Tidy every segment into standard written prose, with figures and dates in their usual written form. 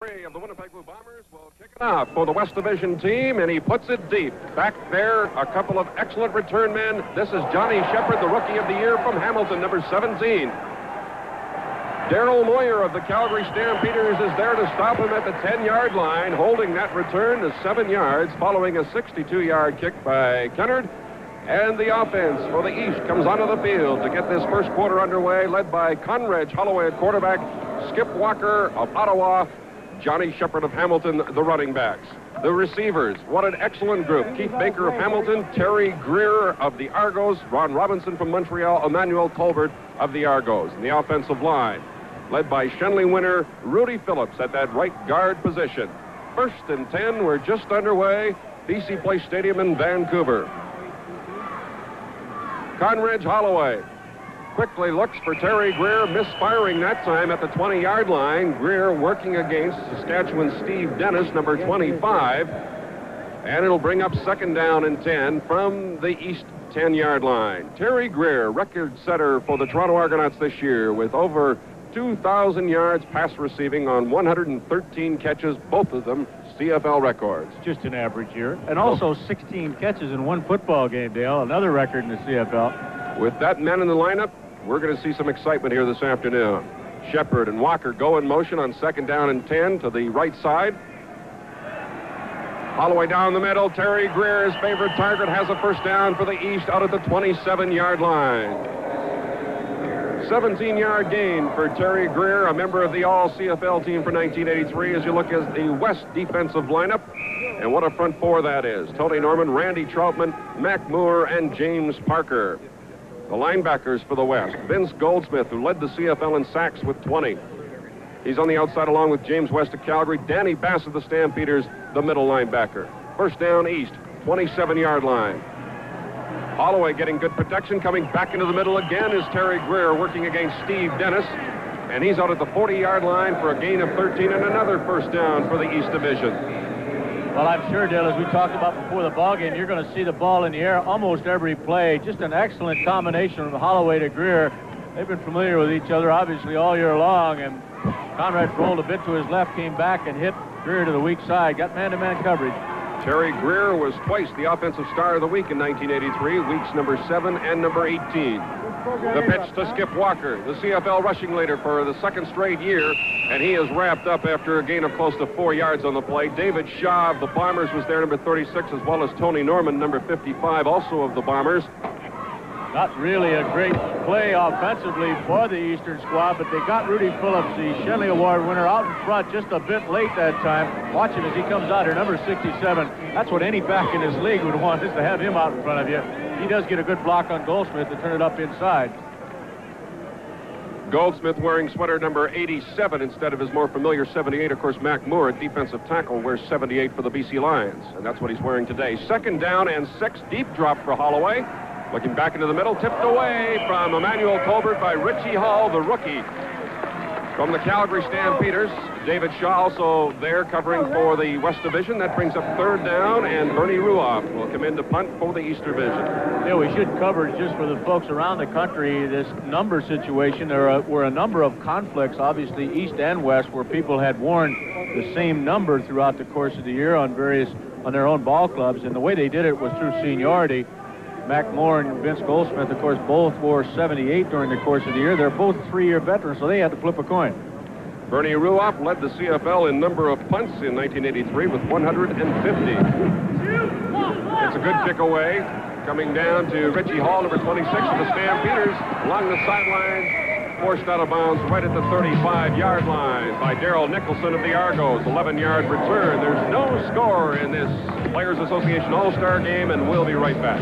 Of the Winnipeg Blue Bombers will kick it off for the West Division team, and he puts it deep. Back there, a couple of excellent return men. This is Johnny Shepard, the Rookie of the Year from Hamilton, number 17. Daryl Moyer of the Calgary Stampeders is there to stop him at the 10-yard line, holding that return to 7 yards, following a 62-yard kick by Kennard. And the offense for the East comes onto the field to get this first quarter underway, led by Conrad Holloway at quarterback, Skip Walker of Ottawa, Johnny Shepard of Hamilton, the running backs. The receivers, what an excellent group. Keith Baker of Hamilton, Terry Greer of the Argos, Ron Robinson from Montreal, Emmanuel Colbert of the Argos. And the offensive line, led by Shenley winner Rudy Phillips at that right guard position. 1st and 10, we're just underway. BC Place Stadium in Vancouver. Conrad Holloway quickly looks for Terry Greer, misfiring that time at the 20-yard line. Greer working against Saskatchewan Steve Dennis, number 25. And it'll bring up 2nd down and 10 from the East 10-yard line. Terry Greer, record setter for the Toronto Argonauts this year, with over 2,000 yards pass receiving on 113 catches, both of them CFL records. Just an average year. And also 16 catches in one football game, Dale, another record in the CFL. With that man in the lineup, we're going to see some excitement here this afternoon. Shepard and Walker go in motion on 2nd down and 10 to the right side. Holloway down the middle. Terry Greer, his favorite target, has a 1st down for the East out at the 27-yard line. 17-yard gain for Terry Greer, a member of the All-CFL team for 1983, as you look at the West defensive lineup. And what a front four that is. Tony Norman, Randy Troutman, Mac Moore, and James Parker. The linebackers for the West, Vince Goldsmith, who led the CFL in sacks with 20. He's on the outside along with James West of Calgary. Danny Bass of the Stampeders, the middle linebacker. 1st down East, 27-yard line. Holloway getting good protection. Coming back into the middle again is Terry Greer working against Steve Dennis. And he's out at the 40-yard line for a gain of 13 and another 1st down for the East Division. Well, I'm sure, Dale, as we talked about before the ball game, you're going to see the ball in the air almost every play. Just an excellent combination from Holloway to Greer. They've been familiar with each other, obviously, all year long. And Conrad rolled a bit to his left, came back and hit Greer to the weak side. Got man-to-man coverage. Terry Greer was twice the Offensive Star of the Week in 1983, weeks number 7 and number 18. The pitch to Skip Walker, the CFL rushing leader for the 2nd straight year, and he is wrapped up after a gain of close to 4 yards on the play. David Shaw of the Bombers was there, number 36, as well as Tony Norman, number 55, also of the Bombers. Not really a great play offensively for the Eastern squad, but they got Rudy Phillips, the Shenley Award winner, out in front just a bit late that time. Watch him as he comes out here, number 67. That's what any back in this league would want, is to have him out in front of you. He does get a good block on Goldsmith to turn it up inside. Goldsmith wearing sweater number 87 instead of his more familiar 78. Of course, Mac Moore, at defensive tackle, wears 78 for the BC Lions, and that's what he's wearing today. 2nd down and 6, deep drop for Holloway. Looking back into the middle, tipped away from Emmanuel Colbert by Richie Hall, the rookie from the Calgary Stampeders. David Shaw also there covering for the West Division. That brings up 3rd down, and Bernie Ruoff will come in to punt for the East Division. Yeah, we should cover, just for the folks around the country, this number situation. There were a number of conflicts, obviously East and West, where people had worn the same number throughout the course of the year on their own ball clubs, and the way they did it was through seniority. Mac Moore and Vince Goldsmith, of course, both wore 78 during the course of the year. They're both 3-year veterans, so they had to flip a coin. Bernie Ruoff led the CFL in number of punts in 1983 with 150. It's a good kick away. Coming down to Richie Hall, number 26 of the Stampeders, along the sidelines, forced out of bounds right at the 35-yard line by Darrell Nicholson of the Argos. 11-yard return. There's no score in this Players Association All-Star game, and we'll be right back.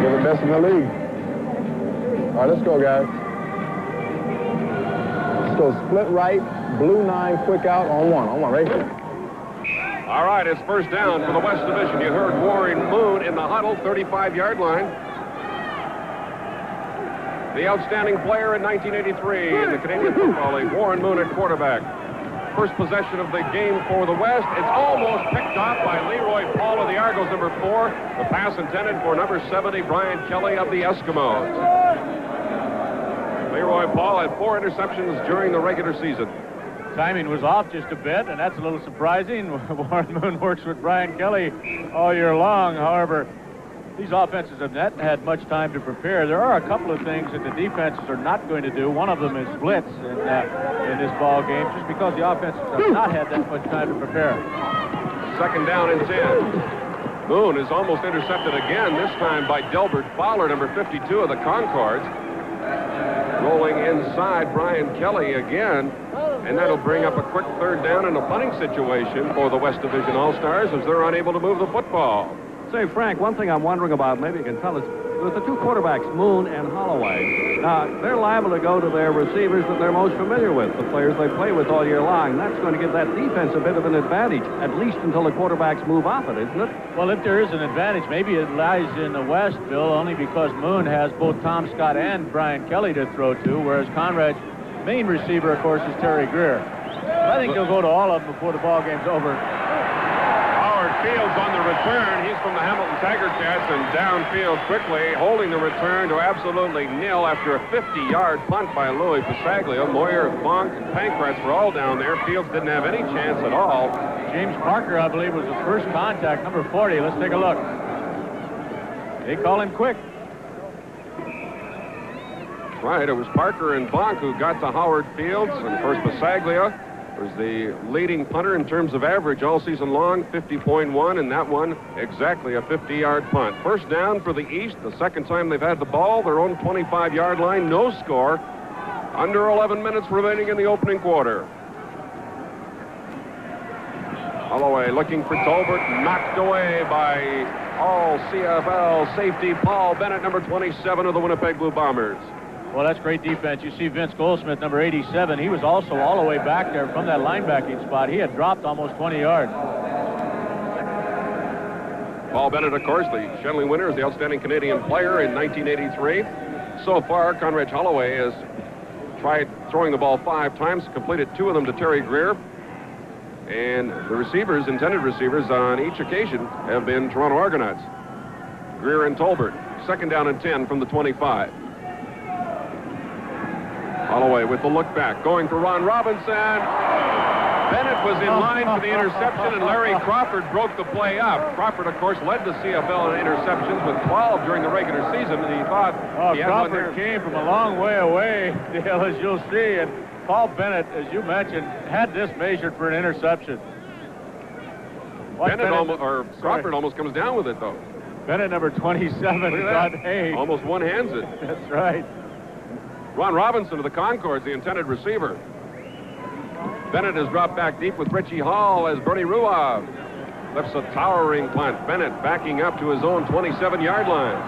You're the best in the league. All right, let's go, guys. Let's go split right, blue 9, quick out on one, right here. All right, it's 1st down for the West Division. You heard Warren Moon in the huddle, 35-yard line. The outstanding player in 1983 in the Canadian Football League, Warren Moon at quarterback. First possession of the game for the West. It's almost picked off by Leroy Paul of the Argos, number 4. The pass intended for number 70, Brian Kelly of the Eskimos. Leroy Paul had 4 interceptions during the regular season. Timing was off just a bit, and that's a little surprising. Warren Moon works with Brian Kelly all year long. However, these offenses have not had much time to prepare. There are a couple of things that the defenses are not going to do. One of them is blitz in this ball game, just because the offenses have not had that much time to prepare. Second down and 10. Moon is almost intercepted again, this time by Delbert Fowler, number 52 of the Concords. Rolling inside Brian Kelly again, and that'll bring up a quick third down in a punting situation for the West Division All-Stars as they're unable to move the football. Say, Frank, one thing I'm wondering about, maybe you can tell us, with the 2 quarterbacks, Moon and Holloway, they're liable to go to their receivers that they're most familiar with, the players they play with all year long. That's going to give that defense a bit of an advantage, at least until the quarterbacks move off it, isn't it? Well, if there is an advantage, maybe it lies in the West, Bill, only because Moon has both Tom Scott and Brian Kelly to throw to, whereas Conrad's main receiver, of course, is Terry Greer. But I think he'll go to all of them before the ball game's over. Fields on the return. He's from the Hamilton Tiger Cats, and downfield quickly, holding the return to absolutely nil after a 50-yard punt by Louis Passaglio. Moyer, Bonk, and Pankratz were all down there. Fields didn't have any chance at all. James Parker, I believe, was the first contact, number 40. Let's take a look. They call him quick. Right, it was Parker and Bonk who got to Howard Fields, and first Passaglio was the leading punter in terms of average all season long, 50.1, and that one exactly a 50-yard punt. First down for the East, the second time they've had the ball, their own 25-yard line, no score. Under 11 minutes remaining in the opening quarter. Holloway looking for Tolbert, knocked away by all CFL safety Paul Bennett, number 27 of the Winnipeg Blue Bombers. Well, that's great defense. You see Vince Goldsmith, number 87. He was also all the way back there from that linebacking spot. He had dropped almost 20 yards. Paul Bennett, of course, the Shenley winner, is the outstanding Canadian player in 1983. So far, Conrad Holloway has tried throwing the ball 5 times, completed 2 of them to Terry Greer. And the receivers, intended receivers on each occasion, have been Toronto Argonauts. Greer and Tolbert. Second down and 10 from the 25. Holloway with the look back, going for Ron Robinson. Bennett was in line for the interception, and Larry Crawford broke the play up. Crawford, of course, led the CFL in interceptions with 12 during the regular season, and he thought he had one there. Crawford came from a long way away, Dale, as you'll see, and Paul Bennett, as you mentioned, had this measured for an interception. Crawford almost comes down with it, though. Bennett, number 27, thought, hey. Almost one-hands it. That's right. Ron Robinson of the Concords, the intended receiver. Bennett has dropped back deep with Richie Hall as Bernie Ruoff lifts a towering punt. Bennett backing up to his own 27-yard line.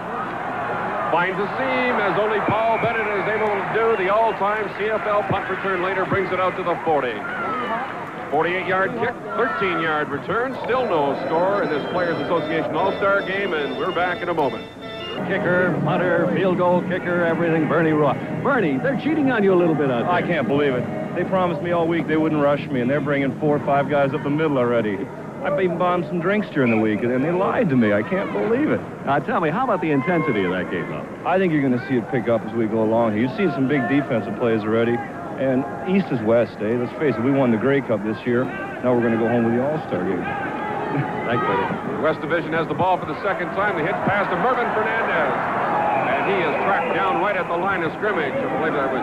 Finds a seam as only Paul Bennett is able to do. The all-time CFL punt return later brings it out to the 40. 48-yard kick, 13-yard return. Still no score in this Players Association All-Star game, and we're back in a moment. Kicker, punter, field goal kicker, everything, Bernie Ruoff. Bernie, they're cheating on you a little bit out there. I can't believe it. They promised me all week they wouldn't rush me, and they're bringing 4 or 5 guys up the middle already. I've even bought some drinks during the week, and they lied to me. I can't believe it. Tell me, how about the intensity of that game, though? I think you're going to see it pick up as we go along here. You've seen some big defensive plays already, and East is West, eh? Let's face it, we won the Grey Cup this year. Now we're going to go home with the All-Star game. Thanks, buddy. The West Division has the ball for the second time. The hit pass to Mervyn Fernandez. And he is tracked down right at the line of scrimmage. I believe that was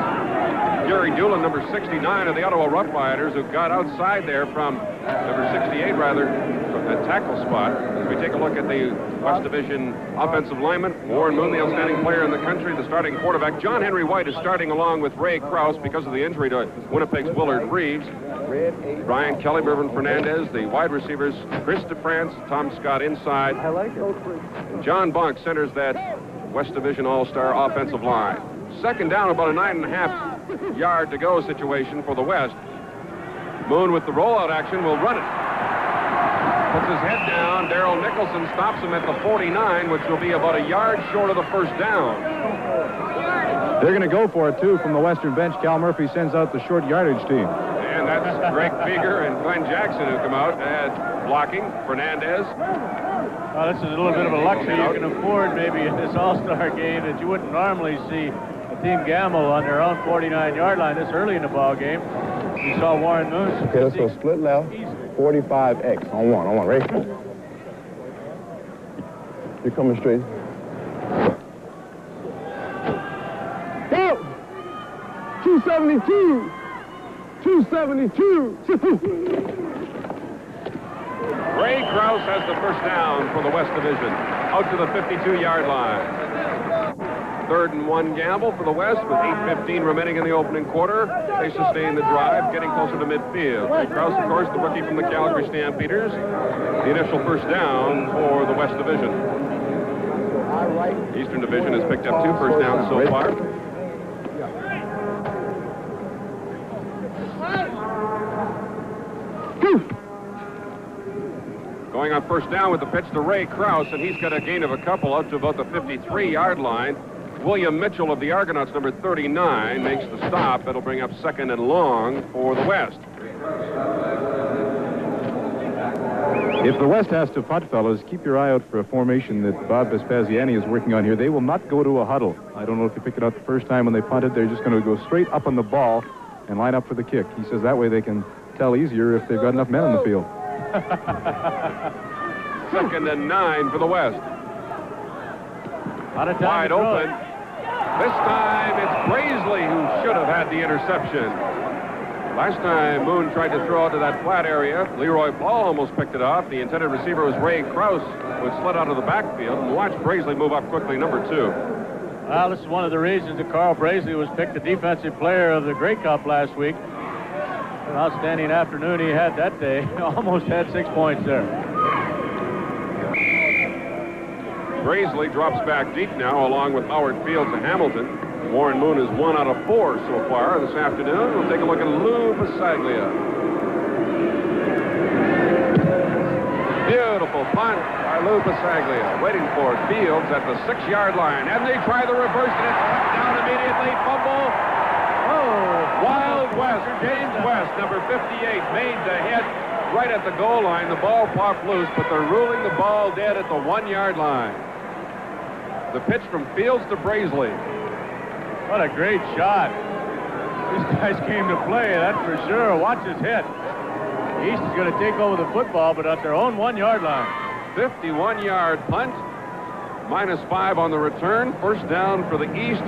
Gary Doolin, number 69 of the Ottawa Roughriders, who got outside there from number 68, rather, from that tackle spot. As we take a look at the West Division offensive lineman, Warren Moon, the outstanding player in the country, the starting quarterback. John Henry White is starting along with Ray Krause because of the injury to Winnipeg's Willard Reeves. Brian Kelly, Mervyn Fernandez, the wide receivers, Chris DeFrance, Tom Scott inside. I like it. And John Bonk centers that West Division All-Star offensive line. Second down, about a 9.5 yard to go situation for the West. Moon with the rollout action will run it. Puts his head down. Darrell Nicholson stops him at the 49, which will be about a yard short of the first down. They're going to go for it, too, from the Western bench. Cal Murphy sends out the short yardage team. And that's Greg Beeger and Glenn Jackson who come out as blocking. Fernandez. This is a little bit of a luxury you can afford maybe in this All-Star game that you wouldn't normally see a double-team gamble on their own 49-yard line this early in the ball game. We saw Warren Moon. Okay, let's go split left. 45X on one. Ready? You're coming straight. Go! 272. 272. Ray Krause has the first down for the West Division, out to the 52-yard line. 3rd and 1 gamble for the West with 8:15 remaining in the opening quarter. They sustain the drive, getting closer to midfield. Ray Krause, of course, the rookie from the Calgary Stampeders. The initial first down for the West Division. Eastern Division has picked up 2 first downs so far. Going on first down with the pitch to Ray Krause, and he's got a gain of a couple up to about the 53-yard line. William Mitchell of the Argonauts, number 39, makes the stop. That'll bring up 2nd and long for the West. If the West has to punt, fellas, keep your eye out for a formation that Bob Vespasiani is working on here. They will not go to a huddle. I don't know if you picked it up the first time when they punted. They're just going to go straight up on the ball and line up for the kick. He says that way they can tell easier if they've got enough men on the field. 2nd and 9 for the West. Wide open. This time it's Braisley who should have had the interception. Last time Moon tried to throw out to that flat area. Leroy Paul almost picked it off. The intended receiver was Ray Krause, who had slid out of the backfield. And watch Braisley move up quickly, number 2. Well, this is one of the reasons that Carl Braisley was picked the defensive player of the Grey Cup last week. An outstanding afternoon he had that day. Almost had 6 points there. Braisley drops back deep now, along with Howard Fields and Hamilton. Warren Moon is 1 out of 4 so far this afternoon. We'll take a look at Lou Pasaglia. Beautiful punt by Lou Pasaglia. Waiting for Fields at the 6-yard line. And they try the reverse, and it's cut down immediately. Fumble. Oh, Wild West. James West, number 58, made the hit right at the goal line. The ball popped loose, but they're ruling the ball dead at the 1-yard line. The pitch from Fields to Braisley. What a great shot. These guys came to play, that's for sure. Watch his hit. East is going to take over the football, but at their own 1-yard line. 51-yard punt. -5 on the return. First down for the East.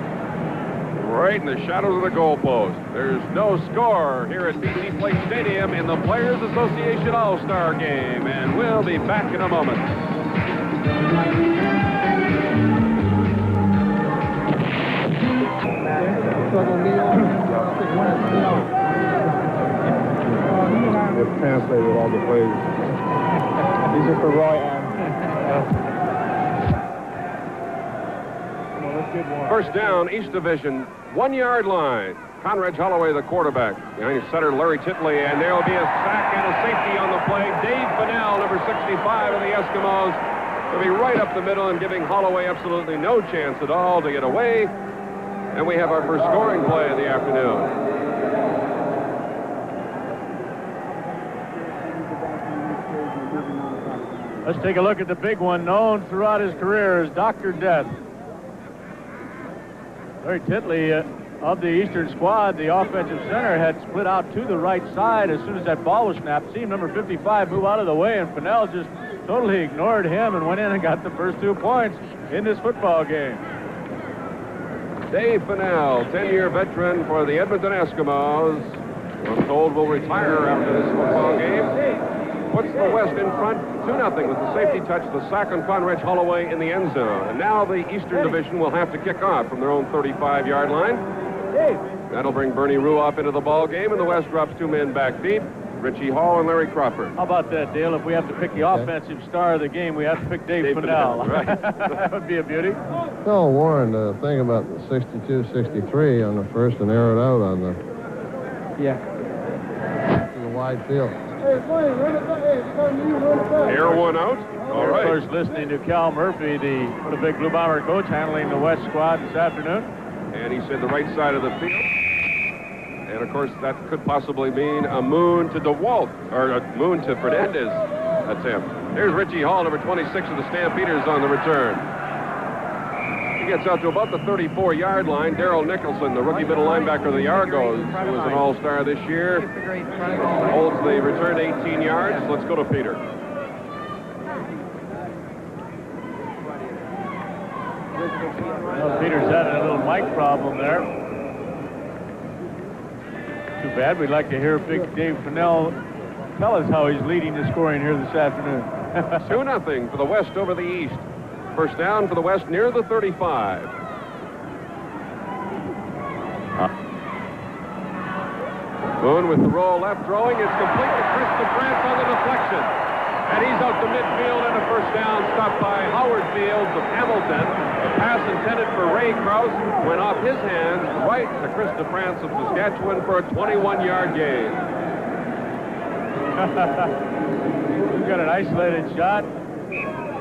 Right in the shadows of the goalpost. There's no score here at BC Place Stadium in the Players Association All-Star Game, and we'll be back in a moment. They've translated all the plays. These are for Roy Ann. First down, East Division, 1-yard line. Conrad Holloway, the quarterback. Behind center, Larry Titley, and there will be a sack and a safety on the play. Dave Fennell, number 65 of the Eskimos, will be right up the middle and giving Holloway absolutely no chance at all to get away. And we have our first scoring play of the afternoon. Let's take a look at the big one, known throughout his career as Dr. Death. Larry Titley of the Eastern squad, the offensive center, had split out to the right side as soon as that ball was snapped. Seen number 55 move out of the way, and Fennell just totally ignored him and went in and got the first 2 points in this football game. Dave Fennell, 10-year veteran for the Edmonton Eskimos. I'm told will retire after this football game. Puts the West in front 2-0 with the safety touch, the sack on Conrad Holloway in the end zone. And now the Eastern Division will have to kick off from their own 35-yard line. That'll bring Bernie Ruoff into the ball game, and the West drops 2 men back deep, Richie Hall and Larry Crawford. How about that, Dale? If we have to pick the offensive star of the game, we have to pick Dave Fennell. Right. That would be a beauty. No, Warren, the thing about the 62-63 on the first and arrowed out on the... Yeah. The wide field. Air one out. All right. Of course, listening to Cal Murphy, the Winnipeg Blue Bomber coach, handling the West squad this afternoon. And he said the right side of the field. And, of course, that could possibly mean a Moon to DeWalt, or a Moon to Fernandez attempt. Here's Richie Hall, number 26 of the Stampeders, on the return. He gets out to about the 34-yard line. Darrell Nicholson, the rookie middle linebacker of the Argos, who was an all-star this year, holds the return 18 yards. Let's go to Peter. Well, Peter's having a little mic problem there. Too bad. We'd like to hear Big Dave Fennell tell us how he's leading the scoring here this afternoon. 2-0 for the West over the East. First down for the West near the 35. Boone with the roll left, throwing. It's complete to Chris DeFrance on the deflection. And he's out to midfield and a first down, stopped by Howard Fields of Hamilton. The pass intended for Ray Krause went off his hands right to Chris DeFrance of Saskatchewan for a 21-yard gain. We've got an isolated shot.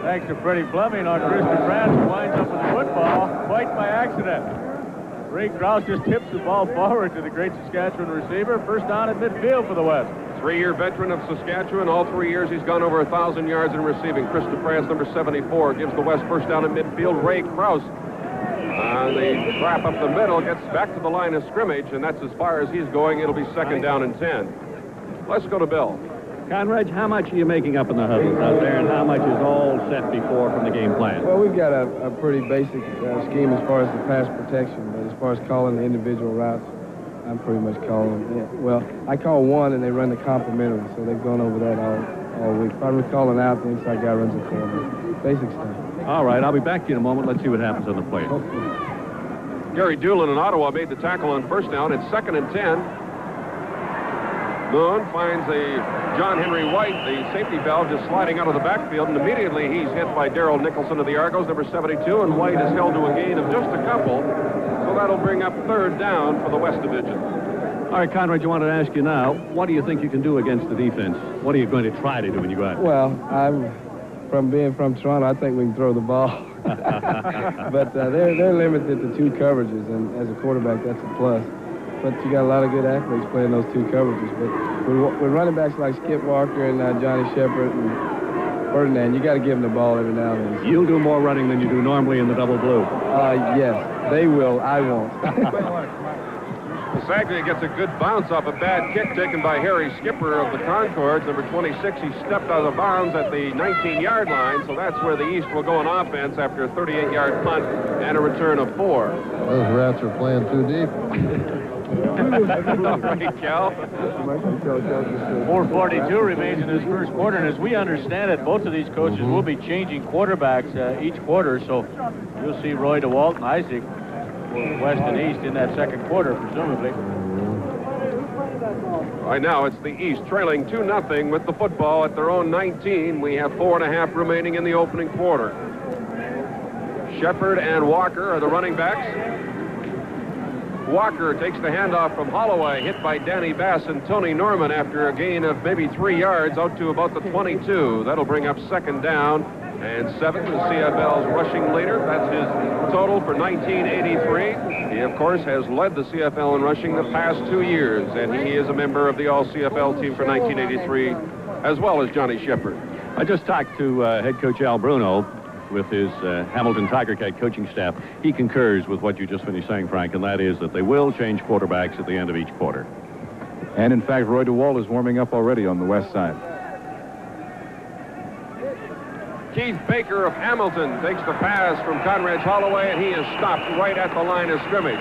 Thanks to Freddie Fleming on Chris DeFrance, who winds up with the football quite by accident. Ray Krause just tips the ball forward to the great Saskatchewan receiver. First down at midfield for the West. 3-year veteran of Saskatchewan. All 3 years he's gone over 1,000 yards in receiving. Chris DeFrance, number 74, gives the West first down at midfield. Ray Krause on the trap up the middle gets back to the line of scrimmage, and that's as far as he's going. It'll be second down and 10. Let's go to Bill. Conrad, how much are you making up in the huddles out there, and how much is all set before from the game plan? Well, we've got a pretty basic scheme as far as the pass protection, but as far as calling the individual routes, I'm pretty much calling them. Yeah. Well, I call one, and they run the complementary, so they've gone over that all week. If I'm calling out, the inside guy runs it for me. Basic stuff. All right, I'll be back to you in a moment. Let's see what happens on the play. Gary Doolin in Ottawa made the tackle on first down. It's second and 10. Moon finds John Henry White, the safety valve, just sliding out of the backfield, and immediately he's hit by Darrell Nicholson of the Argos, number 72, and White is held to a gain of just a couple, so that'll bring up third down for the West Division. All right, Conrad, you wanted to ask you now, what do you think you can do against the defense? What are you going to try to do when you go out? Well, from being from Toronto, I think we can throw the ball. But they're limited to 2 coverages, and as a quarterback, that's a plus. But you got a lot of good athletes playing those 2 coverages. But with running backs like Skip Walker and Johnny Shepard and Ferdinand, you got to give them the ball every now and then. You'll do more running than you do normally in the double blue. Yes, they will. I won't. Saglia gets a good bounce off a bad kick taken by Harry Skipper of the Concords. Number 26, he stepped out of bounds at the 19-yard line, so that's where the East will go on offense after a 38-yard punt and a return of 4. Those rats are playing too deep. Right, Cal. 4:42 remains in this first quarter, and as we understand it, both of these coaches will be changing quarterbacks each quarter, so you'll see Roy DeWalt and Isaac West and East in that second quarter, presumably. Right now, it's the East trailing 2-0 with the football at their own 19. We have 4.5 remaining in the opening quarter. Shepard and Walker are the running backs. Walker takes the handoff from Holloway, hit by Danny Bass and Tony Norman after a gain of maybe 3 yards out to about the 22. That'll bring up second down and 7 to CFL's rushing leader. That's his total for 1983. He, of course, has led the CFL in rushing the past 2 years, and he is a member of the All-CFL team for 1983, as well as Johnny Shepard. I just talked to head coach Al Bruno with his Hamilton Tiger Cat coaching staff. He concurs with what you just finished saying, Frank, and that is that they will change quarterbacks at the end of each quarter. And, in fact, Roy DeWalt is warming up already on the west side. Keith Baker of Hamilton takes the pass from Conrad Holloway, and he is stopped right at the line of scrimmage.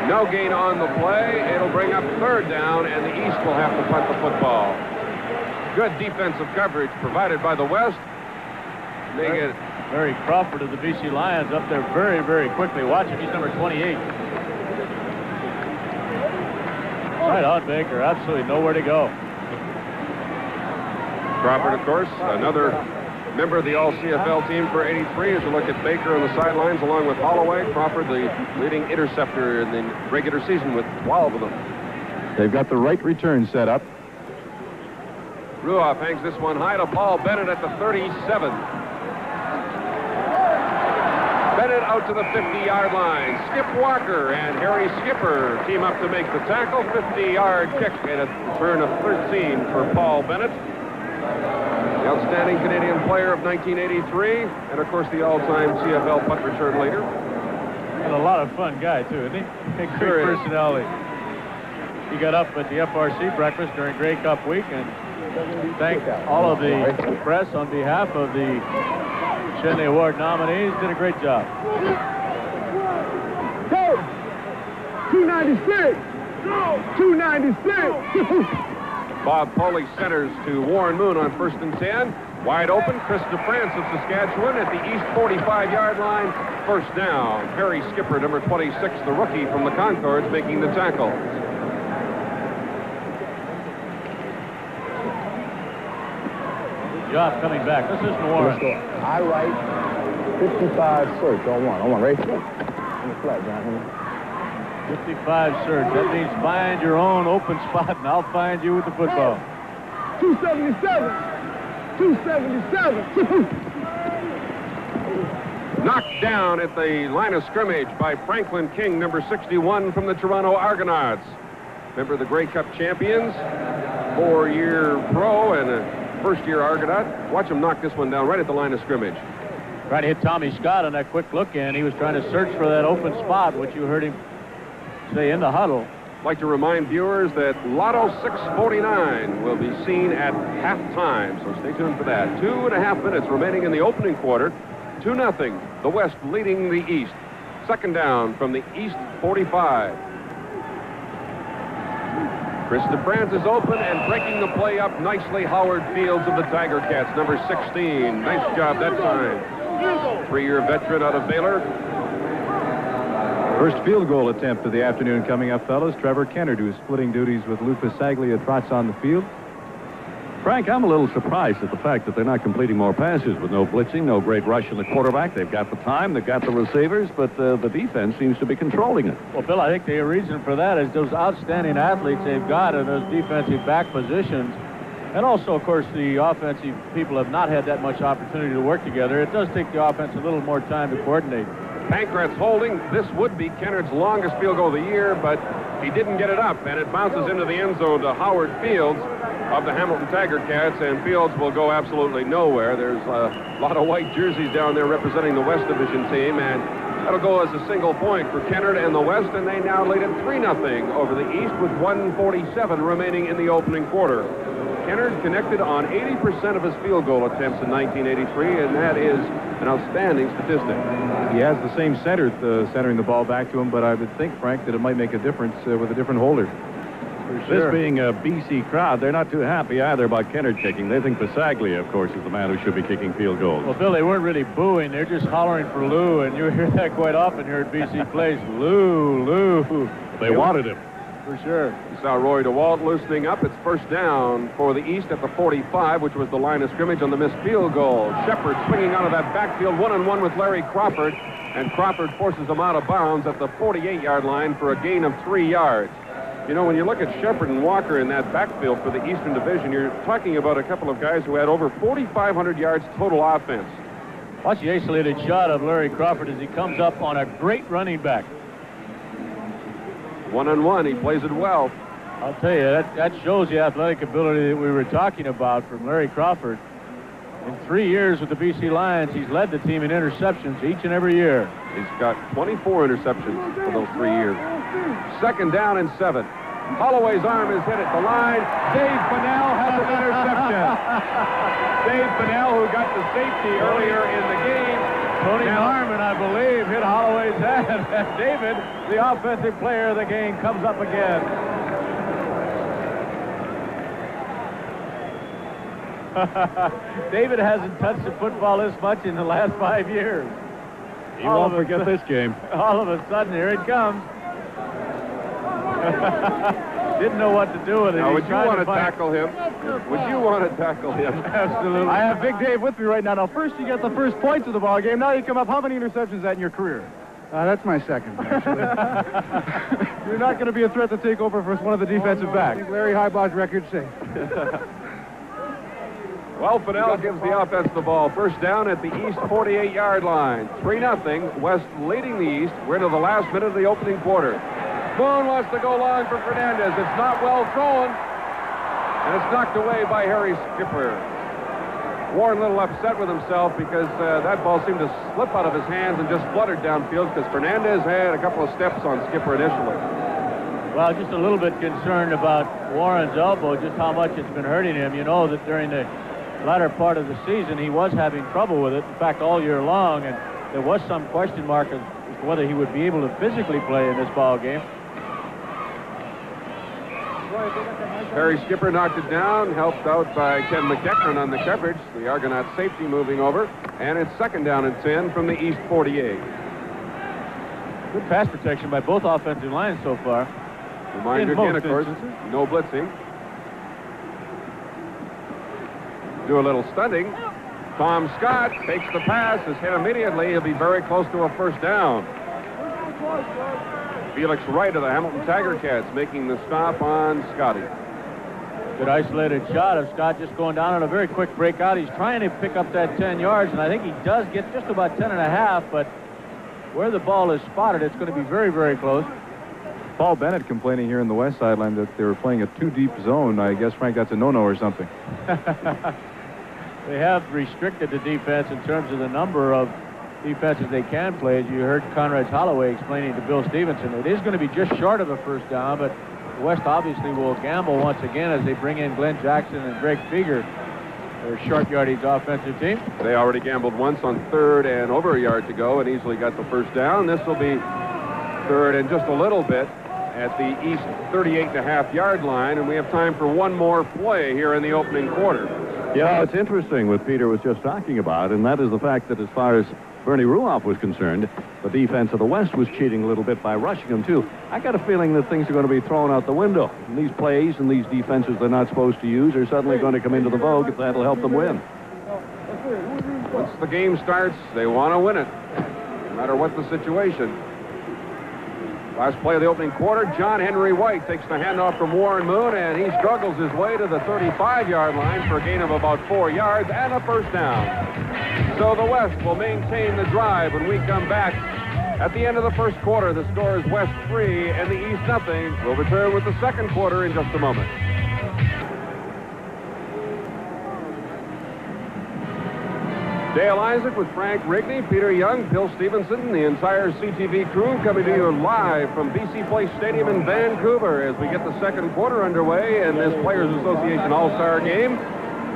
No gain on the play. It'll bring up third down, and the East will have to punt the football. Good defensive coverage provided by the West. Barry Crawford of the BC Lions up there very, very quickly. Watch him. He's number 28. Right on, Baker. Absolutely nowhere to go. Crawford, of course, another member of the All-CFL team for 83. As you look at Baker on the sidelines along with Holloway, Crawford, the leading interceptor in the regular season with 12 of them. They've got the right return set up. Ruoff hangs this one high to Paul Bennett at the 37. Bennett out to the 50-yard line. Skip Walker and Harry Skipper team up to make the tackle. 50-yard kick and a return of 13 for Paul Bennett. The outstanding Canadian player of 1983, and of course the all-time CFL punt return leader. And a lot of fun guy, too, isn't he? A great Sure is. personality. He got up at the FRC breakfast during Grey Cup week and thanked all of the press on behalf of the Shenley Award nominees. Did a great job. 296! 296! Bob Foley centers to Warren Moon on 1st and 10. Wide open, Chris DeFrance of Saskatchewan at the east 45-yard line. First down. Harry Skipper, number 26, the rookie from the Concords, making the tackle. Good job coming back. This is Warren. I write 55 search on one, right? On the flat, John. 55 search. That means find your own open spot, and I'll find you with the football. 277! 277! Knocked down at the line of scrimmage by Franklin King, number 61 from the Toronto Argonauts. Remember the Grey Cup champions? 4-year pro and a first-year Argonaut. Watch him knock this one down right at the line of scrimmage. Tried to hit Tommy Scott on that quick look in. He was trying to search for that open spot, which you heard him say in the huddle. I'd like to remind viewers that Lotto 649 will be seen at halftime, so stay tuned for that. 2.5 minutes remaining in the opening quarter. 2-0, the West leading the East. Second down from the East 45. Chris DeFrance is open and breaking the play up nicely. Howard Fields of the Tiger Cats, number 16. Nice job that time. 3-year veteran out of Baylor. First field goal attempt of the afternoon coming up, fellas. Trevor Kennard, who's splitting duties with Lucas Saglia, trots on the field. Frank, I'm a little surprised at the fact that they're not completing more passes with no blitzing, no great rush in the quarterback. They've got the time, they've got the receivers, but the defense seems to be controlling it. Well, Bill, I think the reason for that is those outstanding athletes they've got in those defensive back positions. And also, of course, the offensive people have not had that much opportunity to work together. It does take the offense a little more time to coordinate. Pankratz holding. This would be Kennard's longest field goal of the year, but he didn't get it up, and it bounces into the end zone to Howard Fields of the Hamilton Tiger Cats, and Fields will go absolutely nowhere. There's a lot of white jerseys down there representing the West Division team, and that'll go as a single point for Kennard and the West, and they now lead it 3-0 over the East with 1:47 remaining in the opening quarter. Kennard connected on 80% of his field goal attempts in 1983, and that is an outstanding statistic. He has the same center centering the ball back to him, but I would think, Frank, that it might make a difference with a different holder. This being a BC crowd, they're not too happy either about Kennard kicking. They think Bisaglia, of course, is the man who should be kicking field goals. Well, Bill, they weren't really booing. They're just hollering for Lou, and you hear that quite often here at BC Place. Lou, Lou. They wanted him. For sure. You saw Roy DeWalt loosening up. It's first down for the East at the 45, which was the line of scrimmage on the missed field goal. Shepard swinging out of that backfield one-on-one with Larry Crawford, and Crawford forces him out of bounds at the 48-yard line for a gain of 3 yards. You know, when you look at Shepard and Walker in that backfield for the Eastern Division, you're talking about a couple of guys who had over 4,500 yards total offense. Watch the isolated shot of Larry Crawford as he comes up on a great running back. One-on-one, he plays it well. I'll tell you, that shows the athletic ability that we were talking about from Larry Crawford. In 3 years with the BC Lions, he's led the team in interceptions each and every year. He's got 24 interceptions for those 3 years. Second down and 7. Holloway's arm is hit at the line. Dave Fennell has an interception. Dave Fennell, who got the safety earlier in the game. Tony Harmon, I believe, hit Holloway's head. And David, the offensive player of the game, comes up again. David hasn't touched the football this much in the last 5 years. He won't forget this game. All of a sudden, here it comes. Didn't know what to do with it. Now, would you want to tackle him? Would you want to tackle him? Absolutely. I have Big Dave with me right now. Now, first you get the first points of the ball game. Now you come up. How many interceptions is that in your career? That's my second, actually. You're not going to be a threat to take over for one of the defensive backs. Larry Harbaugh's record safe. Well, Fennell gives the offense the ball. First down at the East 48-yard line. 3-0. West leading the East. We're to the last minute of the opening quarter. Boone wants to go long for Fernandez. It's not well thrown. And it's knocked away by Harry Skipper. Warren a little upset with himself because that ball seemed to slip out of his hands and just fluttered downfield because Fernandez had a couple of steps on Skipper initially. Well, just a little bit concerned about Warren's elbow, just how much it's been hurting him. You know that during the latter part of the season, he was having trouble with it, in fact, all year long, and there was some question mark as to whether he would be able to physically play in this ball game. Barry Skipper knocked it down, helped out by Ken McEachran on the coverage. The Argonaut safety moving over, and it's 2nd down and 10 from the East 48. Good pass protection by both offensive lines so far. Reminder again, of course, no blitzing. Do a little stunting. Tom Scott takes the pass, is hit immediately. He'll be very close to a 1st down. Felix Wright of the Hamilton Tiger Cats making the stop on Scotty. Good isolated shot of Scott just going down on a very quick breakout. He's trying to pick up that 10 yards, and I think he does get just about 10 and a half, but where the ball is spotted, it's going to be very, very close. Paul Bennett complaining here in the west sideline that they were playing a too deep zone. I guess, Frank, that's a no-no or something. They have restricted the defense in terms of the number of defenses they can play. As you heard Conrad Holloway explaining to Bill Stevenson, it is going to be just short of a 1st down, but the West obviously will gamble once again as they bring in Glenn Jackson and Greg Feger, their short yardage offensive team. They already gambled once on 3rd and over a yard to go and easily got the 1st down. This will be 3rd and just a little bit at the East 38.5-yard line, and we have time for one more play here in the opening quarter. Yeah, it's interesting what Peter was just talking about, and that is the fact that as far as Bernie Ruoff was concerned, the defense of the West was cheating a little bit by rushing them, too. I got a feeling that things are going to be thrown out the window. And these plays and these defenses they're not supposed to use are suddenly going to come into the vogue if that'll help them win. Once the game starts, they want to win it, no matter what the situation. Last play of the opening quarter, John Henry White takes the handoff from Warren Moon, and he struggles his way to the 35-yard line for a gain of about 4 yards and a 1st down. So the West will maintain the drive when we come back. At the end of the 1st quarter, the score is West 3 and the East nothing. We'll return with the 2nd quarter in just a moment. Dale Isaac with Frank Rigney, Peter Young, Bill Stevenson, the entire CTV crew coming to you live from BC Place Stadium in Vancouver as we get the 2nd quarter underway in this Players Association All-Star game.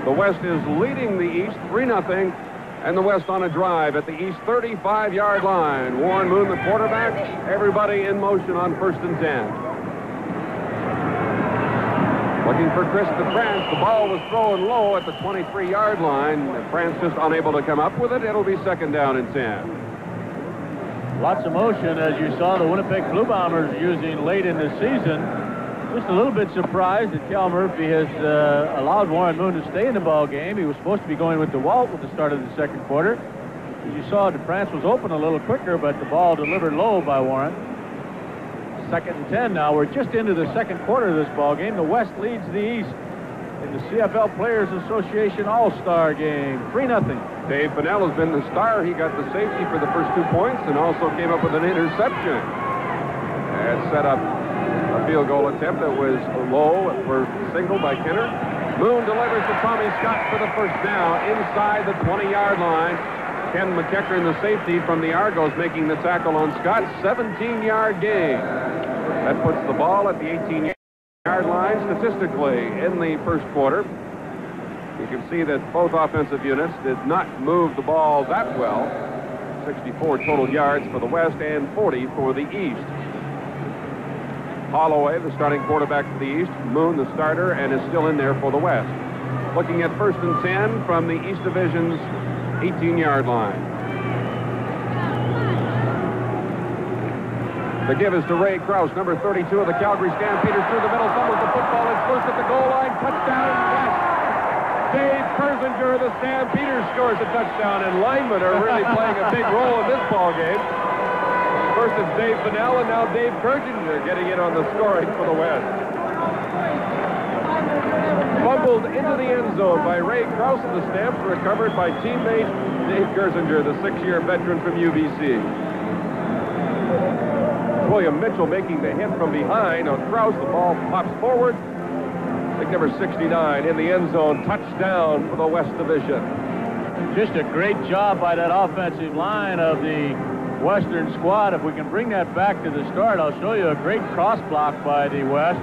The West is leading the East 3-0, and the West on a drive at the East 35-yard line. Warren Moon, the quarterback, everybody in motion on 1st and 10. Looking for Chris DeFrance. The ball was thrown low at the 23-yard line. France just unable to come up with it. It'll be 2nd down and 10. Lots of motion, as you saw the Winnipeg Blue Bombers using late in the season. Just a little bit surprised that Cal Murphy has allowed Warren Moon to stay in the ball game. He was supposed to be going with DeWalt with the start of the 2nd quarter. As you saw, DeFrance was open a little quicker, but the ball delivered low by Warren. 2nd and 10 now. We're just into the 2nd quarter of this ball game. The West leads the East in the CFL Players Association All-Star game, 3-0. Dave Fennell has been the star. He got the safety for the first 2 points and also came up with an interception. And set up a field goal attempt that was low for single by Kenner. Moon delivers to Tommy Scott for the 1st down inside the 20-yard line. Ken McEachran, the safety from the Argos, making the tackle on Scott. 17-yard gain. That puts the ball at the 18-yard line statistically in the 1st quarter. You can see that both offensive units did not move the ball that well. 64 total yards for the West and 40 for the East. Holloway, the starting quarterback for the East. Moon, the starter, and is still in there for the West. Looking at 1st and 10 from the East Division's 18-yard line. The give is to Ray Krause, number 32 of the Calgary Stampeders, through the middle, fumbles the football, it's loose at the goal line, touchdown, West. Dave Kersinger of the Stampeders scores a touchdown, and linemen are really playing a big role in this ball game. First it's Dave Fennell, and now Dave Kersinger getting in on the scoring for the West. Fumbled into the end zone by Ray Krause, and the Stamps recovered by teammate Dave Kersinger, the 6-year veteran from UBC. William Mitchell making the hit from behind on Krause. The ball pops forward. I think number 69 in the end zone. Touchdown for the West Division. Just a great job by that offensive line of the Western squad. If we can bring that back to the start, I'll show you a great cross block by the West.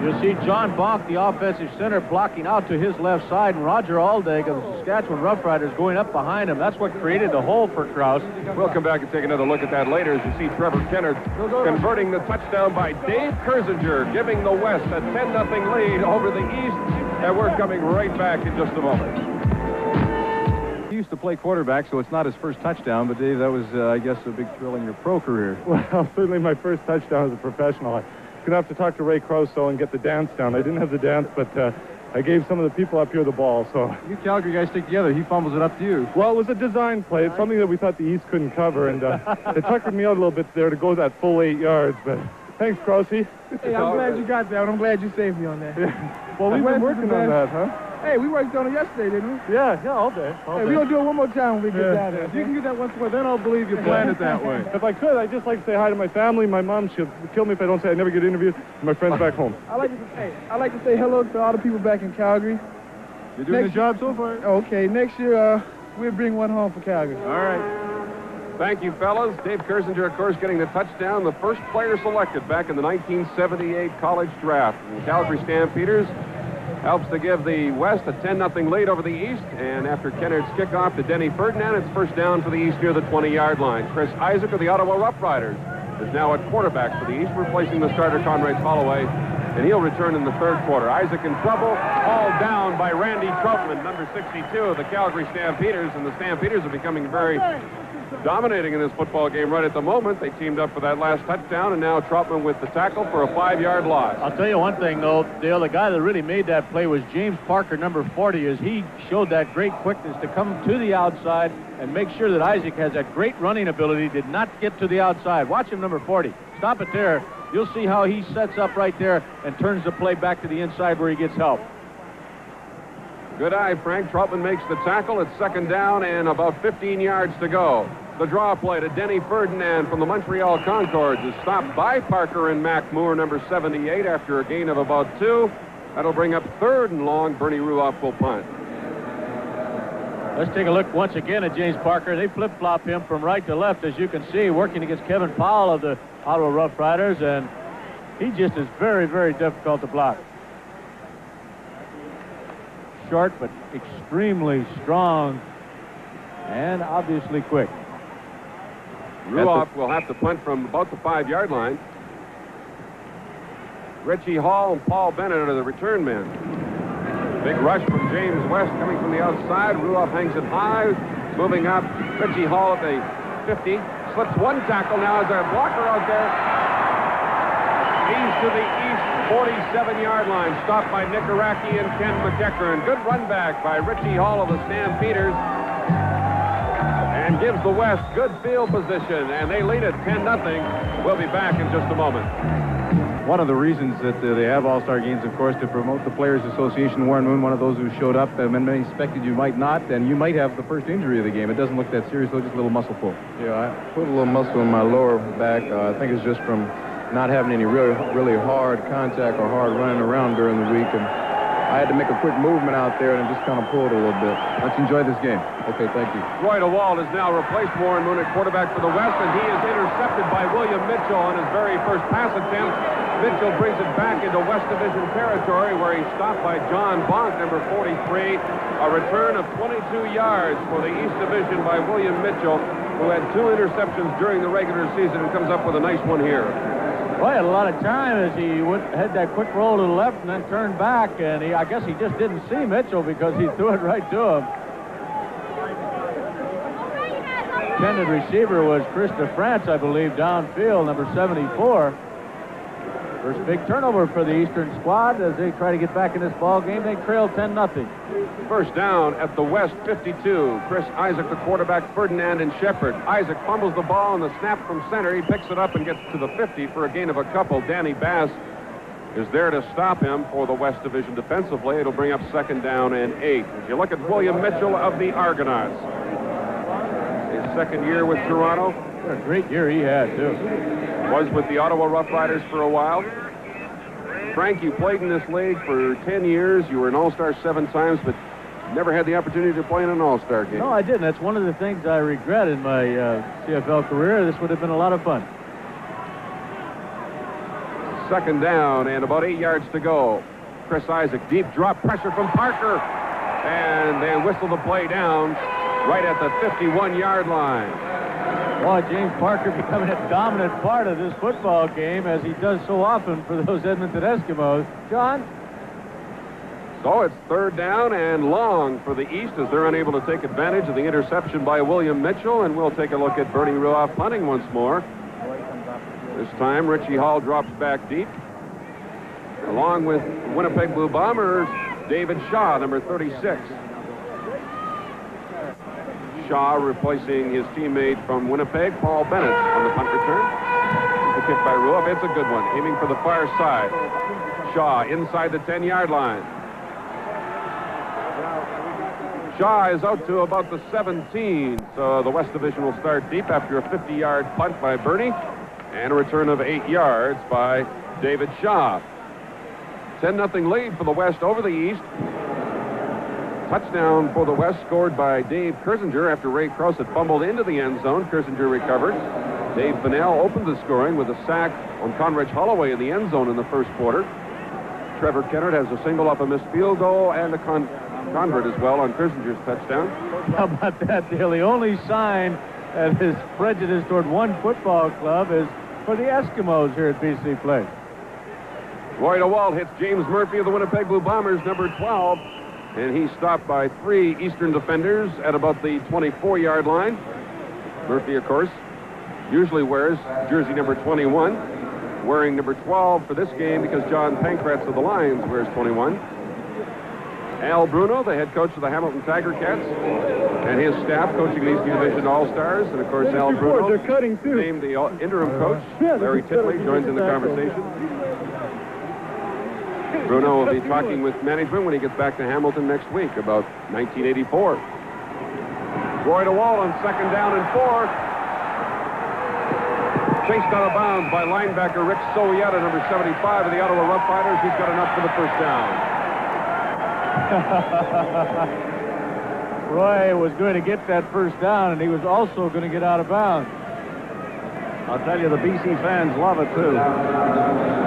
You'll see John Bonk, the offensive center, blocking out to his left side, and Roger Aldag of the Saskatchewan Roughriders going up behind him. That's what created the hole for Krause. We'll come back and take another look at that later as you see Trevor Kennard converting the touchdown by Dave Kersinger, giving the West a 10-0 lead over the East, and we're coming right back in just a moment. He used to play quarterback, so it's not his first touchdown, but Dave, that was, I guess, a big thrill in your pro career. Well, certainly my first touchdown as a professional. I'm going to have to talk to Ray Krause and get the dance down. I didn't have the dance, but I gave some of the people up here the ball, so. You Calgary guys stick together. He fumbles it up to you. Well, it was a design play. It's something that we thought the East couldn't cover, and it tuckered me out a little bit there to go that full 8 yards, but thanks, Krause. Hey, I'm glad you got that, and I'm glad you saved me on that. Yeah. Well, we've been working on that, huh? Hey, we worked on it yesterday, didn't we? Yeah, all day. Hey, we're going to do it one more time when we get down there. If you can do that once more, then I'll believe you planned it that way. If I could, I'd just like to say hi to my family. My mom, she'll kill me if I don't say I never get interviewed. And my friends back home. I'd like to say hello to all the people back in Calgary. You're doing a good job so far. Okay, next year we'll bring one home for Calgary. All right. Thank you, fellas. Dave Kersinger, of course, getting the touchdown, the first player selected back in the 1978 college draft. And Calgary Stampeders helps to give the West a 10-0 lead over the East. And after Kennard's kickoff to Denny Ferdinand, it's first down for the East near the 20-yard line. Chris Isaac of the Ottawa Roughriders is now at quarterback for the East, replacing the starter Conrad Holloway, and he'll return in the third quarter. Isaac in trouble, hauled down by Randy Troutman, number 62 of the Calgary Stampeders, and the Stampeders are becoming very dominating in this football game right at the moment. They teamed up for that last touchdown, and now Troutman with the tackle for a 5-yard loss. I'll tell you one thing, though, Dale, the guy that really made that play was James Parker, number 40, as he showed that great quickness to come to the outside and make sure that Isaac has that great running ability, did not get to the outside. Watch him, number 40. Stop it there. You'll see how he sets up right there and turns the play back to the inside where he gets help. Good eye, Frank. Troutman makes the tackle. It's second down and about 15 yards to go. The draw play to Denny Ferdinand from the Montreal Concords is stopped by Parker and Mac Moore, number 78, after a gain of about 2. That'll bring up third and long. Bernie Ruoff will punt. Let's take a look once again at James Parker. They flip-flop him from right to left, as you can see, working against Kevin Powell of the Ottawa Roughriders, and he just is very, very difficult to block. Short, but extremely strong and obviously quick. Ruoff will have to punt from about the 5-yard line. Richie Hall and Paul Bennett are the return men. Big rush from James West coming from the outside. Ruoff hangs it high, moving up. Richie Hall at the 50. Slips one tackle now as a blocker out there. He's to the East 47-yard line. Stopped by Nick Araki and Ken McEachern. Good run back by Richie Hall of the Stampeders. And gives the West good field position, and they lead it 10-0. We'll be back in just a moment. One of the reasons that they have all-star games, of course, to promote the Players Association. Warren Moon, one of those who showed up, and many expected you might not, and you might have the first injury of the game. It doesn't look that serious, though, just a little muscle pull. Yeah, I put a little muscle in my lower back. I think it's just from not having any really hard contact or hard running around during the week, and I had to make a quick movement out there and it just kind of pulled a little bit. Let's enjoy this game. Okay, thank you. Roy DeWalt has now replaced Warren Moon at quarterback for the West, and he is intercepted by William Mitchell on his very first pass attempt. Mitchell brings it back into West Division territory where he's stopped by John Bonk, number 43. A return of 22 yards for the East Division by William Mitchell, who had 2 interceptions during the regular season and comes up with a nice one here. Well, he had a lot of time as he had that quick roll to the left and then turned back, and I guess he just didn't see Mitchell because he threw it right to him. Intended receiver was Chris DeFrance, I believe, downfield, number 74. First big turnover for the Eastern squad as they try to get back in this ball game. They trail 10-0. First down at the West 52. Chris Isaac, the quarterback, Ferdinand and Shepard. Isaac fumbles the ball on the snap from center. He picks it up and gets to the 50 for a gain of a couple. Danny Bass is there to stop him for the West Division defensively. It'll bring up second down and 8. As you look at William Mitchell of the Argonauts. His second year with Toronto. What a great year he had, too. Was with the Ottawa Roughriders for a while. Frank, you played in this league for 10 years. You were an All-Star 7 times, but never had the opportunity to play in an All-Star game. No, I didn't. That's one of the things I regret in my CFL career. This would have been a lot of fun. Second down and about 8 yards to go. Chris Isaac, deep drop pressure from Parker. And they whistle the play down right at the 51-yard line. Boy, James Parker becoming a dominant part of this football game, as he does so often for those Edmonton Eskimos. John? So it's third down and long for the East as they're unable to take advantage of the interception by William Mitchell. And we'll take a look at Bernie Ruoff punting once more. This time, Richie Hall drops back deep. Along with Winnipeg Blue Bombers, David Shaw, number 36. Shaw replacing his teammate from Winnipeg, Paul Bennett, on the punt return. The kick by Ruoff. It's a good one, aiming for the far side. Shaw inside the 10-yard line. Shaw is out to about the 17, so the West Division will start deep after a 50-yard punt by Bernie and a return of 8 yards by David Shaw. 10-0 lead for the West over the East. Touchdown for the West scored by Dave Kersinger after Ray Krause had fumbled into the end zone. Kersinger recovered. Dave Fennell opened the scoring with a sack on Conrad Holloway in the end zone in the first quarter. Trevor Kennard has a single off a missed field goal and a convert as well on Kersinger's touchdown. How about that, Dale? The only sign that is prejudice toward one football club is for the Eskimos here at BC Place. Roy DeWalt hits James Murphy of the Winnipeg Blue Bombers, number 12. And he's stopped by 3 Eastern defenders at about the 24-yard line. Murphy, of course, usually wears jersey number 21, wearing number 12 for this game because John Pankratz of the Lions wears 21. Al Bruno, the head coach of the Hamilton Tiger Cats, and his staff coaching these Division All-Stars. And, of course, Al Bruno, named the interim coach. Larry Titley joins in the conversation. Bruno will be talking with management when he gets back to Hamilton next week about 1984. Roy DeWalt on second down and 4. Chased out of bounds by linebacker Rick Sowieta, number 75 of the Ottawa Roughriders. He's got enough for the first down. Roy was going to get that first down, and he was also going to get out of bounds. I'll tell you, the BC fans love it, too.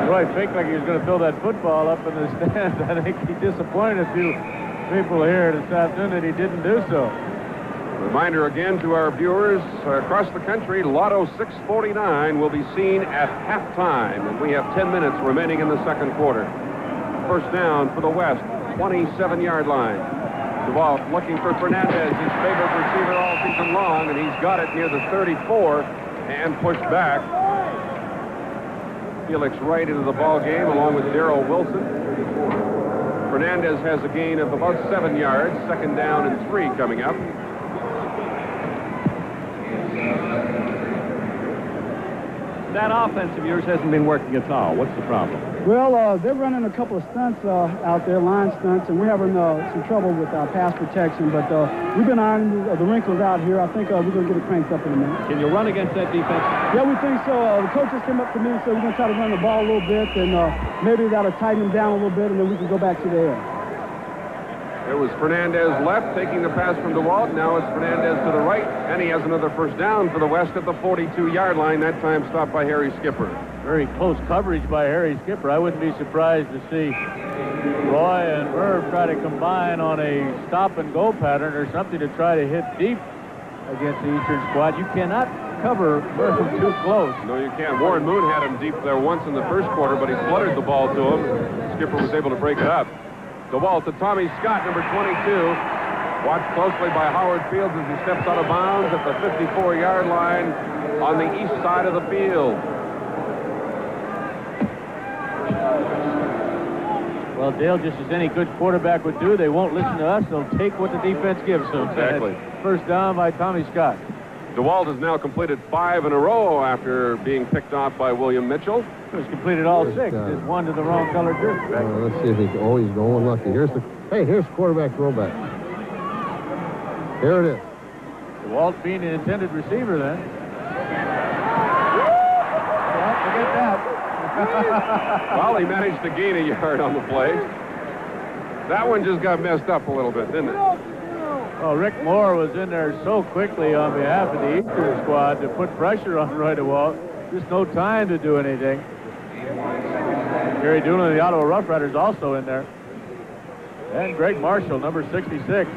Roy faked like he was going to throw that football up in the stands. I think he disappointed a few people here this afternoon that he didn't do so. Reminder again to our viewers across the country, Lotto 649 will be seen at halftime, and we have 10 minutes remaining in the second quarter. First down for the West, 27-yard line. DeWalt looking for Fernandez, his favorite receiver all season long, and he's got it near the 34 and pushed back. Felix Wright into the ball game along with Darrell Wilson. Fernandez has a gain of about 7 yards. Second down and 3 coming up. That offense of yours hasn't been working at all. What's the problem? Well, they're running a couple of stunts out there, line stunts, and we're having some trouble with pass protection. But we've been ironing the wrinkles out here. I think we're going to get it cranked up in a minute. Can you run against that defense? Yeah, we think so. The coaches came up to me and said we're going to try to run the ball a little bit, and maybe that'll tighten them down a little bit, and then we can go back to the air. It was Fernandez left, taking the pass from DeWalt. Now it's Fernandez to the right, and he has another first down for the West at the 42-yard line, that time stopped by Harry Skipper. Very close coverage by Harry Skipper. I wouldn't be surprised to see Roy and Merv try to combine on a stop-and-go pattern or something to try to hit deep against the Eastern squad. You cannot cover Merv too close. No, you can't. Warren Moon had him deep there once in the first quarter, but he fluttered the ball to him. Skipper was able to break it up. DeWalt to Tommy Scott, number 22. Watched closely by Howard Fields as he steps out of bounds at the 54-yard line on the east side of the field. Well, Dale, just as any good quarterback would do, they won't listen to us. They'll take what the defense gives them. Exactly. First down by Tommy Scott. DeWalt has now completed 5 in a row after being picked off by William Mitchell. He's completed all 6. There's one to the wrong colored jersey. Let's see if he can. Oh, he's going lucky. Here's quarterback throwback. Here it is. DeWalt being an intended receiver then. Well, forget that. Well, he managed to gain a yard on the play. That one just got messed up a little bit, didn't it? Well, Rick Moore was in there so quickly on behalf of the Eastern squad to put pressure on Roy DeWalt. Just no time to do anything. Gary Doolin of the Ottawa Rough Riders also in there. And Greg Marshall, number 66.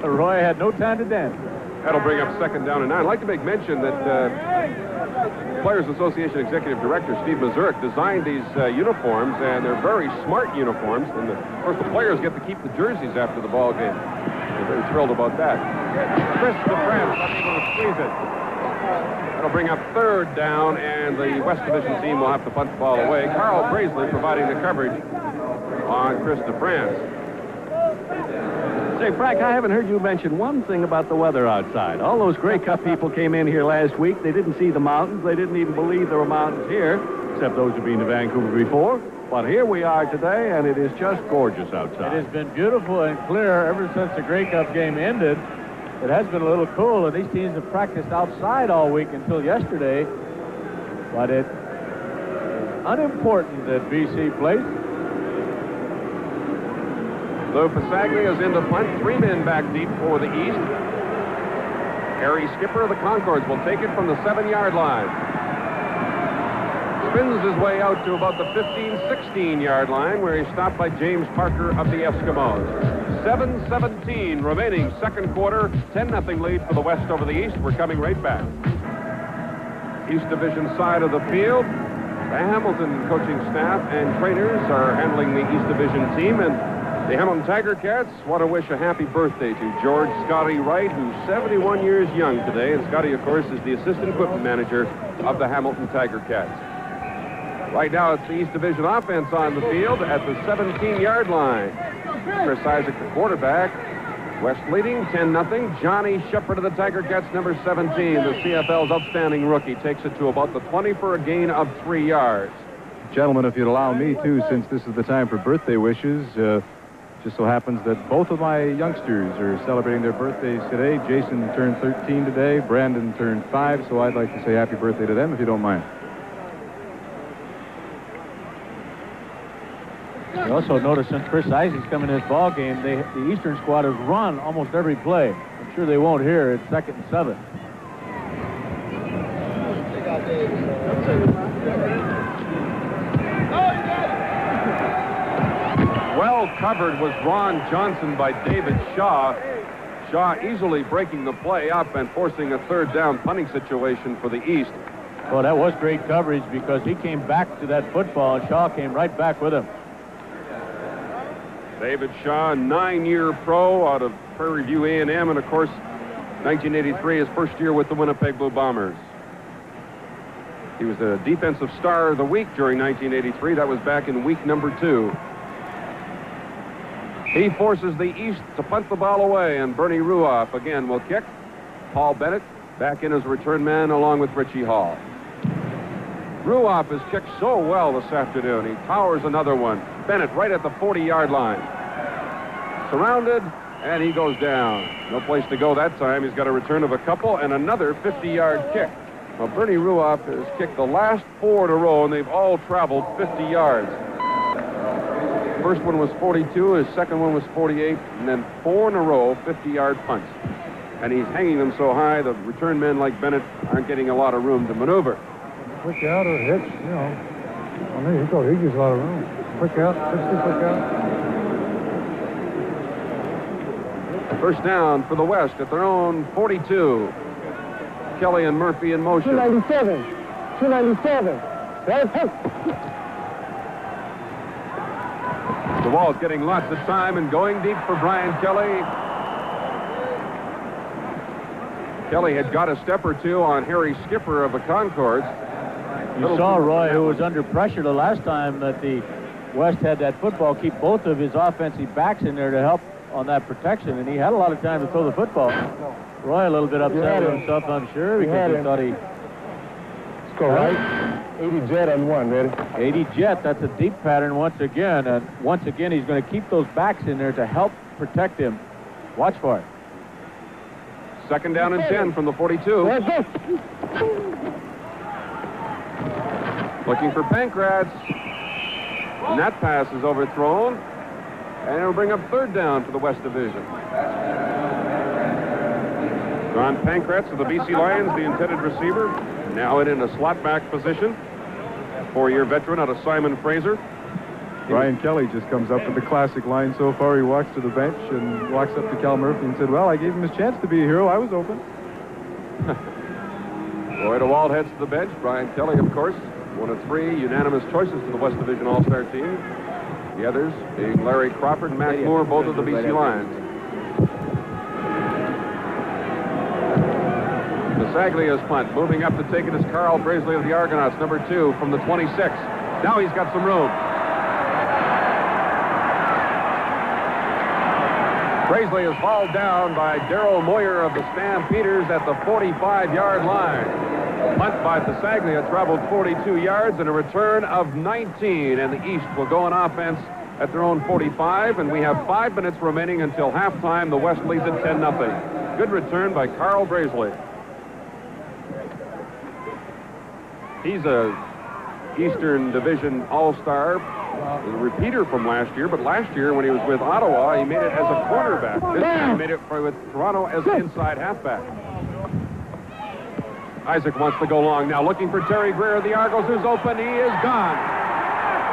Roy had no time to dance. That'll bring up 2nd down and 9. I'd like to make mention that Players Association Executive Director Steve Mazurek designed these uniforms, and they're very smart uniforms. And of course, the players get to keep the jerseys after the ball game. They're very thrilled about that. Chris DeFrance unable to squeeze it. That'll bring up 3rd down, and the West Division team will have to punt the ball away. Carl Braisley providing the coverage on Chris DeFrance. Say, Frank, I haven't heard you mention one thing about the weather outside. All those Grey Cup people came in here last week. They didn't see the mountains. They didn't even believe there were mountains here, except those who've been to Vancouver before. But here we are today, and it is just gorgeous outside. It has been beautiful and clear ever since the Grey Cup game ended. It has been a little cool, and these teams have practiced outside all week until yesterday. But it's unimportant that BC plays. Lou Pasaglia is into punt. 3 men back deep for the East. Harry Skipper of the Concords will take it from the 7-yard line. Spins his way out to about the 15-16-yard line, where he's stopped by James Parker of the Eskimos. 7:17 remaining, 2nd quarter. 10-0 lead for the West over the East. We're coming right back. East Division side of the field. The Hamilton coaching staff and trainers are handling the East Division team, and the Hamilton Tiger Cats want to wish a happy birthday to George Scotty Wright, who's 71 years young today. And Scotty, of course, is the assistant equipment manager of the Hamilton Tiger Cats. Right now, it's the East Division offense on the field at the 17-yard line. Chris Isaac, the quarterback. West leading 10-0. Johnny Shepard of the Tiger Cats, number 17, the CFL's outstanding rookie, takes it to about the 20 for a gain of 3 yards. Gentlemen, if you'd allow me, too, since this is the time for birthday wishes, just so happens that both of my youngsters are celebrating their birthdays today. Jason turned 13 today. Brandon turned 5, so I'd like to say happy birthday to them, if you don't mind. You also notice since Chris Isaac's come in this ball game, the Eastern squad has run almost every play. I'm sure they won't here. It's 2nd and 7. Well covered was Ron Johnson by David Shaw. Shaw easily breaking the play up and forcing a 3rd down punting situation for the East. Well, that was great coverage because he came back to that football, and Shaw came right back with him. David Shaw, 9-year pro out of Prairie View A&M, and of course, 1983, his first year with the Winnipeg Blue Bombers. He was the defensive star of the week during 1983. That was back in week number 2. He forces the East to punt the ball away, and Bernie Ruoff again will kick. Paul Bennett back in as return man along with Richie Hall. Ruoff has kicked so well this afternoon. He powers another one. Bennett right at the 40-yard line. Surrounded, and he goes down. No place to go that time. He's got a return of a couple and another 50-yard kick. Well, Bernie Ruoff has kicked the last 4 in a row, and they've all traveled 50 yards. First one was 42, his second one was 48, and then 4 in a row, 50-yard punts. And he's hanging them so high, the return men like Bennett aren't getting a lot of room to maneuver. Quick out or hits, you know. I mean, he gives a lot of room. Quick out, 60 quick out. First down for the West at their own 42. Kelly and Murphy in motion. 297. 297. That's it. The ball's getting lots of time and going deep for Brian Kelly. Kelly had got a step or two on Harry Skipper of the Concords. You saw Roy, who was under pressure the last time that the West had that football, keep both of his offensive backs in there to help on that protection, and he had a lot of time to throw the football. Roy a little bit upset with himself, I'm sure, because he thought he... Let's go right. 80 jet on 1, ready? 80 jet, that's a deep pattern once again, and once again he's going to keep those backs in there to help protect him. Watch for it. Second down and 10 from the 42. Looking for Pancratz. And that pass is overthrown. And it'll bring up third down for the West Division. John Pankratz of the BC Lions, the intended receiver, now in a slot back position. 4-year veteran out of Simon Fraser. Brian Kelly just comes up with the classic line so far. He walks to the bench and walks up to Cal Murphy and said, well, I gave him his chance to be a hero. I was open. Roy DeWalt heads to the bench. Brian Kelly, of course, one of 3 unanimous choices to the West Division All-Star team. The others being Larry Crawford and Matt Moore, both of the BC Lions. Basaglia's punt. Moving up to take it is Carl Brazeley of the Argonauts, number 2 from the 26. Now he's got some room. Brazeley is hauled down by Darrell Moyer of the Stampeders at the 45-yard line. Punt by Basaglia traveled 42 yards and a return of 19. And the East will go on offense at their own 45. And we have 5 minutes remaining until halftime. The West leads at 10-0. Good return by Carl Brazeley. He's a Eastern Division All-Star, a repeater from last year, but last year when he was with Ottawa, he made it as a cornerback. This year he made it with Toronto as an inside halfback. Isaac wants to go long now, looking for Terry Greer. The Argos is open. He is gone.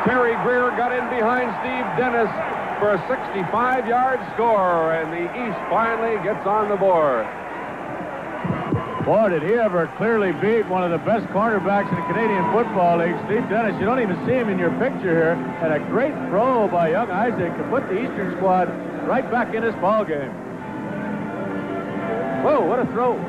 Terry Greer got in behind Steve Dennis for a 65-yard score, and the East finally gets on the board. Boy, did he ever clearly beat one of the best cornerbacks in the Canadian Football League, Steve Dennis. You don't even see him in your picture here. And a great throw by young Isaac to put the Eastern squad right back in this ball game. Whoa, what a throw.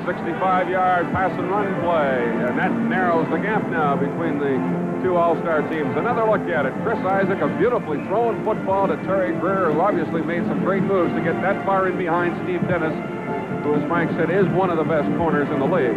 65-yard pass and run play. And that narrows the gap now between the 2 All-Star teams. Another look at it. Chris Isaac, a beautifully thrown football to Terry Greer, who obviously made some great moves to get that far in behind Steve Dennis, who, as Mike said, is one of the best corners in the league.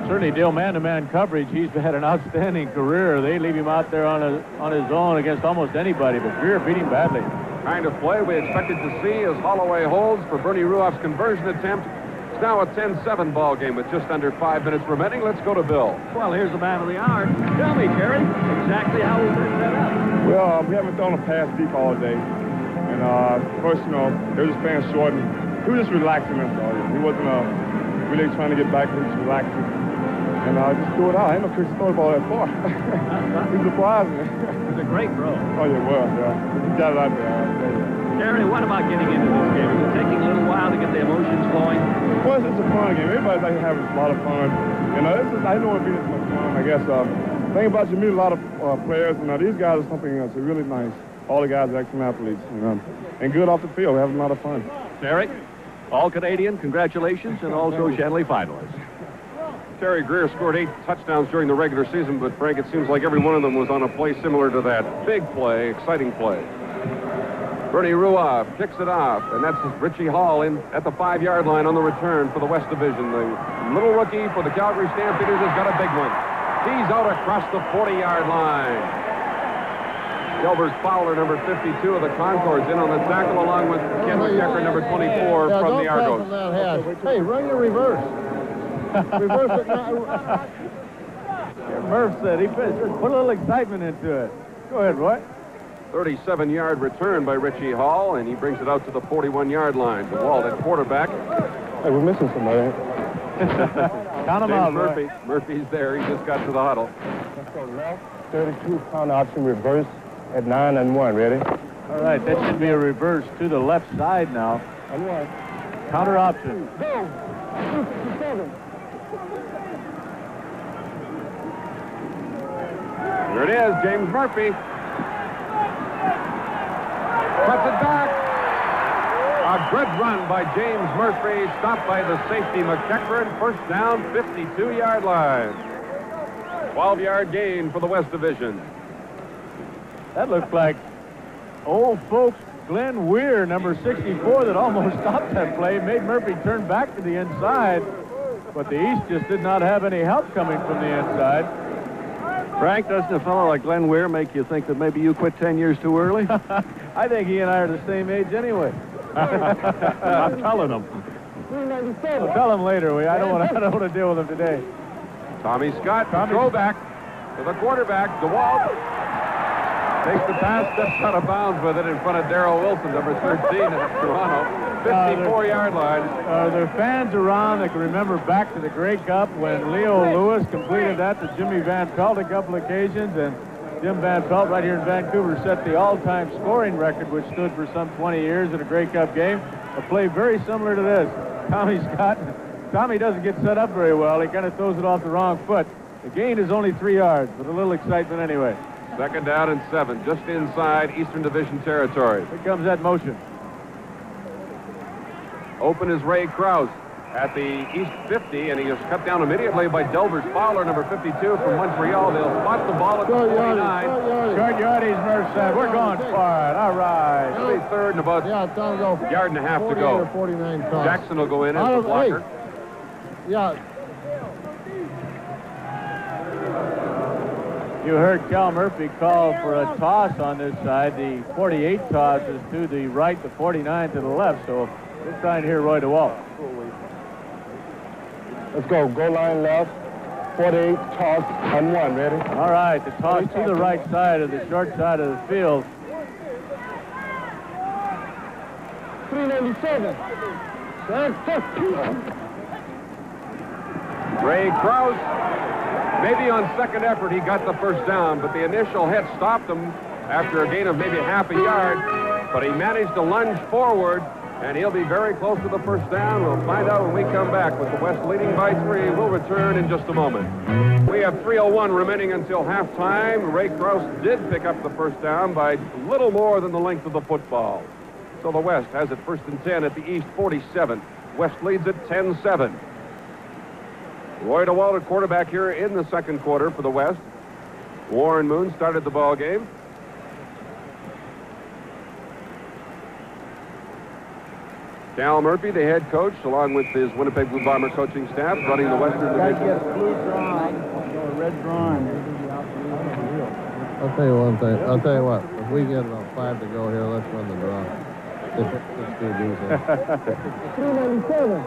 Certainly deal man-to-man coverage. He's had an outstanding career. They leave him out there on his own against almost anybody, but Greer beat him badly. Kind of play we expected to see as Holloway holds for Bernie Ruoff's conversion attempt. It's now a 10-7 ball game with just under 5 minutes remaining. Let's go to Bill. Well, here's the man of the hour. Tell me, Terry, exactly how was this set up? Well, we haven't thrown a pass deep all day. And first, they were just playing short. And he was just relaxing us all year. He wasn't really trying to get back. He was just relaxing. And just threw it out. I didn't know Chris throw the ball that far. He surprised me. It was a great throw. Oh, yeah, it was, yeah. He got it out there. Terry, what about getting into this game? Is it taking a little while to get the emotions flowing? Well, it's a fun game. Everybody's like having a lot of fun. I know it'd be this much fun, I guess. The thing about you meet a lot of players, these guys are something else. They're really nice. All the guys are excellent athletes, and good off the field. We're having a lot of fun. Terry, all Canadian, congratulations, and also Shanley finalists. Terry Greer scored 8 touchdowns during the regular season, but Frank, it seems like every one of them was on a play similar to that. Big play, exciting play. Bernie Ruoff kicks it off, and that's Richie Hall in at the 5-yard line on the return for the West Division. The little rookie for the Calgary Stampeders has got a big one. He's out across the 40-yard line. Delbert Fowler, number 52 of the Concords, in on the tackle, along with Ken McEachern, number 24 from the Argos. Hey, run your reverse. Reverse it now. Murph said he put a little excitement into it. Go ahead, Roy. 37-yard return by Richie Hall, and he brings it out to the 41-yard line. DeWalt at quarterback. Hey, we're missing somebody. Count him out, Murphy. Murphy's there. He just got to the huddle. Let's go left, 32, counter option, reverse at 9 and 1. Ready? All right, that should be a reverse to the left side now. And 1. Counter option. Go! 257. Here it is, James Murphy. Cuts it back. A good run by James Murphy, stopped by the safety McEachern. First down, 52-yard line. 12-yard gain for the West Division. That looked like old folks Glenn Weir, number 64, that almost stopped that play, made Murphy turn back to the inside, but the East just did not have any help coming from the inside. Frank, doesn't a fellow like Glenn Weir make you think that maybe you quit 10 years too early? I think he and I are the same age anyway. I'm telling him. Well, tell him later. I don't want to deal with him today. Tommy Scott, throwback. to the quarterback. DeWalt takes the pass, steps out of bounds with it in front of Darrell Wilson, number 13 at Toronto. 54-yard line. There are fans around that can remember back to the Grey Cup when Leo Lewis completed that to Jimmy Van Pelt a couple occasions, and Jim Van Pelt right here in Vancouver set the all-time scoring record, which stood for some 20 years in a Grey Cup game. A play very similar to this. Tommy doesn't get set up very well. He kind of throws it off the wrong foot. The gain is only 3 yards, but a little excitement anyway. 2nd down and 7, just inside Eastern Division territory. Here comes that motion. Open is Ray Krause at the East 50, and he is cut down immediately by Delbert Fowler, number 52 from Montreal. They'll spot the ball at the 49. Short yardage, Murph said. We're going for it. All right. 23rd and about a yard and a half to go. 49 Jackson will go in as the blocker. You heard Cal Murphy call for a toss on this side. The 48 toss is to the right, the 49 to the left. So this time here, Roy DeWalt. Let's go. Goal line left. 48, toss on 1. Ready? All right, the toss to the right side of the short side of the field. 397. Ray Krause, maybe on second effort he got the first down, but the initial hit stopped him after a gain of maybe half a yard, but he managed to lunge forward, and he'll be very close to the first down. We'll find out when we come back with the West leading by 3. We'll return in just a moment. We have 3:01 remaining until halftime. Ray Krause did pick up the first down by little more than the length of the football. So the West has it 1st and 10 at the East 47. West leads at 10-7. Roy DeWalt at quarterback here in the second quarter for the West. Warren Moon started the ball game. Cal Murphy, the head coach, along with his Winnipeg Blue Bomber coaching staff, running the Western Division. Red drawing. I'll tell you one thing. I'll tell you what. If we get about 5 to go here, let's run the draw. Let's do these. 397.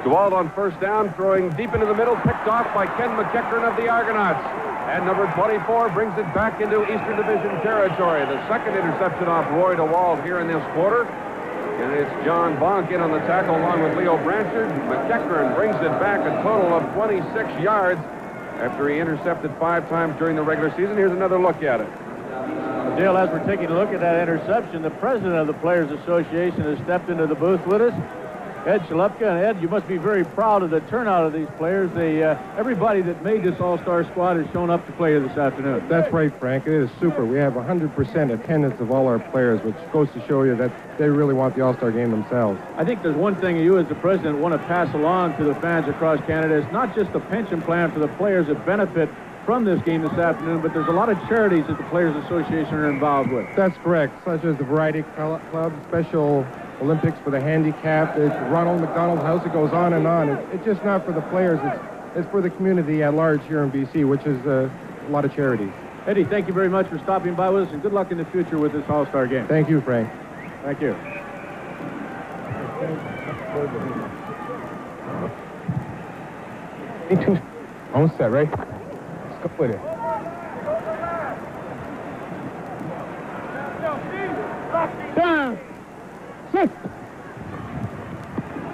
DeWalt on first down, throwing deep into the middle, picked off by Ken McEachern of the Argonauts. And number 24 brings it back into Eastern Division territory. The second interception off Roy DeWalt here in this quarter. And it's John Bonk in on the tackle along with Leo Branchard. McEachern brings it back a total of 26 yards after he intercepted 5 times during the regular season. Here's another look at it. Dale, as we're taking a look at that interception, the president of the Players Association has stepped into the booth with us. Ed Shalupka. And Ed, you must be very proud of the turnout of these players. Everybody that made this all-star squad has shown up to play here this afternoon. That's right, Frank. It is super. We have 100% attendance of all our players, which goes to show you that they really want the all-star game themselves. I think there's one thing you as the president want to pass along to the fans across Canada. It's not just the pension plan for the players that benefit from this game this afternoon, but there's a lot of charities that the Players Association are involved with. That's correct, such as the Variety Club, Special Olympics for the handicapped, it's Ronald McDonald House, it goes on and on. It's just not for the players, it's for the community at large here in BC, which is a lot of charities. Eddie, thank you very much for stopping by with us, and good luck in the future with this All-Star game. Thank you, Frank. Thank you. Almost set, right? Let's go with it. Down. 6.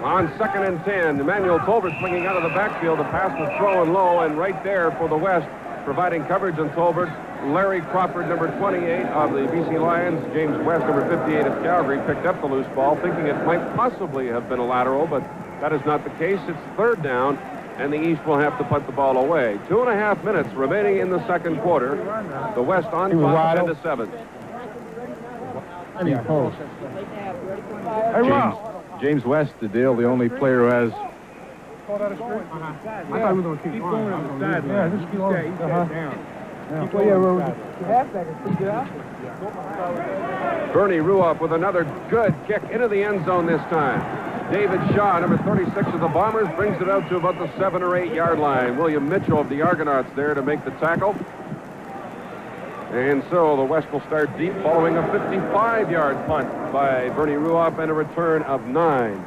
On 2nd and 10, Emmanuel Tolbert swinging out of the backfield. The pass was thrown low, and right there for the West, providing coverage on Tolbert, Larry Crawford, number 28 of the BC Lions. James West, number 58 of Calgary, picked up the loose ball, thinking it might possibly have been a lateral, but that is not the case. It's 3rd down, and the East will have to punt the ball away. 2.5 minutes remaining in the second quarter. The West on top, 10-7. James West, the deal, the only player who has. I thought we were going to keep going on the side. Yeah, just keep going. Bernie Ruoff with another good kick into the end zone this time. David Shaw, number 36 of the Bombers, brings it out to about the 7 or 8 yard line. William Mitchell of the Argonauts there to make the tackle. And so the West will start deep following a 55-yard punt by Bernie Ruoff and a return of 9.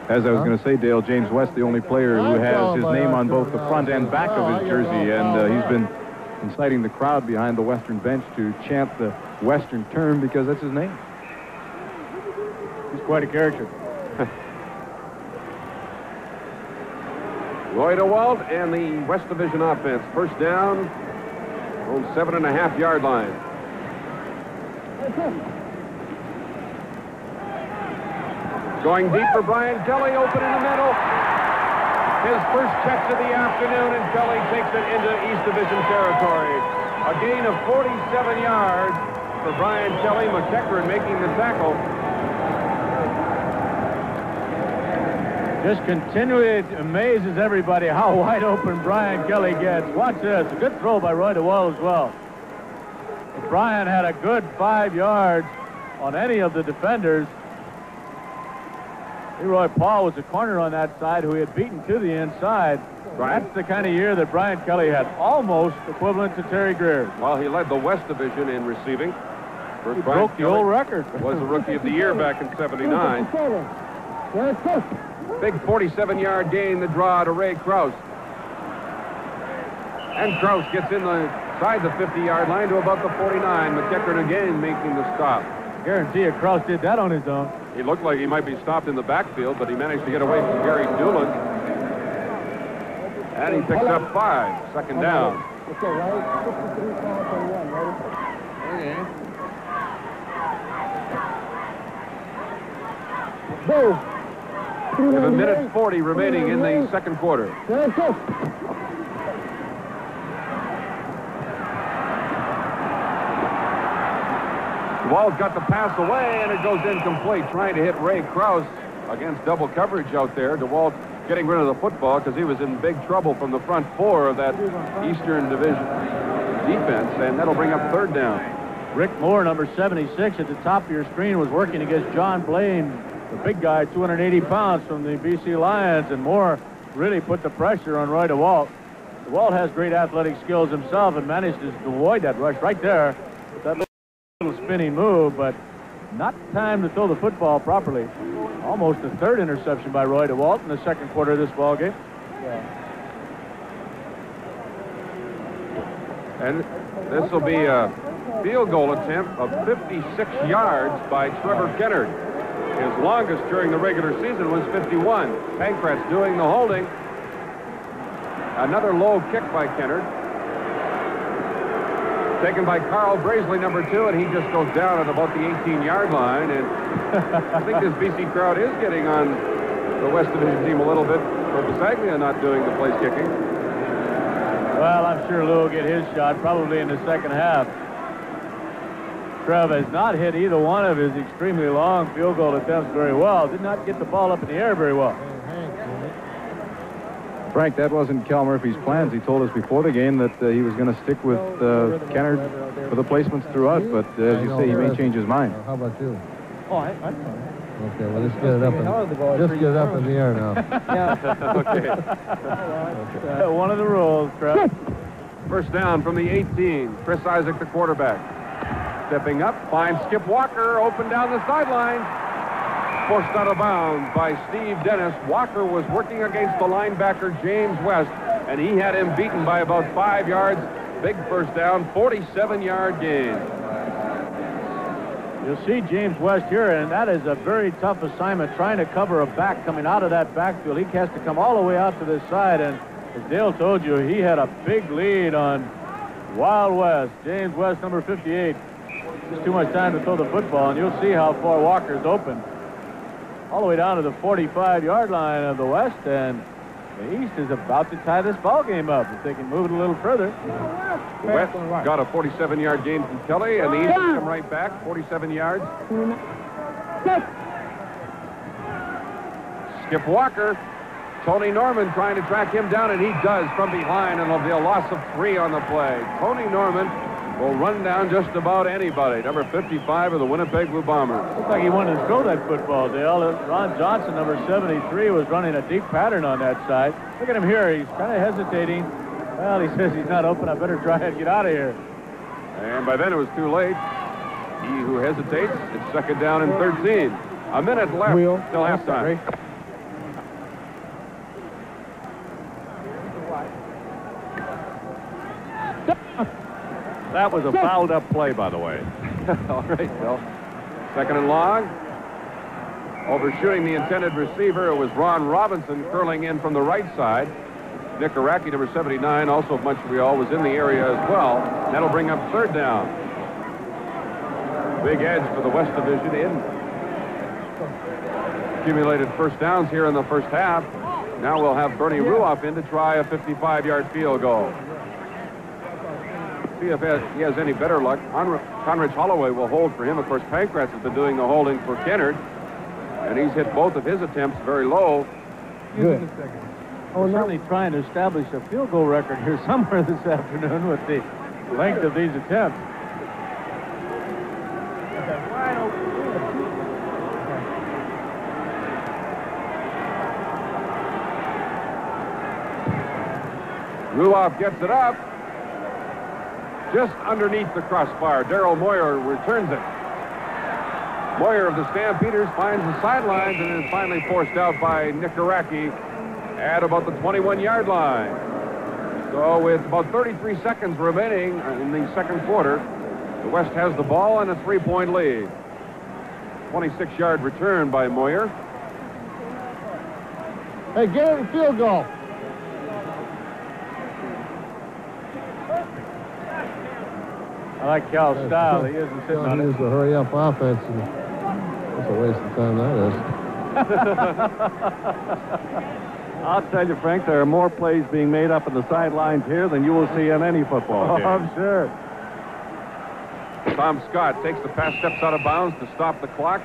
As I was going to say, Dale, James West, the only player who has his name on both the front and back of his jersey, and he's been inciting the crowd behind the Western bench to chant the Western term because that's his name. He's quite a character. Roy DeWalt and the West Division offense. First down on 7.5-yard line. Going deep for Brian Kelly, open in the middle. His first catch of the afternoon, and Kelly takes it into East Division territory. A gain of 47 yards for Brian Kelly. McEachern making the tackle. Just continually amazes everybody how wide open Brian Kelly gets. Watch this. A good throw by Roy DeWalt as well. If Brian had a good 5 yards on any of the defenders. Leroy Paul was a corner on that side who he had beaten to the inside. That's the kind of year that Brian Kelly had, almost equivalent to Terry Greer. Well, he led the West Division in receiving. He broke the old record. Was the Rookie of the Year back in '79. Big 47-yard gain, the draw to Ray Krause. And Krause gets inside the 50-yard line to about the 49. McEachern again making the stop. Guarantee you Krause did that on his own. He looked like he might be stopped in the backfield, but he managed to get away from Gary Doolin. And he picks up 5. Second down. We have 1:40 remaining in the second quarter. Walt got the pass away, and it goes incomplete. Trying to hit Ray Krause against double coverage out there. DeWalt getting rid of the football because he was in big trouble from the front 4 of that Eastern Division defense, and that'll bring up third down. Rick Moore, number 76, at the top of your screen, was working against John Blaine, the big guy, 280 pounds from the BC Lions, and Moore really put the pressure on Roy DeWalt. DeWalt has great athletic skills himself and managed to avoid that rush right there with that little spinning move, but not time to throw the football properly. Almost the third interception by Roy DeWalt in the second quarter of this ball game. And this will be a field goal attempt of 56 yards by Trevor Kennard. His longest during the regular season was 51. Pankratz doing the holding. Another low kick by Kennard. Taken by Carl Brazeley, number 2, and he just goes down at about the 18-yard line. And I think this BC crowd is getting on the West Division team a little bit for Bisaglia not doing the place kicking. Well, I'm sure Lou will get his shot probably in the second half. Trev has not hit either one of his extremely long field goal attempts very well. Did not get the ball up in the air very well. Frank, that wasn't Cal Murphy's plans. He told us before the game that he was going to stick with Kennard for the placements throughout, but as you say, he may change his mind. How about you? Oh, I'm fine. Okay, well, just get it up in the air now. Okay. One of the rules, Trev. First down from the 18. Chris Isaac, the quarterback. Stepping up, finds Skip Walker, open down the sideline. Forced out of bounds by Steve Dennis. Walker was working against the linebacker James West, and he had him beaten by about 5 yards. Big first down, 47-yard gain. You'll see James West here, and that is a very tough assignment, trying to cover a back coming out of that backfield. He has to come all the way out to this side, and as Dale told you, he had a big lead on Wild West. James West, number 58. Just too much time to throw the football, and you'll see how far Walker's open. All the way down to the 45-yard line of the West, and the East is about to tie this ball game up if they can move it a little further. The West got a 47-yard gain from Kelly, and the East come right back, 47 yards. Skip Walker. Tony Norman trying to track him down, and he does from behind, and it'll be a loss of 3 on the play. Tony Norman will run down just about anybody. Number 55 of the Winnipeg Blue Bombers. Looks like he wanted to throw that football, Dale. Ron Johnson, number 73, was running a deep pattern on that side. Look at him here. He's kind of hesitating. Well, he says he's not open. I better try and get out of here. And by then it was too late. He who hesitates, it's second down and 13. A minute left till halftime. That was a fouled up play, by the way. All right, Bill. Second and long. Overshooting the intended receiver, it was Ron Robinson curling in from the right side. Nick Araki, number 79, also of Montreal, was in the area as well. That'll bring up third down. Big edge for the West Division in. Accumulated first downs here in the first half. Now we'll have Bernie Ruoff in to try a 55-yard field goal. See if he has any better luck. Conrad Holloway will hold for him. Of course, Pankratz has been doing the holding for Kennard, and he's hit both of his attempts very low. Good. We're certainly trying to establish a field goal record here somewhere this afternoon with the length of these attempts. Ruoff gets it up. Just underneath the crossbar. Darrell Moyer returns it. Moyer of the Stampeders finds the sidelines and is finally forced out by Nick Araki at about the 21-yard line. So with about 33 seconds remaining in the second quarter, the West has the ball and a 3-point lead. 26-yard return by Moyer. Hey, get it in field goal. I like Cal's style. He isn't sitting on it. It's a hurry-up offense. That's a waste of time, that is. I'll tell you, Frank, there are more plays being made up on the sidelines here than you will see in any football game. I'm sure. Tom Scott takes the pass, steps out of bounds to stop the clock.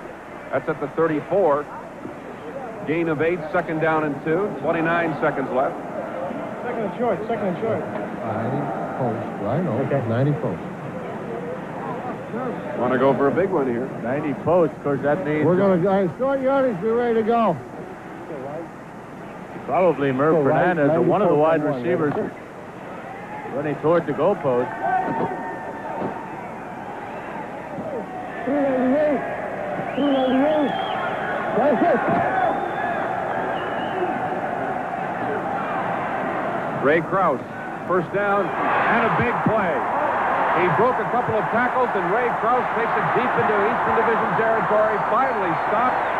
That's at the 34. Gain of 8, second down and 2. 29 seconds left. Second and short. 90 post. I know. Okay. 90 post. Want to go for a big one here. 90 posts. Of course, that means We're going to, short yardage, be ready to go. probably Merv Fernandez, or one of the wide receivers, running toward the goalpost. 398. That's it. Ray Krause, first down and a big play. He broke a couple of tackles, and Ray Krause takes it deep into Eastern Division territory. Finally stopped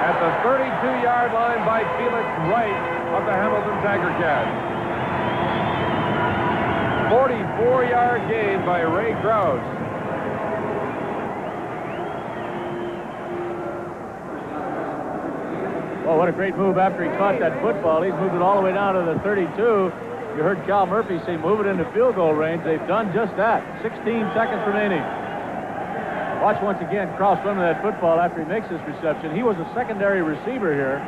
at the 32-yard line by Felix Wright of the Hamilton Tiger Cats. 44-yard gain by Ray Krause. Well, what a great move after he caught that football. He's moved it all the way down to the 32. You heard Cal Murphy say move it into field goal range. They've done just that. 16 seconds remaining. Watch once again Krause run with that football after he makes this reception. He was a secondary receiver here.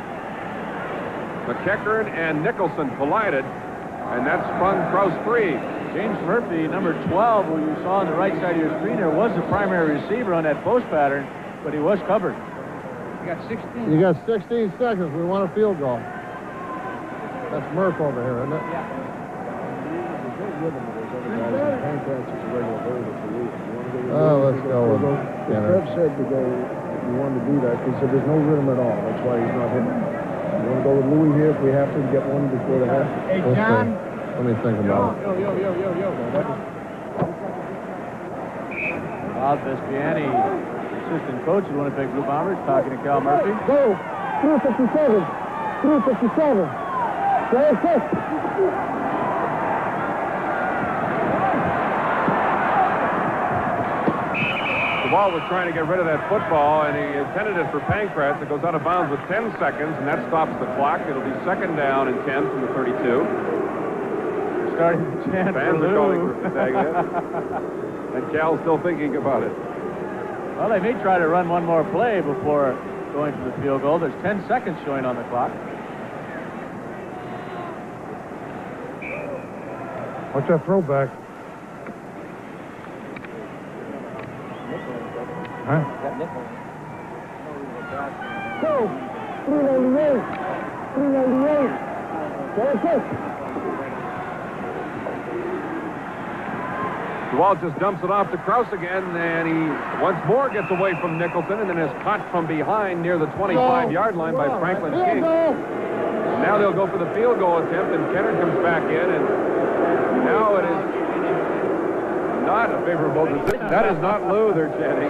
McEachern and Nicholson collided, and that sprung Krause free. James Murphy, number 12, who you saw on the right side of your screen there, was the primary receiver on that post pattern, but he was covered. You got 16. You got 16 seconds. We want a field goal. That's Murph over here, isn't it? Yeah. Let's go with Trev said to go, you wanted to do that, because he said there's no rhythm at all. That's why he's not hitting. You want to go with Louis here if we have to get one before the half? Hey, John. Let me think about it. Yo. Bob Vespiani, assistant coach of the Winnipeg Blue Bombers, talking to Cal Murphy. Go. 357. 357. Go 6. Ball was trying to get rid of that football, and he intended it for Pankratz. It goes out of bounds with 10 seconds, and that stops the clock. It'll be second down and 10 from the 32. Starting to chant Fans are calling for Pythagoras. And Cal's still thinking about it. Well, they may try to run one more play before going to the field goal. There's 10 seconds showing on the clock. Watch that throwback. Huh? Go. 398. 398. Go 6. Duval just dumps it off to Krause again, and he once more gets away from Nicholson, and then is caught from behind near the 25-yard line by Franklin King. Now they'll go for the field goal attempt, and Kennard comes back in, and now it is not a favorable decision. That is not Lou they're chanting.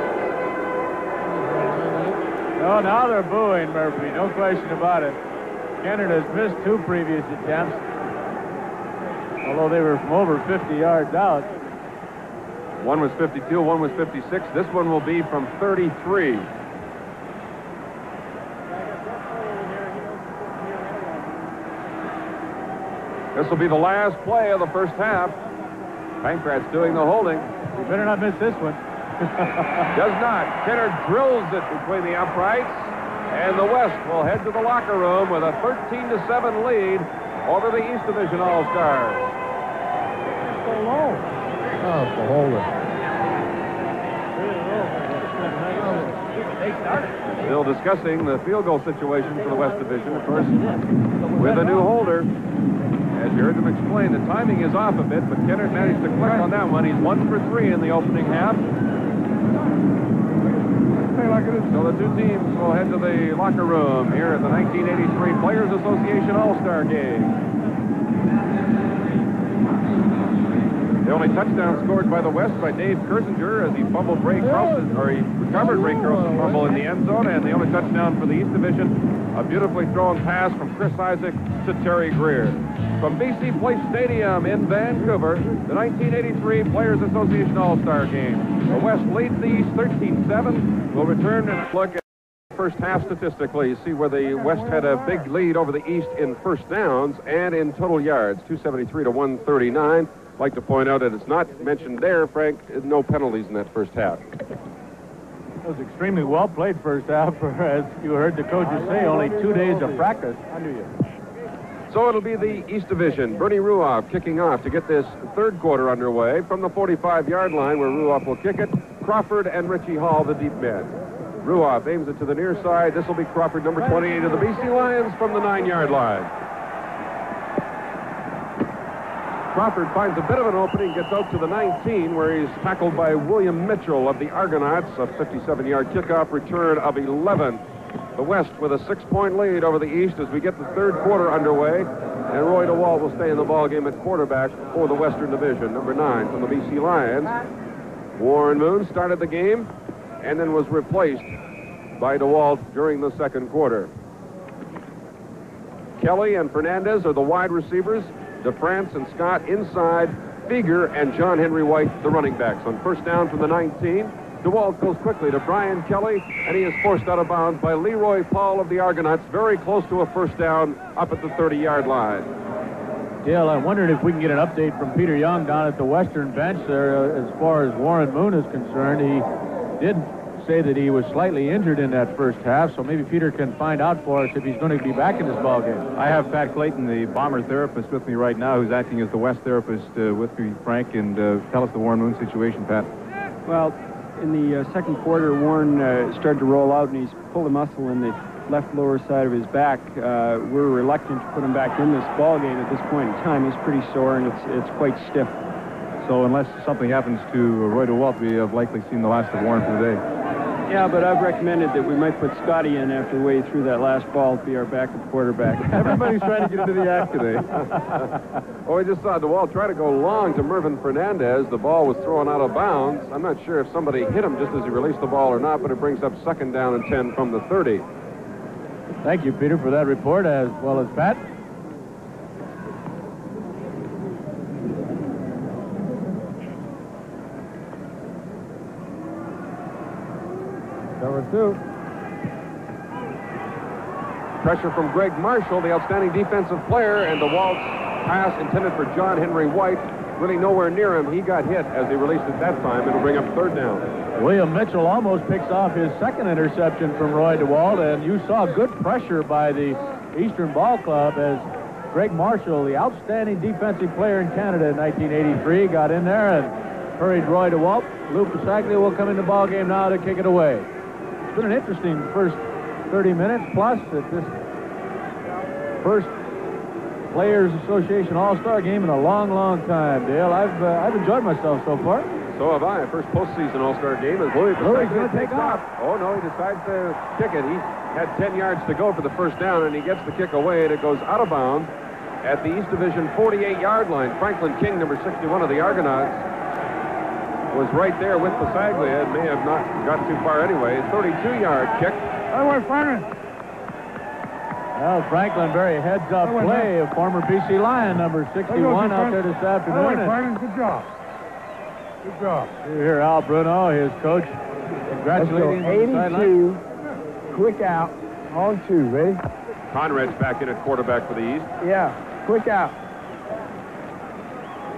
No, now they're booing Murphy, no question about it. Canada's missed 2 previous attempts, although they were from over 50 yards out. One was 52, one was 56. This one will be from 33. This will be the last play of the first half. Pankratz doing the holding. You better not miss this one. Does not. Kenner drills it between the uprights, and the West will head to the locker room with a 13-7 lead over the East Division All-Stars. So low. Oh, it's a holder. Still discussing the field goal situation for the West Division, of course, with a new holder. As you heard them explain, the timing is off a bit, but Kenner managed to click on that one. He's 1 for 3 in the opening half. So the 2 teams will head to the locker room here at the 1983 Players Association All-Star Game. The only touchdown scored by the West by Dave Kersinger as he fumbled Ray Carlson, or he recovered Ray Carlson's fumble in the end zone, and the only touchdown for the East Division, a beautifully thrown pass from Chris Isaac to Terry Greer. From BC Place Stadium in Vancouver, the 1983 Players Association All-Star Game. The West leads the East 13-7. We'll return and look at the first half statistically, see where the West had a big lead over the East in first downs and in total yards, 273 to 139. I'd like to point out that it's not mentioned there, Frank, no penalties in that first half. It was extremely well played first half, as you heard the coaches say, only 2 days of practice. So it'll be the East Division. Bernie Ruoff kicking off to get this third quarter underway from the 45-yard line where Ruoff will kick it. Crawford and Richie Hall, the deep men. Ruoff aims it to the near side. This will be Crawford, number 28 of the BC Lions, from the 9-yard line. Crawford finds a bit of an opening, gets out to the 19, where he's tackled by William Mitchell of the Argonauts. A 57-yard kickoff return of 11. The West with a 6-point lead over the East as we get the third quarter underway. And Roy DeWalt will stay in the ballgame at quarterback for the Western Division, number 9 from the BC Lions. Warren Moon started the game and then was replaced by DeWalt during the second quarter. Kelly and Fernandez are the wide receivers. DeFrance and Scott inside. Fieger and John Henry White, the running backs. On first down from the 19, DeWalt goes quickly to Brian Kelly, and he is forced out of bounds by Leroy Paul of the Argonauts, very close to a first down up at the 30-yard line. Dale, I wondered if we can get an update from Peter Young down at the Western bench there as far as Warren Moon is concerned. He did say that he was slightly injured in that first half, so maybe Peter can find out for us if he's going to be back in this ballgame. I have Pat Clayton, the Bomber therapist, with me right now, who's acting as the West therapist with me, Frank, and tell us the Warren Moon situation, Pat. Well, in the second quarter, Warren started to roll out, and he's pulled a muscle in the left lower side of his back. We're reluctant to put him back in this ballgame at this point in time. He's pretty sore, and it's quite stiff. So unless something happens to Roy DeWalt, we have likely seen the last of Warren for the day. Yeah, but I've recommended that we might put Scotty in after the way through that last ball to be our backup quarterback. Everybody's trying to get into the act today. Oh, we just saw DeWalt try to go long to Mervyn Fernandez. The ball was thrown out of bounds. I'm not sure if somebody hit him just as he released the ball or not, but it brings up second down and 10 from the 30. Thank you, Peter, for that report, as well as Pat. Number 2. Pressure from Greg Marshall, the outstanding defensive player, and DeWalt's pass intended for John Henry White. Really nowhere near him. He got hit as he released it that time. It'll bring up third down. William Mitchell almost picks off his second interception from Roy DeWalt, and you saw good pressure by the Eastern Ball Club as Greg Marshall, the outstanding defensive player in Canada in 1983, got in there and hurried Roy DeWalt. Lou Pasaglia will come in the ball game now to kick it away. It's been an interesting first 30 minutes plus at this first Players Association All-Star game in a long, long time, Dale. I've enjoyed myself so far. So have I. First postseason All-Star game as Louis going to take off. Oh, no, he decides to kick it. He had 10 yards to go for the first down, and he gets the kick away, and it goes out of bounds at the East Division 48-yard line. Franklin King, number 61 of the Argonauts, was right there with Pasaglia. It may have not got too far anyway. 32-yard kick. Well, Franklin very heads-up play of former BC Lion, number 61, out there this afternoon. Good job. Good job. You hear Al Bruno, his coach, congratulating him on the sideline. 82, quick out, on 2, ready? Conrad's back in at quarterback for the East. Yeah, quick out.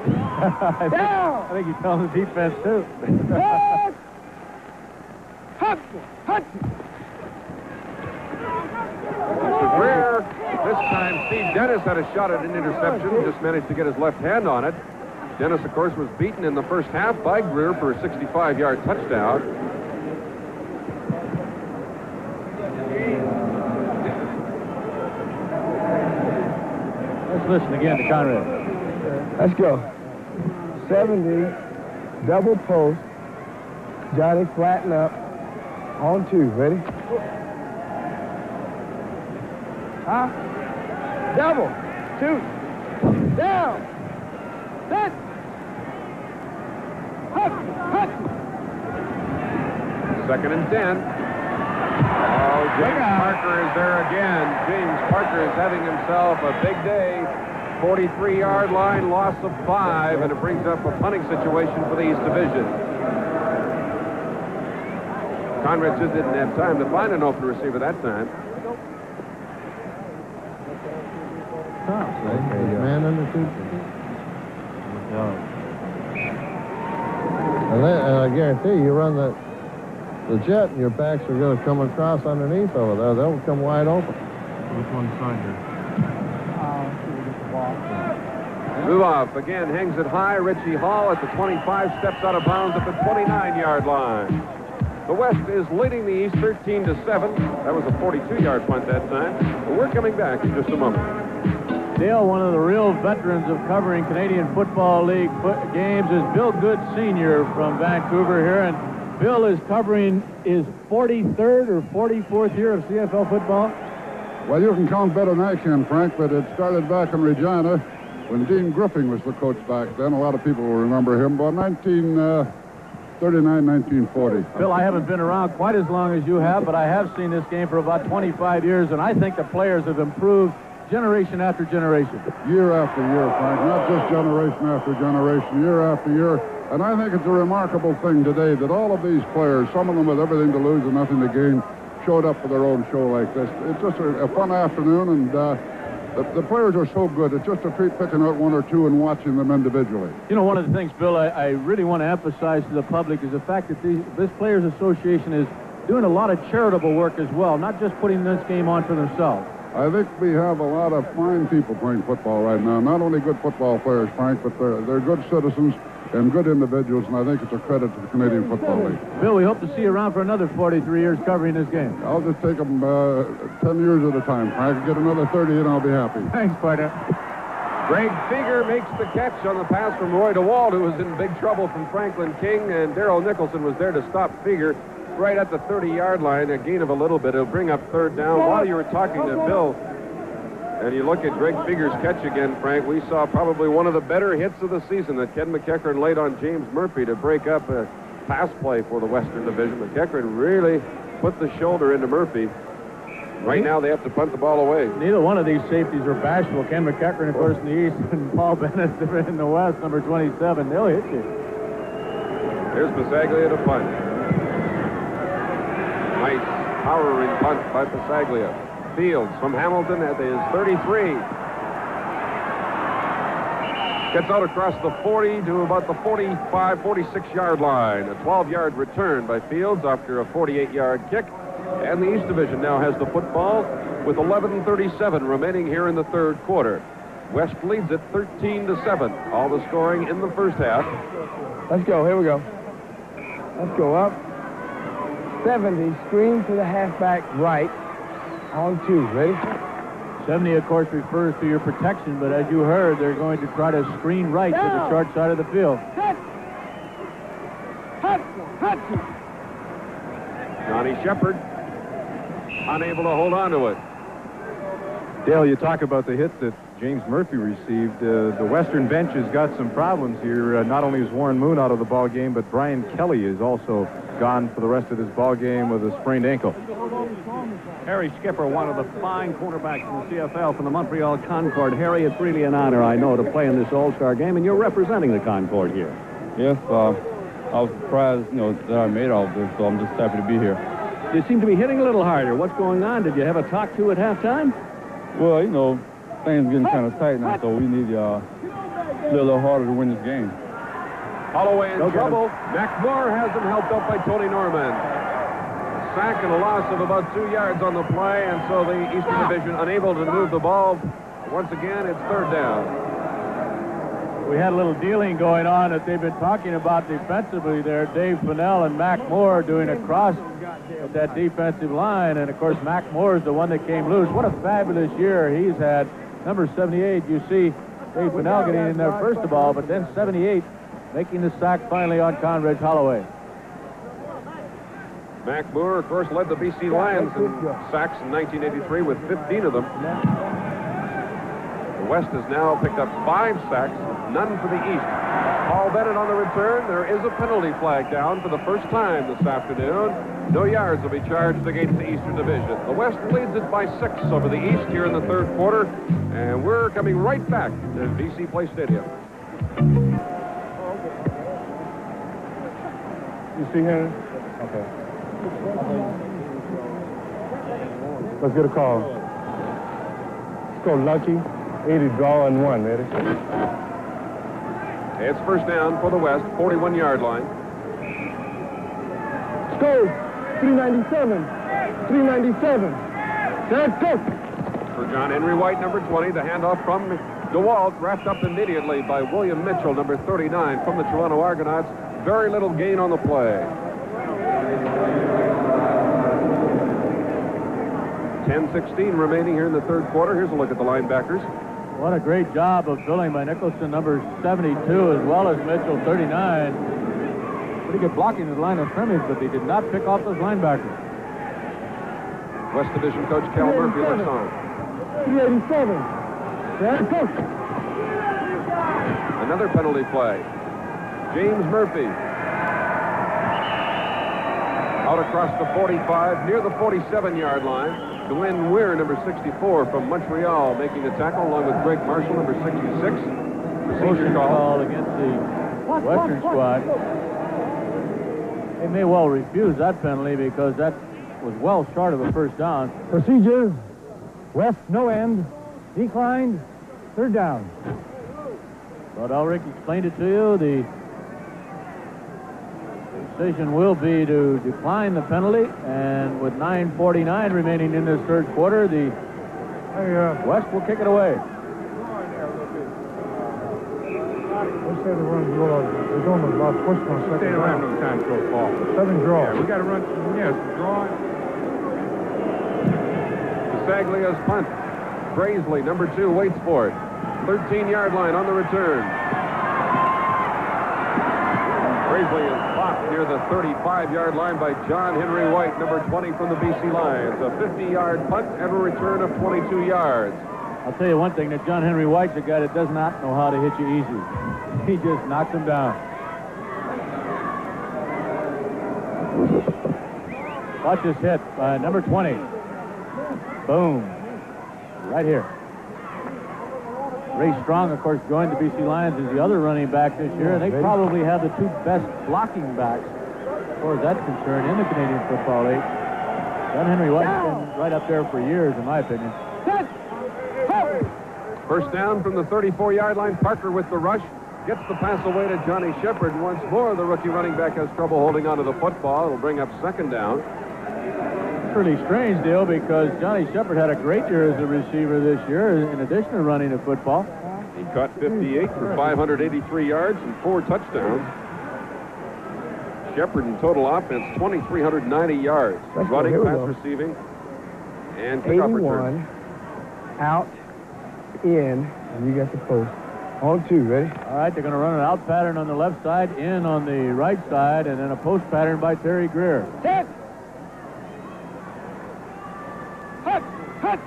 I think he's telling the defense, too. Greer, this time Steve Dennis had a shot at an interception, just managed to get his left hand on it. Dennis, of course, was beaten in the first half by Greer for a 65-yard touchdown. Let's listen again to Conrad. Let's go. 70, double post. Johnny, flatten up. On 2, ready? Huh? Double. 2. Down. Set. Hut. Second and 10. Oh, James Parker is there again. James Parker is having himself a big day. 43-yard line, loss of 5, and it brings up a punting situation for the East Division. Conrad just didn't have time to find an open receiver that time. Man under 2. And I guarantee you run the jet and your backs are going to come across underneath over there. They'll come wide open. Which one's side here? Ruoff again hangs it high. Richie Hall at the 25, steps out of bounds at the 29-yard line. The West is leading the East 13-7. That was a 42-yard punt that time. But we're coming back in just a moment. Dale, one of the real veterans of covering Canadian Football League games is Bill Good Sr. from Vancouver here. And Bill is covering his 43rd or 44th year of CFL football. Well, you can count better than I can, Frank, but it started back in Regina when Dean Griffin was the coach back then. A lot of people will remember him, about 1939, 1940. Bill, I haven't been around quite as long as you have, but I have seen this game for about 25 years, and I think the players have improved generation after generation. Year after year, Frank, not just generation after generation, year after year. And I think it's a remarkable thing today that all of these players, some of them with everything to lose and nothing to gain, showed up for their own show like this. It's just a fun afternoon, and the players are so good. It's just a treat picking out one or two and watching them individually. You know, one of the things, Bill, I really want to emphasize to the public is the fact that this Players Association is doing a lot of charitable work as well, not just putting this game on for themselves. I think we have a lot of fine people playing football right now. Not only good football players, Frank, but they're good citizens and good individuals, and I think it's a credit to the Canadian Football League. Bill, we hope to see you around for another 43 years covering this game. I'll just take them 10 years at a time, Frank. Get another 30 and I'll be happy. Thanks, partner. Greg Feger makes the catch on the pass from Roy DeWalt, who was in big trouble from Franklin King, and Darrell Nicholson was there to stop Feger right at the 30-yard line, a gain of a little bit. It'll bring up third down. While you were talking to Bill, and you look at Greg Feger's catch again, Frank, we saw probably one of the better hits of the season that Ken McEachern laid on James Murphy to break up a pass play for the Western Division. McEachern really put the shoulder into Murphy. Right now, they have to punt the ball away. Neither one of these safeties are bashful. Ken McEachern, of course, in the East, and Paul Bennett in the West, number 27. They'll hit you. Here's Pasaglia to punt. Nice powering punt by Pasaglia. Fields from Hamilton at his 33. Gets out across the 40 to about the 45, 46-yard line. A 12-yard return by Fields after a 48-yard kick. And the East Division now has the football with 11:37 remaining here in the third quarter. West leads it 13-7. All the scoring in the first half. Let's go. Here we go. Let's go up. 70, screen to the halfback right. On 2. Ready? 70, of course, refers to your protection, but as you heard, they're going to try to screen right to the short side of the field. Johnny Shepard unable to hold on to it. Dale, you talk about the hit that James Murphy received. The Western bench has got some problems here. Not only is Warren Moon out of the ball game, but Brian Kelly is also gone for the rest of this ball game with a sprained ankle. Harry Skipper, one of the fine cornerbacks in the CFL from the Montreal Concord. Harry, it's really an honor, I know, to play in this All-Star game, and you're representing the Concord here. Yes, I was surprised, that I made all of this, so I'm just happy to be here. You seem to be hitting a little harder. What's going on? Did you have a talk to at halftime? Well, things getting kind of tight now, so we need to play a little harder to win this game. Holloway in trouble. McMoore has him helped up by Tony Norman. Sack and a loss of about 2 yards on the play, and so the Eastern Division unable to move the ball. Once again, it's third down. We had a little dealing going on that they've been talking about defensively there. Dave Fennell and Mac Moore doing a cross at that defensive line, and of course Mac Moore is the one that came loose. What a fabulous year he's had. Number 78, you see Dave Fennell getting in there first of all, but then 78 making the sack finally on Conrad Holloway. Mac Moore, of course, led the BC Lions in sacks in 1983 with 15 of them. The West has now picked up 5 sacks, none for the East. Paul Bennett on the return. There is a penalty flag down for the first time this afternoon. No yards will be charged against the Eastern Division. The West leads it by 6 over the East here in the third quarter, and we're coming right back to BC Place Stadium. You see him? Okay. Let's get a call. Let's go Lucky. 80 draw and 1, ready? It's first down for the West, 41-yard line. Let's go. 397. 397. That's go. For John Henry White, number 20, the handoff from DeWalt, wrapped up immediately by William Mitchell, number 39, from the Toronto Argonauts. Very little gain on the play. 10:16 remaining here in the third quarter. Here's a look at the linebackers. What a great job of filling by Nicholson, number 72, as well as Mitchell, 39. Pretty good blocking at the line of scrimmage, but they did not pick off those linebackers. West Division coach Cal Murphy looks on. 387. There, coach. Another penalty play. James Murphy. Out across the 45, near the 47-yard line. Glenn Weir, number 64, from Montreal, making the tackle, along with Greg Marshall, number 66. Procedure call against the Western squad. They may well refuse that penalty because that was well short of a first down. Procedure. West, no end. Declined. Third down. But Ulrich explained it to you. The decision will be to decline the penalty, and with 9:49 remaining in this third quarter, the West will kick it away. They said they're doing about push on second. They don't have no time to throw ball. 7 draw. Yeah, we got to run. Yes, draw. Saglia's punt. Graisley, number 2, waits for it. 13-yard line on the return. Graisley is blocked near the 35-yard line by John Henry White, number 20 from the BC Lions. A 50-yard punt and a return of 22 yards. I'll tell you one thing, that John Henry White's a guy that does not know how to hit you easy. He just knocks him down. Watch this hit by number 20. Boom. Right here. Ray Strong, of course, joined the BC Lions as the other running back this year, and they probably have the 2 best blocking backs, as far as that's concerned, in the Canadian Football League. John Henry White's been right up there for years, in my opinion. First down from the 34-yard line. Parker with the rush. Gets the pass away to Johnny Shepard. Once more, the rookie running back has trouble holding onto the football. It'll bring up second down. Pretty strange deal, because Johnny Shepard had a great year as a receiver this year, in addition to running the football. He caught 58 for 583 yards and 4 touchdowns. Shepard in total offense, 2,390 yards. Running, pass receiving, and kickoff return. Out, in, and you got the post. On 2, ready? All right, they're going to run an out pattern on the left side, in on the right side, and then a post pattern by Terry Greer. Hit! Hut! Hut!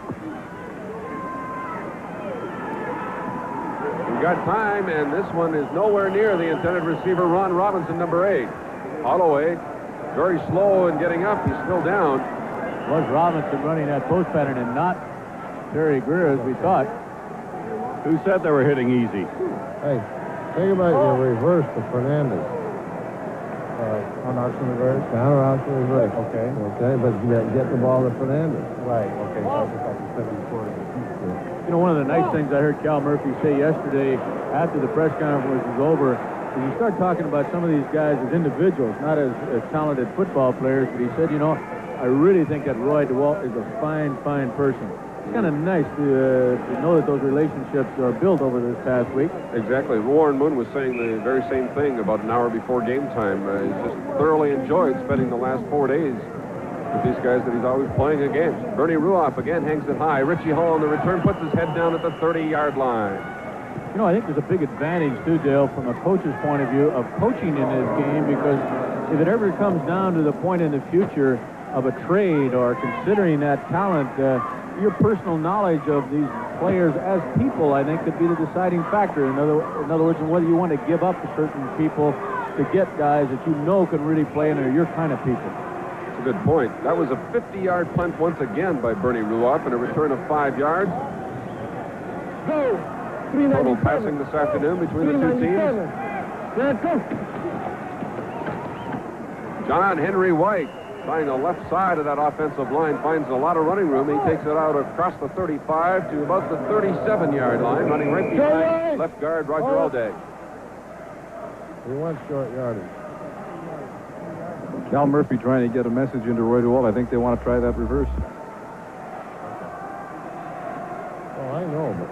We've got time, and this one is nowhere near the intended receiver, Ron Robinson, number 8. Holloway, very slow in getting up. He's still down. Was Robinson running that post pattern and not Terry Greer, as we thought. Who said they were hitting easy? Hey, think about your reverse to Fernandez. On option reverse? Counter option reverse. Okay. Okay, but get the ball to Fernandez. Right, okay. So just like you said before. You know, one of the nice things I heard Cal Murphy say yesterday after the press conference was over is you start talking about some of these guys as individuals, not as talented football players, but he said, you know, I really think that Roy DeWalt is a fine, fine person. It's kind of nice to know that those relationships are built over this past week. Exactly. Warren Moon was saying the very same thing about an hour before game time. He just thoroughly enjoyed spending the last 4 days with these guys that he's always playing against. Bernie Ruoff again hangs it high. Richie Hall on the return puts his head down at the 30-yard line. You know, I think there's a big advantage, too, Dale, from a coach's point of view of coaching in this game, because if it ever comes down to the point in the future of a trade or considering that talent, your personal knowledge of these players as people, I think, could be the deciding factor. In other words, whether you want to give up to certain people to get guys that you know can really play and are your kind of people. That's a good point. That was a 50-yard punt once again by Bernie Ruoff and a return of 5 yards. Go! Total passing this afternoon between the two teams. John Henry White, trying the left side of that offensive line, finds a lot of running room. He takes it out across the 35 to about the 37-yard line, running right behind left guard Roger Alday. He wants short yardage. Cal Murphy trying to get a message into Roy DeWalt. I think they want to try that reverse. Oh, I know, but...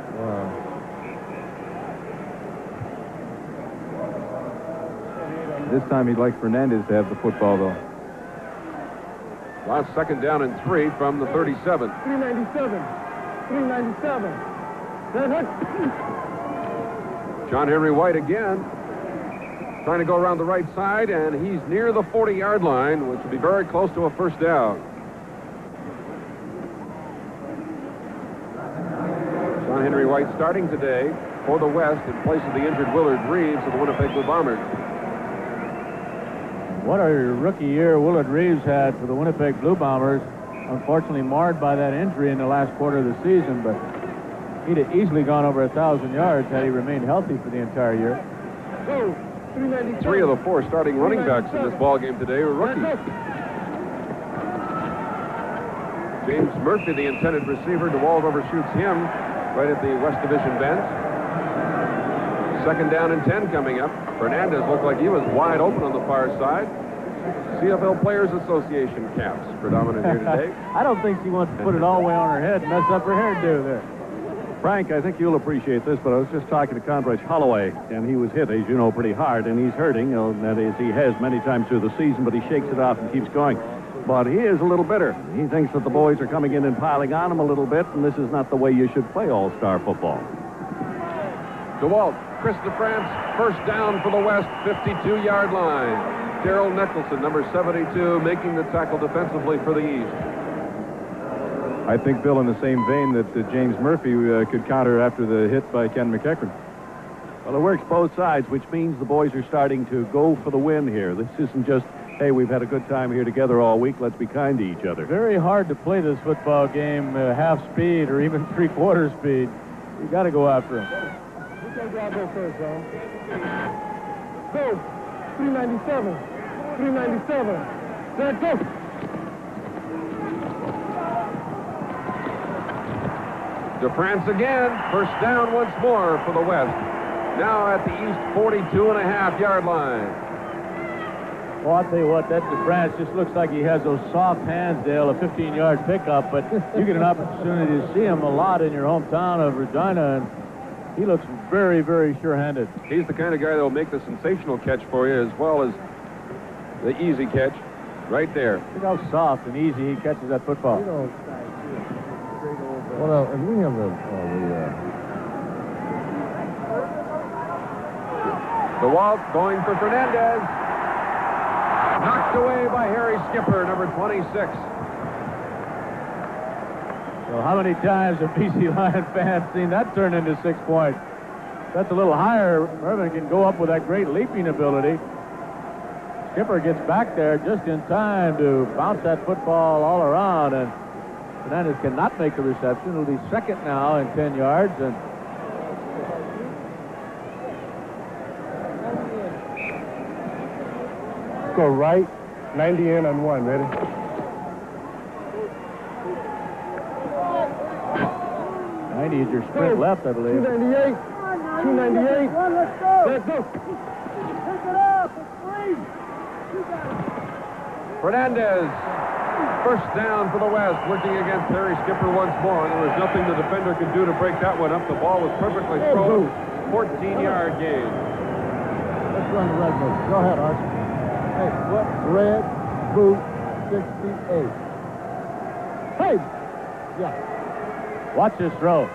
This time he'd like Fernandez to have the football, though. Last second down and 3 from the 37. 397. John Henry White again, trying to go around the right side, and he's near the 40-yard line, which would be very close to a first down. John Henry White starting today for the West in place of the injured Willard Reeves of the Winnipeg Blue Bombers. What a rookie year Willard Reeves had for the Winnipeg Blue Bombers. Unfortunately marred by that injury in the last quarter of the season, but he'd have easily gone over 1,000 yards had he remained healthy for the entire year. 3 of the 4 starting running backs in this ball game today are rookies. James Murphy, the intended receiver, DeWalt overshoots him right at the West Division bench. Second down and 10 coming up. Fernandez looked like he was wide open on the far side. CFL Players Association caps predominant here today. I don't think she wants to put it all the way on her head and mess up her hairdo there. Frank, I think you'll appreciate this, but I was just talking to Conrad Holloway, and he was hit, as you know, pretty hard, and he's hurting. That is, he has many times through the season, but he shakes it off and keeps going. But he is a little bitter. He thinks that the boys are coming in and piling on him a little bit, and this is not the way you should play all-star football. DeWalt, Chris DeFrance, first down for the West, 52-yard line. Darrell Nicholson, number 72, making the tackle defensively for the East. I think, Bill, in the same vein that James Murphy could counter after the hit by Ken McEachran. Well, it works both sides, which means the boys are starting to go for the win here. This isn't just, hey, we've had a good time here together all week, let's be kind to each other. Very hard to play this football game half speed or even three-quarter speed. You got to go after him. Grab there first, John. Go. 397. 397. There, go. DeFrance again. First down once more for the West. Now at the East 42.5-yard line. Well, I'll tell you what, that DeFrance just looks like he has those soft hands, Dale, a 15-yard pickup, but you get an opportunity to see him a lot in your hometown of Regina, and he looks very, very sure-handed. He's the kind of guy that will make the sensational catch for you as well as the easy catch right there. Look how soft and easy he catches that football. Well, and we have DeWalt going for Fernandez. Knocked away by Harry Skipper, number 26. Well, how many times have BC Lion fans seen that turn into 6 points? That's a little higher. Mervin can go up with that great leaping ability. Skipper gets back there just in time to bounce that football all around, and Fernandez cannot make the reception. It'll be second now and 10 yards. And Go right, 90 in on 1. Ready? is your sprint left, I believe. 298. 298. Let's go. Let's go. Pick it up. It's free. Fernandez, first down for the West, working against Terry Skipper once more. There was nothing the defender could do to break that one up. The ball was perfectly thrown. 14-yard gain. Let's run the red boot. Go ahead, Archie. Hey, what? Red boot 68. Hey! Yeah. Watch this throw.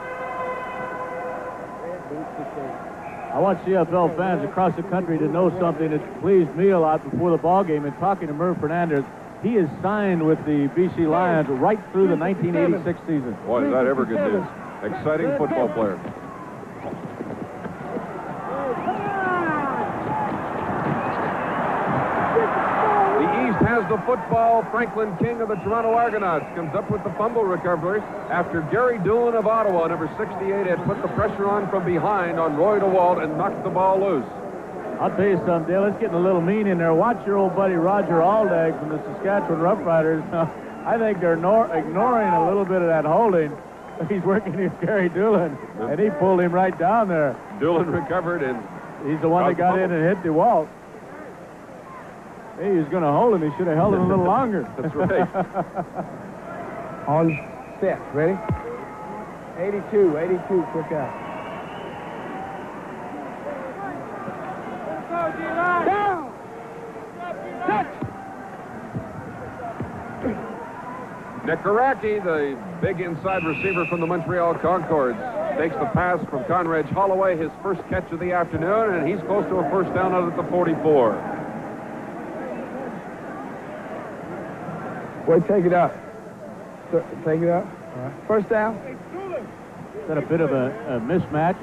I want CFL fans across the country to know something that pleased me a lot before the ball game. In talking to Merv Fernandez, he is signed with the BC Lions right through the 1986 season. Boy, is that ever good news. Exciting football player. Has the football. Franklin King of the Toronto Argonauts comes up with the fumble recovery after Gary Doolin of Ottawa, number 68, had put the pressure on from behind on Roy DeWalt and knocked the ball loose. I'll tell you something, Dale. It's getting a little mean in there. Watch your old buddy Roger Aldag from the Saskatchewan Roughriders. I think they're ignoring a little bit of that holding. He's working with Gary Doolin, and he pulled him right down there. Doolin recovered, and he's the one that got in and hit DeWalt. Hey, he was going to hold him. He should have held him a little longer. That's right. On set. Ready? 82, quick out. Down. Touch. Nikaraki, the big inside receiver from the Montreal Concords, takes the pass from Conrad Holloway, his first catch of the afternoon, and he's close to a first down out at the 44. Boy, take it out. Take it out. Right. First down. Is that a bit of a mismatch?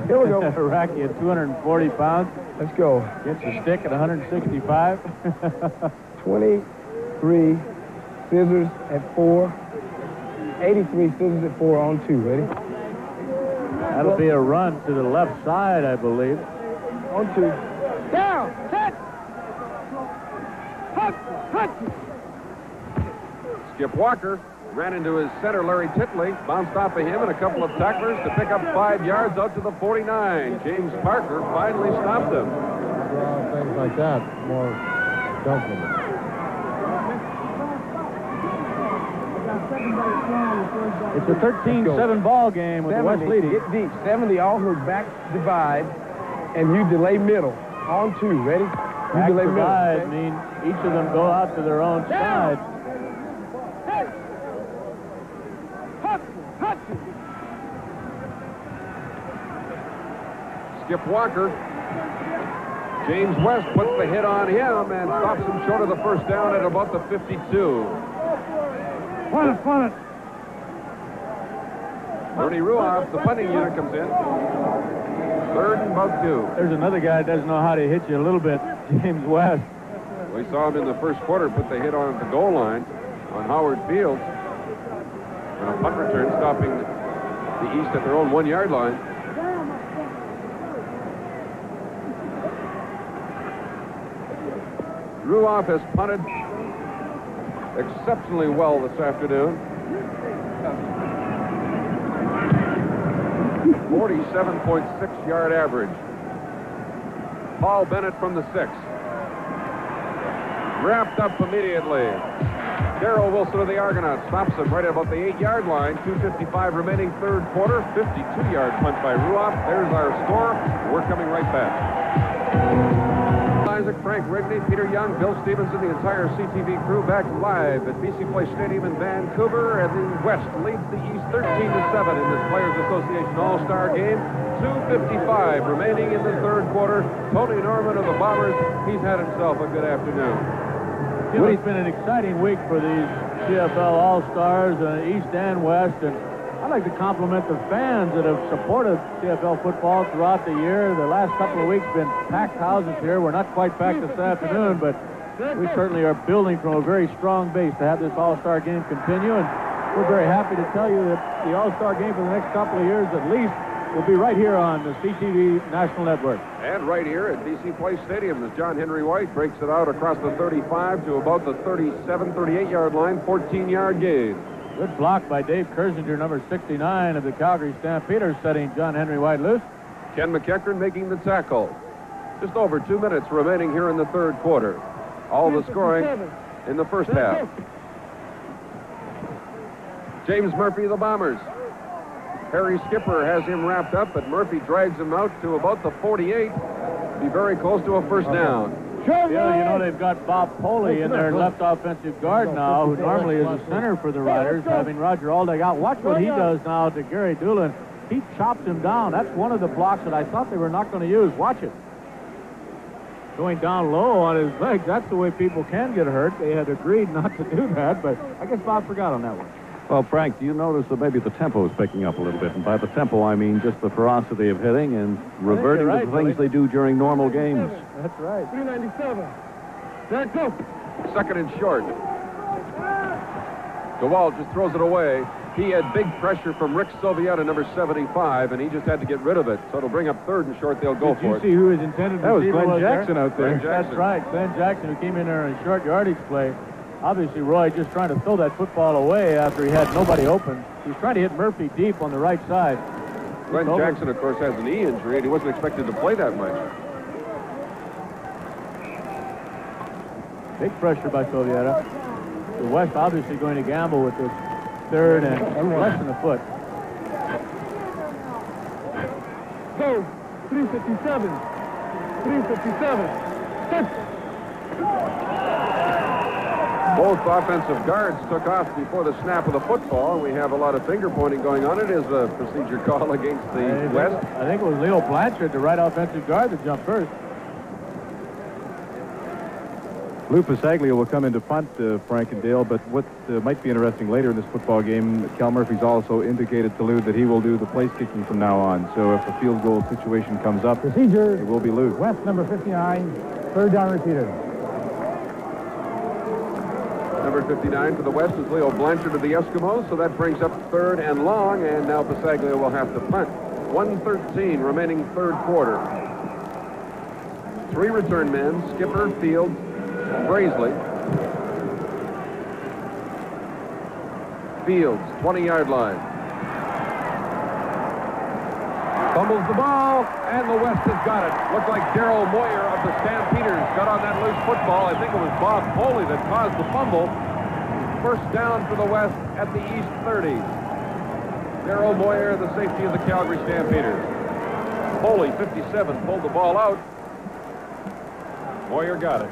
Here we go. Iraqi at 240 pounds. Let's go. Gets a stick at 165. 23 scissors at 4. 83 scissors at 4 on 2. Ready? That'll be a run to the left side, I believe. On 2. Down. Set. Hut. Skip Walker ran into his center, Larry Titley, bounced off of him and a couple of tacklers to pick up 5 yards out to the 49. James Parker finally stopped him. Things like that, more comfortable. It's a 13-7 ball game with 70, the West leading. Get deep. 70 off her back divide, and you delay middle. On 2. Ready? You Back delay divide middle. mean each of them go out to their own side. Skip Walker. James West puts the hit on him and stops him short of the first down at about the 52. Run it. Bernie Ruoff, the punting unit, comes in. 3rd and about 2. There's another guy that doesn't know how to hit you a little bit, James West. We saw him in the first quarter put the hit on the goal line on Howard Field. And a punt return stopping the East at their own 1-yard line. Ruoff has punted exceptionally well this afternoon. 47.6-yard average. Paul Bennett from the 6. Wrapped up immediately. Darrell Wilson of the Argonauts stops him right about the 8-yard line. 2:55 remaining, 3rd quarter. 52-yard punt by Ruoff. There's our score. We're coming right back. Isaac, Frank Rigney, Peter Young, Bill Stevenson, the entire CTV crew back live at BC Place Stadium in Vancouver. And the West leads the East 13-7 in this Players Association All-Star game. 2:55 remaining in the 3rd quarter. Tony Norman of the Bombers, he's had himself a good afternoon. You know, it's been an exciting week for these CFL All-Stars, East and West, and I'd like to compliment the fans that have supported CFL football throughout the year. The last couple of weeks been packed houses here. We're not quite packed this afternoon, but we certainly are building from a very strong base to have this All-Star game continue. And we're very happy to tell you that the All-Star game for the next couple of years at least will be right here on the CTV National Network. And right here at BC Place Stadium as John Henry White breaks it out across the 35 to about the 37, 38-yard line, 14-yard gain. Good block by Dave Kersinger, number 69 of the Calgary Stampeders, setting John Henry White loose. Ken McEachern making the tackle. Just over 2 minutes remaining here in the third quarter. All the scoring in the first half. James Murphy, the Bombers. Harry Skipper has him wrapped up, but Murphy drags him out to about the 48. Be very close to a first down. Yeah, you know, they've got Bob Poley in their left offensive guard now, who normally is a center for the Riders, having Roger Aldag out. Watch what he does now to Gary Doolin. He chops him down. That's one of the blocks that I thought they were not going to use. Watch it. Going down low on his legs. That's the way people can get hurt. They had agreed not to do that, but I guess Bob forgot on that one. Well, Frank, do you notice that maybe the tempo is picking up a little bit? And by the tempo, I mean just the ferocity of hitting and reverting to the things they do during normal games. That's right. 397. There it goes. Second and short. DeWalt just throws it away. He had big pressure from Rick Sovieta, number 75, and he just had to get rid of it. So it'll bring up third and short. They'll go for it. Did you see who his intended That was receiver Glenn Jackson there? out there. That's right. Glenn Jackson, who came in there in a short yardage play. Obviously, Roy just trying to throw that football away after he had nobody open. He was trying to hit Murphy deep on the right side. Glenn Jackson, of course, has a knee injury, and he wasn't expected to play that much. Big pressure by Sovieta. The West obviously going to gamble with this third and less than a foot. Go. 357. 357. Both offensive guards took off before the snap of the football. We have a lot of finger pointing going on. It is a procedure call against the West. I think it was Leo Blanchard, the right offensive guard, that jumped first. Lou Pasaglia will come into punt, Frank and Dale, but what might be interesting later in this football game, Cal Murphy's also indicated to Lou that he will do the place kicking from now on. So if a field goal situation comes up, procedure, it will be Lou. West number 59, third down repeated. Number 59 for the West is Leo Blanchard of the Eskimos, so that brings up third and long, and now Pasaglia will have to punt. 1:13 remaining third quarter. Three return men, Skipper, Fields, Brazeley. Fields, 20-yard line. Fumbles the ball, and the West has got it. Looked like Darrell Moyer of the Stampeders got on that loose football. I think it was Bob Foley that caused the fumble. First down for the West at the East 30. Darrell Moyer, the safety of the Calgary Stampeders. Foley, 57, pulled the ball out. Moyer got it.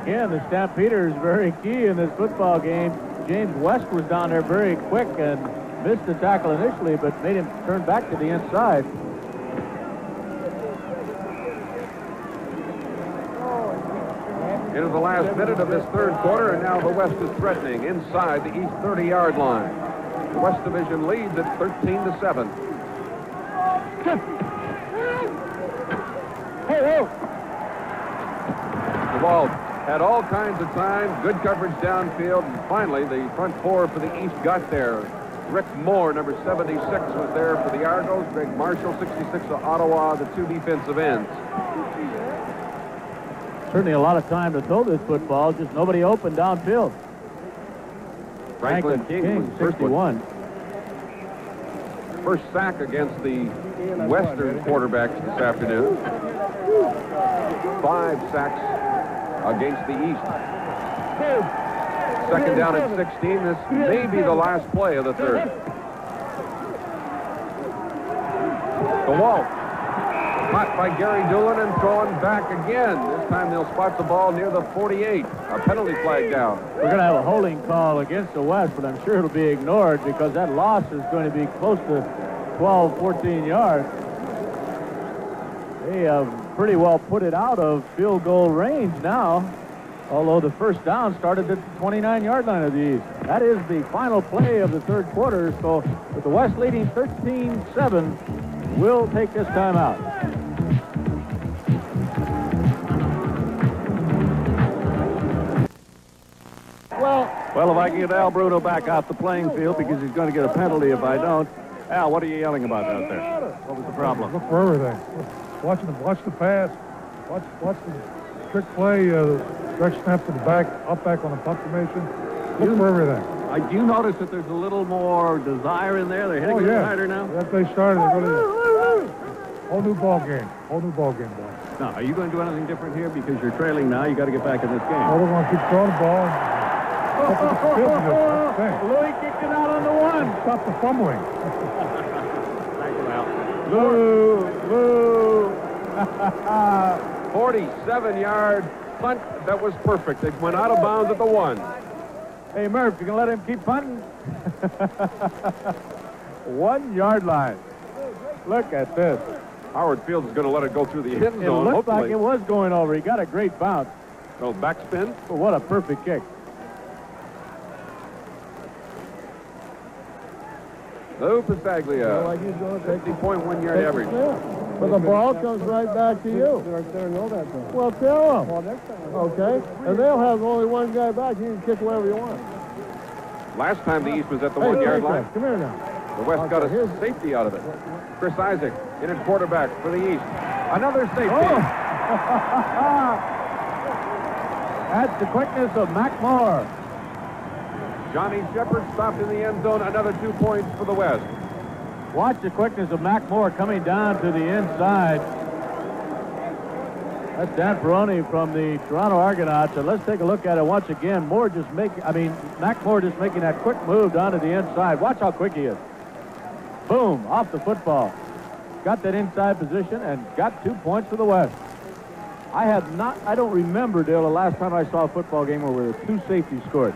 Again, the Stampeders very key in this football game. James West was down there very quick and missed the tackle initially, but made him turn back to the inside. Into the last minute of this third quarter, and now the West is threatening inside the East 30-yard line. The West Division leads at 13-7. DeWalt had all kinds of time, good coverage downfield, and finally the front four for the East got there. Rick Moore, number 76, was there for the Argos. Greg Marshall, 66 of Ottawa, the two defensive ends. Certainly a lot of time to throw this football, just nobody open downfield. Franklin King, 61. First sack against the Western quarterbacks this afternoon. 5 sacks against the East. Second down at 16. This may be the last play of the third. DeWalt. Caught by Gary Doolin and thrown back again. This time they'll spot the ball near the 48. A penalty flag down. We're going to have a holding call against the West, but I'm sure it'll be ignored because that loss is going to be close to 12, 14 yards. They have pretty well put it out of field goal range now, although the first down started at the 29-yard line of the East. That is the final play of the third quarter. So with the West leading 13-7, we'll take this time out. Well, if I can get Al Bruno back off the playing field because he's going to get a penalty if I don't. Al, what are you yelling about out there? What was the problem? Look for everything. Watch the pass. Watch the trick play, direct snap to the back, up back on the punt formation. Look for everything. Do you notice that there's a little more desire in there? They're hitting a little harder now? After they started, they're going to whole new ball game. Whole new ball game, boy. Now, are you going to do anything different here? Because you're trailing now. You got to get back in this game. Well, we're going to keep throwing the ball. Louis kicked it out on the one. Stop the fumbling. Thank you, Al. Lou. 47-yard punt that was perfect. It went out of bounds at the 1. Hey, Murph, you can let him keep punting? 1 yard line. Look at this. Howard Fields is going to let it go through the end zone. It looked hopefully. like it was going over. He got a great bounce. Oh, backspin. Oh, what a perfect kick. Lou Pasaglia, Like he's going to take 50.1 yard average. But the ball comes right back to you. Well, tell them. Okay? And they'll have only one guy back. You can kick wherever you want. Last time the East was at the 1 yard line. Come here now. The West got a safety out of it. Chris Isaac in at quarterback for the East. Another safety. Oh. That's the quickness of Mac Moore. Johnny Shepard stopped in the end zone. Another 2 points for the West. Watch the quickness of Mac Moore coming down to the inside. That's Dan Peroni from the Toronto Argonauts. And let's take a look at it once again. Mac Moore just making that quick move down to the inside. Watch how quick he is. Boom, off the football. Got that inside position and got 2 points for the West. I don't remember, Dale, the last time I saw a football game where there were 2 safeties scored.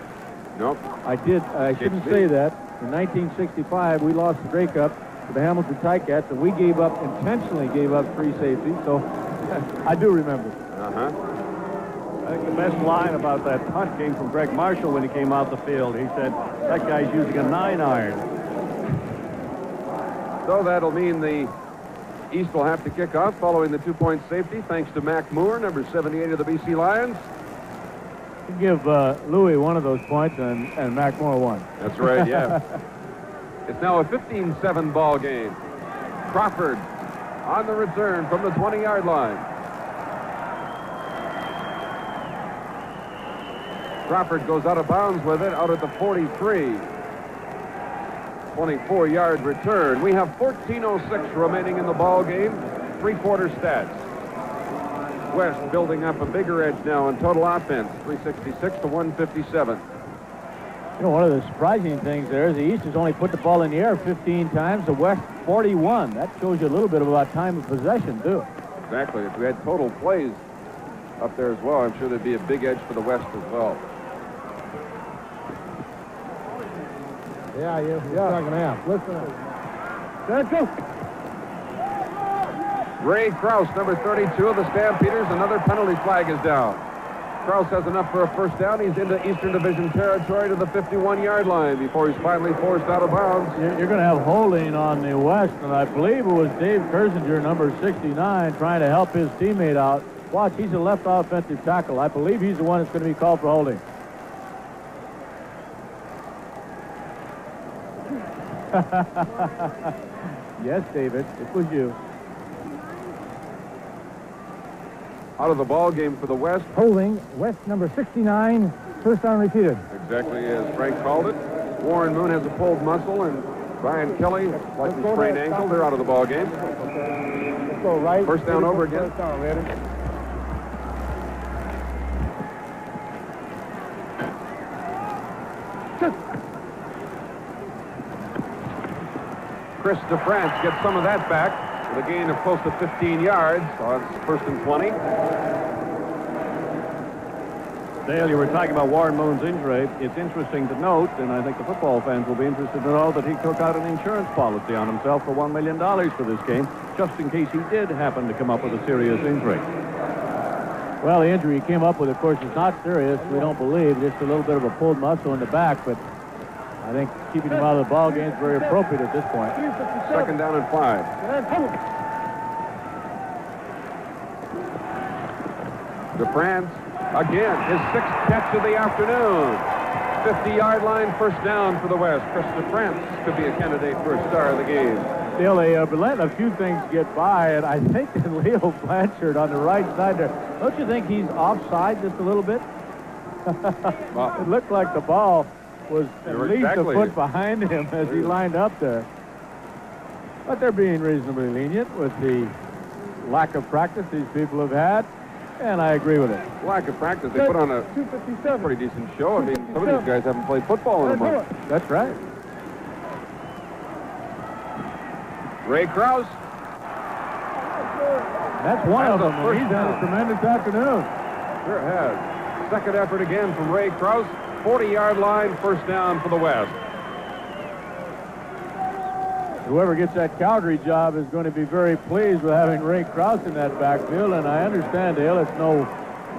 Nope. I shouldn't say that. In 1965, we lost the Grey Cup to the Hamilton Ticats, and we intentionally gave up 3 safeties, so I do remember. I think the best line about that punt came from Greg Marshall when he came out the field. He said, that guy's using a 9-iron. So that'll mean the East will have to kick off following the 2-point safety, thanks to Mac Moore, number 78 of the BC Lions. Give Louis one of those points and Mac Moore one. That's right, yeah. It's now a 15-7 ball game. Crawford on the return from the 20-yard line. Crawford goes out of bounds with it out at the 43. 24-yard return. We have 14:06 remaining in the ball game. 3-quarter stats. West building up a bigger edge now in total offense, 366 to 157. You know, one of the surprising things there is the East has only put the ball in the air 15 times, the West 41. That shows you a little bit about time of possession, too. Exactly. If we had total plays up there as well, I'm sure there'd be a big edge for the West as well. Yeah, second half. Listen up. Let's go. Ray Krause, number 32 of the Stampeders. Another penalty flag is down. Krause has enough for a first down. He's into Eastern Division territory to the 51-yard line before he's finally forced out of bounds. You're going to have holding on the West, and I believe it was Dave Kersinger, number 69, trying to help his teammate out. Watch, he's a left offensive tackle. I believe he's the one that's going to be called for holding. Yes, David, it was you. Out of the ball game for the West. Holding, West number 69, first down repeated. Exactly as Frank called it. Warren Moon has a pulled muscle, and Brian Kelly, likely sprained ankle. They're out of the ball game. Let's go right. First down over again. First down, ready? Chris DeFrance gets some of that back with a gain of close to 15 yards. So it's first and 20. Dale, you were talking about Warren Moon's injury. It's interesting to note, and I think the football fans will be interested to know, that he took out an insurance policy on himself for $1 million for this game, just in case he did happen to come up with a serious injury. Well, the injury he came up with, of course, is not serious. We don't believe. Just a little bit of a pulled muscle in the back. But I think keeping him out of the ball game is very appropriate at this point. Second down and 5. DeFrance, again, his 6th catch of the afternoon. 50-yard line, first down for the West. Chris DeFrance could be a candidate for a star of the game. Still, they've been letting a few things get by, and I think that Leo Blanchard on the right side there, don't you think he's offside just a little bit? Well, it looked like the ball was at least a foot behind him as he lined up there. But they're being reasonably lenient with the lack of practice these people have had, and I agree with it. Lack of practice. They put on a pretty decent show. I mean, some of these guys haven't played football in a month. That's right. Ray Krause. That's one of them. He's had a tremendous afternoon. Sure has. Second effort again from Ray Krause. 40-yard line, first down for the West. Whoever gets that Calgary job is going to be very pleased with having Ray Krause in that backfield, and I understand, Dale, it's no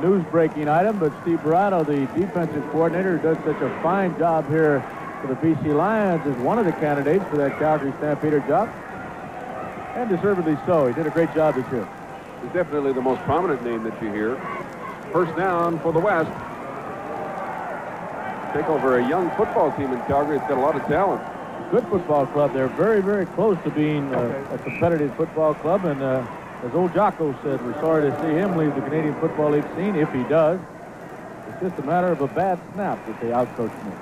news-breaking item, but Steve Barano, the defensive coordinator, who does such a fine job here for the BC Lions, is one of the candidates for that Calgary Stampeder job, and deservedly so. He did a great job this year. He's definitely the most prominent name that you hear. First down for the West. Take over a young football team in Calgary. It's got a lot of talent. Good football club. They're very, very close to being a competitive football club. And as old Jocko said, we're sorry to see him leave the Canadian Football League scene. If he does, it's just a matter of a bad snap that they outcoached him.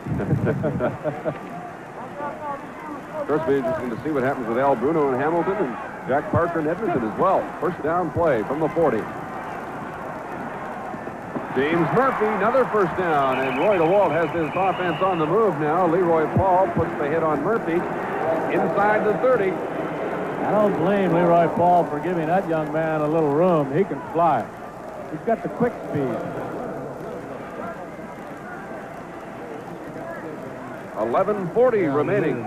Of course, it'll be interesting to see what happens with Al Bruno in Hamilton and Jack Parker in Edmonton as well. First down play from the 40. James Murphy, another first down, and Roy DeWalt has his offense on the move now. Leroy Paul puts the hit on Murphy inside the 30. I don't blame Leroy Paul for giving that young man a little room. He can fly. He's got the quick speed. 11:40 remaining.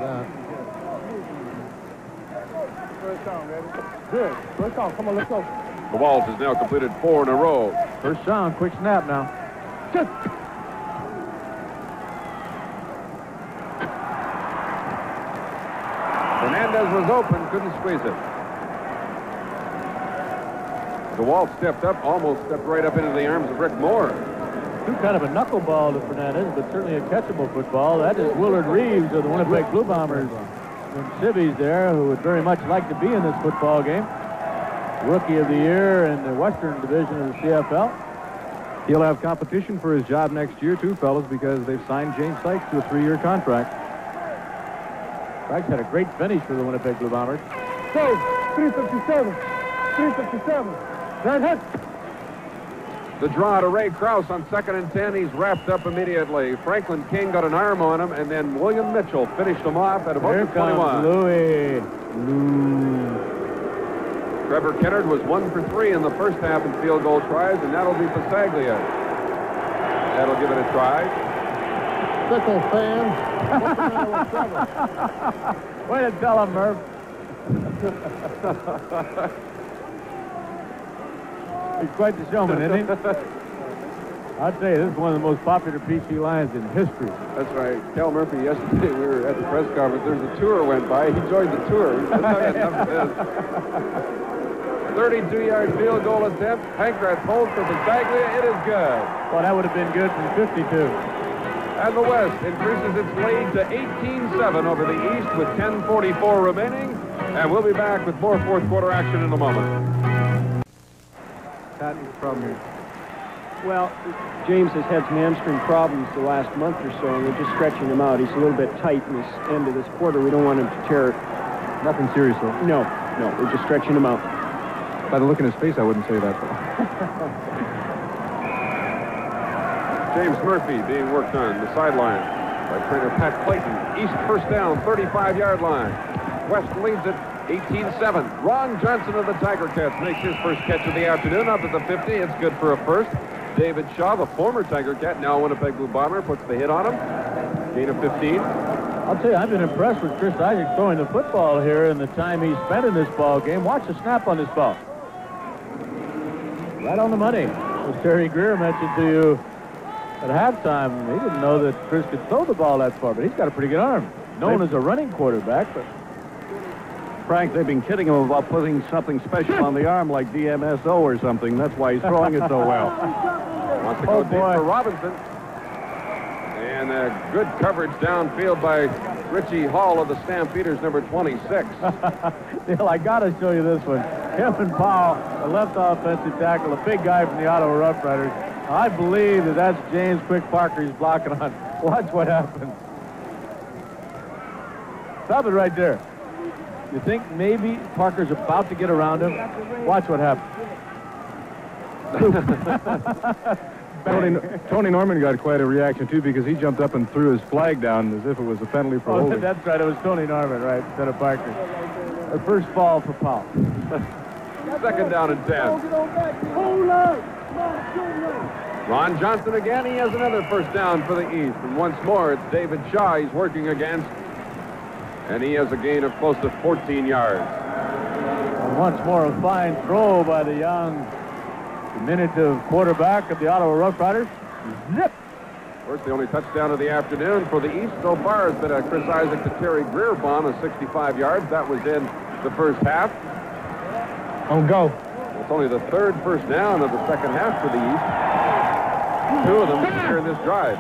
First down, baby. Good. First down. Come on, let's go. DeWalt has now completed 4 in a row. First down, quick snap now. Good. Fernandez was open, couldn't squeeze it. DeWalt stepped up, almost stepped right up into the arms of Rick Moore. Threw kind of a knuckleball to Fernandez, but certainly a catchable football. That is Willard Reeves of the Winnipeg Blue Bombers from Civvies there, who would very much like to be in this football game. Rookie of the Year in the Western Division of the CFL. He'll have competition for his job next year, too, fellas, because they've signed James Sykes to a 3-year contract. Sykes had a great finish for the Winnipeg Blue Bombers. Go. 357. 357. That hit. The draw to Ray Krause on 2nd and 10. He's wrapped up immediately. Franklin King got an arm on him, and then William Mitchell finished him off at about Here the 21. Comes Louis. Trevor Kennard was 1 for 3 in the first half in field goal tries, and that'll be Pasaglia. That'll give it a try. Fickle fans. What's the matter with Trevor? Way to tell him, Murph. He's quite the showman, isn't he? I'd say this is one of the most popular BC Lions in history. That's right. Cal Murphy, yesterday we were at the press conference. There's a tour went by. He joined the tour. He said, "I've had enough of this." 32-yard field goal attempt. Pankratz holds for Pasaglia. It is good. Well, that would have been good from 52. And the West increases its lead to 18-7 over the East with 10:44 remaining. And we'll be back with more fourth quarter action in a moment. Patton's problem here. Well, James has had some hamstring problems the last month or so, and we're just stretching him out. He's a little bit tight in this end of this quarter. We don't want him to tear. Nothing serious, though. No, we're just stretching him out. By the look in his face, I wouldn't say that, though. James Murphy being worked on the sideline by trainer Pat Clayton. East first down, 35-yard line. West leads it 18-7. Ron Johnson of the Tiger Cats makes his first catch of the afternoon up at the 50. It's good for a first. David Shaw, the former Tiger Cat, now Winnipeg Blue Bomber, puts the hit on him. Gain of 15. I'll tell you, I've been impressed with Chris Isaac throwing the football here and the time he spent in this ball game. Watch the snap on this ball. Right on the money. As Terry Greer mentioned to you, At halftime, he didn't know that Chris could throw the ball that far, but he's got a pretty good arm. Known as a running quarterback, but... Frank, they've been kidding him about putting something special on the arm like DMSO or something. That's why he's throwing it so well. Wants to go deep for Robinson. And a good coverage downfield by Richie Hall of the Stampeders, number 26. Dale, I got to show you this one. Kevin Powell, the left offensive tackle, a big guy from the Ottawa Rough Riders. I believe that's James Quick Parker he's blocking on. Watch what happens. Stop it right there. You think maybe Parker's about to get around him? Watch what happens. Tony Norman got quite a reaction, too, because he jumped up and threw his flag down as if it was a penalty for holding. That's right. It was Tony Norman, right, instead of Parker. The first fall for Powell. Second down and 10. Ron Johnson again. He has another first down for the East. And once more, it's David Shaw he's working against. And he has a gain of close to 14 yards. And once more, a fine throw by the young, diminutive quarterback of the Ottawa Rough Riders. Zip! Of course, the only touchdown of the afternoon for the East so far has been a Chris Isaac to Terry Greer bomb of 65 yards. That was in the first half. On go. It's only the third first down of the second half for the East. Two of them here in this drive.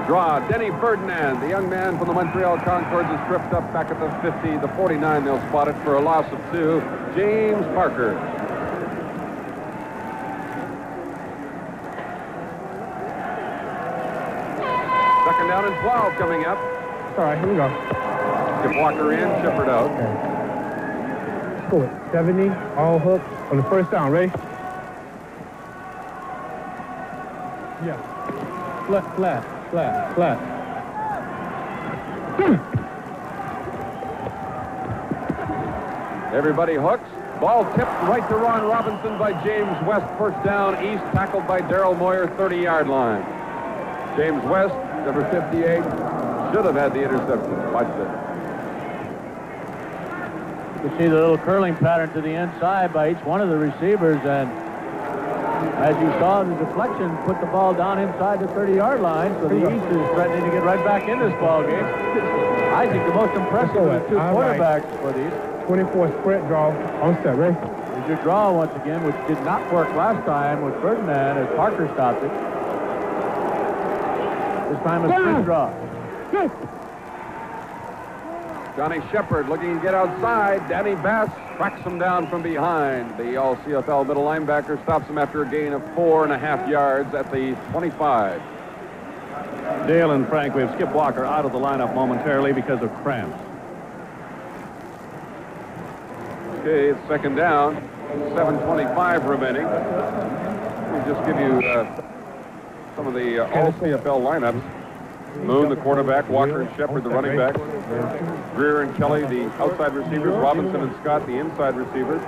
Draw, Denny Ferdinand, the young man from the Montreal Concords, is tripped up back at the 50, the 49. They'll spot it for a loss of 2. James Parker. Second down and 12 coming up. All right, here we go. Skip Walker in, Shepard out. Okay. Let's go with 70, all hooks on the first down. Ready? Yeah. Flat. Everybody hooks. Ball tipped right to Ron Robinson by James West. First down, East, tackled by Darrell Moyer, 30-yard line. James West, number 58, should have had the interception. Watch this. You see the little curling pattern to the inside by each one of the receivers, and as you saw, the deflection put the ball down inside the 30-yard line, so the East is threatening to get right back in this ball game. I think the most impressive of the two quarterbacks for the East. 24 sprint draw on set, ready? Here's your draw once again, which did not work last time with Ferdinand as Parker stopped it. This time a sprint draw. Johnny Shepard looking to get outside. Danny Bass tracks him down from behind. The all-CFL middle linebacker stops him after a gain of 4.5 yards at the 25. Dale and Frank, we have Skip Walker out of the lineup momentarily because of cramps. Okay, it's second down. 7:25 remaining. We'll just give you some of the all-CFL lineups. Moon, the quarterback, Walker and Shepard, the running backs, Greer and Kelly, the outside receivers, Robinson and Scott, the inside receivers,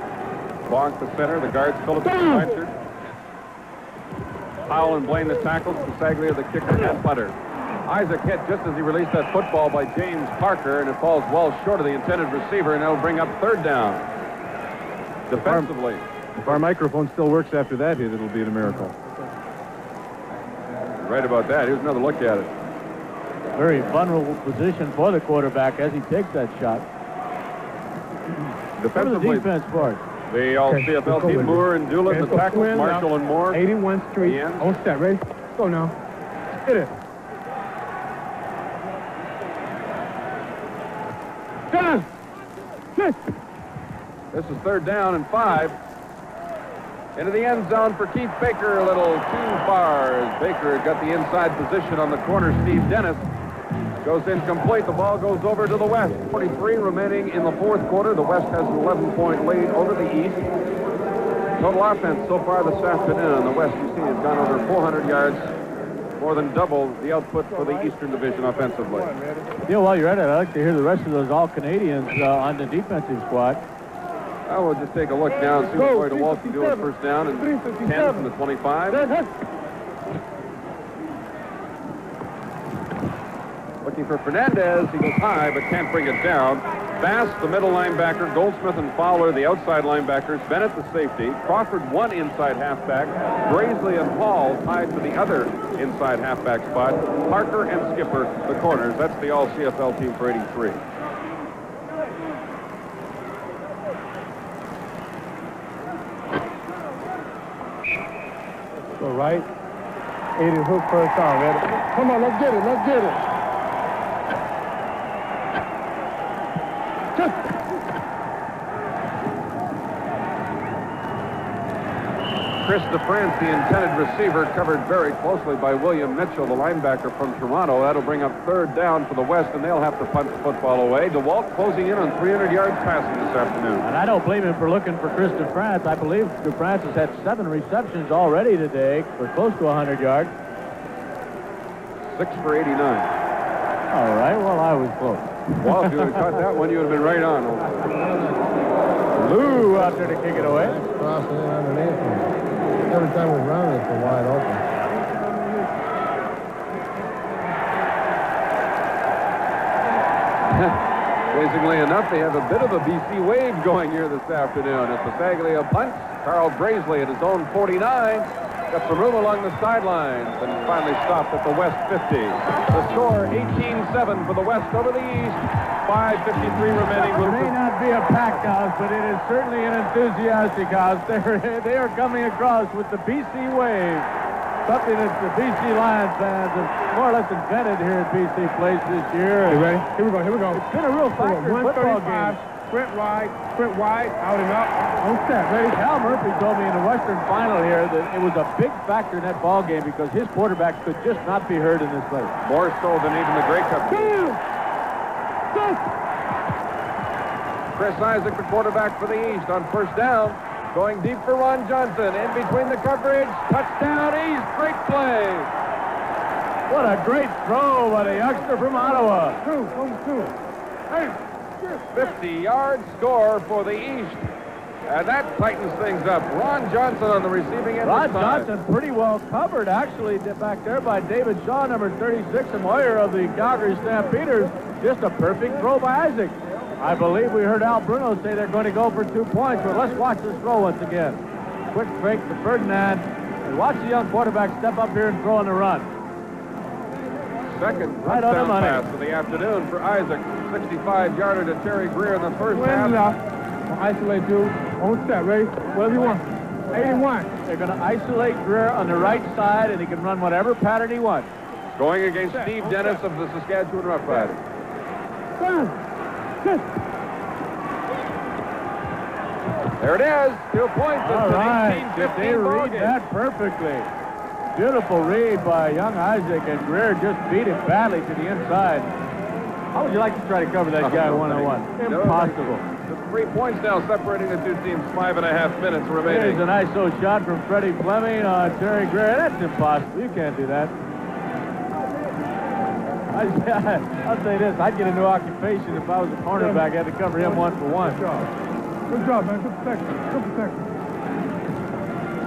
Bonk, the center, the guards, Phillips and Blanchard, Powell and Blaine, the tackles, Casaglia, the kicker, and punter. Isaac hit just as he released that football by James Parker, and it falls well short of the intended receiver, and that'll bring up third down. Defensively. If our microphone still works after that hit, it'll be a miracle. Right about that. Here's another look at it. Very vulnerable position for the quarterback as he takes that shot. Defensively, the defense part. The all-CFL team, Moore and Doolin, the tackles, Marshall and Moore. 81 Street, on set, ready? Go now. Hit it. Down. This is third down and 5. Into the end zone for Keith Baker, a little too far as Baker got the inside position on the corner. Steve Dennis goes incomplete. The ball goes over to the West. 43 remaining in the fourth quarter. The West has an 11-point lead over the East. Total offense so far this afternoon, the West, you see, has gone over 400 yards, more than double the output for the Eastern Division offensively. Yeah, while you're at it, I'd like to hear the rest of those All-Canadians on the defensive squad. I will just take a look now and see what Boyd DeWalt can do on first down and 10 from the 25. Looking for Fernandez. He goes high but can't bring it down. Bass, the middle linebacker, Goldsmith and Fowler, the outside linebackers, Bennett, the safety, Crawford, one inside halfback, Graisley and Hall tied for the other inside halfback spot, Parker and Skipper, the corners. That's the all-CFL team for 83. Go right. 80 hook first down. Ready? Come on, let's get it. Let's get it. Chris DeFrance, the intended receiver, covered very closely by William Mitchell, the linebacker from Toronto. That'll bring up third down for the West, and they'll have to punt the football away. DeWalt closing in on 300 yards passing this afternoon. And I don't blame him for looking for Chris DeFrance. I believe DeFrance has had 7 receptions already today for close to 100 yards. 6 for 89. All right, well, I was close. Well, if you had caught that one, you would have been right on. Lou out there to kick it away. Crossing in underneath. Every time we run, it's wide open. Amazingly enough, they have a bit of a BC wave going here this afternoon. As Passaglia punts, Carl Graisley at his own 49. Got some room along the sidelines and finally stopped at the West 50. The score 18-7 for the West over the East. 5:53 remaining. It may not be a packed house, but it is certainly an enthusiastic house. They are coming across with the BC wave. Something that the BC Lions fans have more or less invented here at BC Place this year. You ready? Here we go, here we go. It's been a real factor in football games. Sprint wide, out and up. On set, ready? Cal Murphy told me in the Western Final here that it was a big factor in that ball game because his quarterback could just not be heard in this place. More so than even the Grey Cup. Chris Isaac, the quarterback for the East, on first down. Going deep for Ron Johnson. In between the coverage. Touchdown East. Great play. What a great throw by the youngster from Ottawa. Two. Hey. 50-yard score for the East. And that tightens things up. Ron Johnson on the receiving end. Ron Johnson pretty well covered, actually, back there by David Shaw, number 36, and Moyer of the Calgary Stampeders. Just a perfect throw by Isaac. I believe we heard Al Bruno say they're going to go for 2 points, but let's watch this throw once again. Quick break to Ferdinand. And watch the young quarterback step up here and throw on the run. Second right on the money. Pass of the afternoon for Isaac. 65-yarder to Terry Greer in the first half. Isolate two. On set, ready? Whatever you want. 81. They're going to isolate Greer on the right side, and he can run whatever pattern he wants. Going against Steve Dennis of the Saskatchewan Roughriders. There it is. 2 points. All right. Did they read game. that perfectly? Beautiful read by young Isaac, and Greer just beat him badly to the inside. How would you like to try to cover that guy one-on-one? Impossible. The 3 points now separating the two teams. 5.5 minutes remaining. Here's an ISO shot from Freddie Fleming on Terry Greer. That's impossible. You can't do that. I'll say this. I'd get a new occupation if I was a cornerback. I had to cover him 1-for-1. Good job, man. Good protection.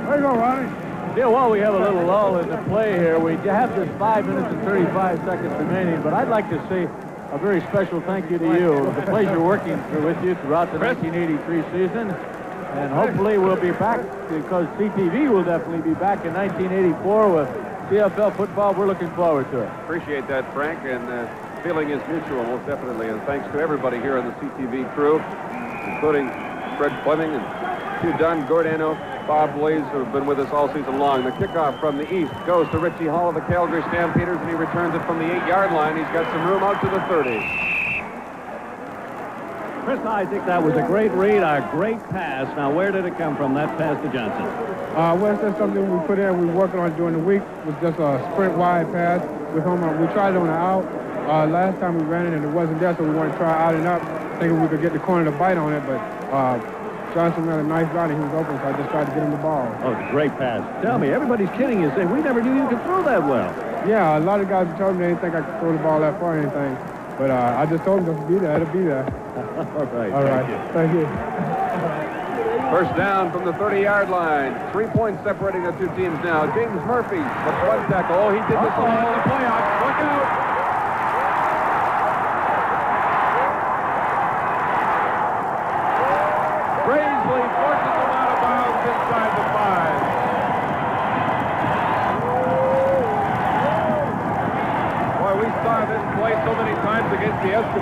There you go, Ronnie. Yeah, well, we have a little lull in the play here. We have just 5 minutes and 35 seconds remaining, but I'd like to say a very special thank you to you. It was a pleasure working with you throughout the 1983 season, and hopefully we'll be back because CTV will definitely be back in 1984 with CFL football. We're looking forward to it. Appreciate that, Frank, and feeling is mutual, most definitely, and thanks to everybody here on the CTV crew, including Fred Fleming and Hugh Dunn, Gordano, Bob Blaze, who have been with us all season long. The kickoff from the East goes to Richie Hall of the Calgary Stampeders, and he returns it from the 8-yard line. He's got some room out to the 30. Chris Isaac, that was a great read, a great pass. Now, where did it come from, that pass to Johnson? Well, it's just something we put in, we were working on during the week. It was just a sprint wide pass. We tried it on the out. Last time we ran it and it wasn't there, so we wanted to try out and up, thinking we could get the corner to bite on it, but Johnson ran a nice route and he was open, so I just tried to get him the ball. Oh, it's a great pass. Tell me, everybody's kidding you, saying we never knew you could throw that well. Yeah, a lot of guys told me they didn't think I could throw the ball that far or anything, but I just told them to be there, it'll be there. All right, Thank you. First down from the 30-yard line. 3 points separating the two teams now. James Murphy, the one tackle. Oh, he did this all in the playoffs. Look out!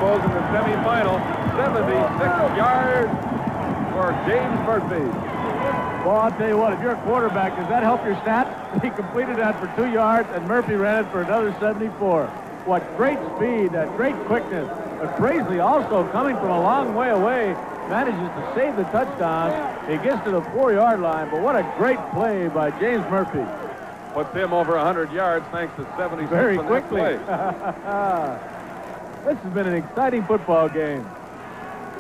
Expos in the semifinal. 76 yards for James Murphy. Well, I'll tell you what, if you're a quarterback, does that help your stats? He completed that for 2 yards, and Murphy ran it for another 74. What great speed, that great quickness. But Crazley also coming from a long way away, manages to save the touchdown. He gets to the 4-yard line, but what a great play by James Murphy. Puts him over 100 yards thanks to 76 Very on quickly. that play. This has been an exciting football game.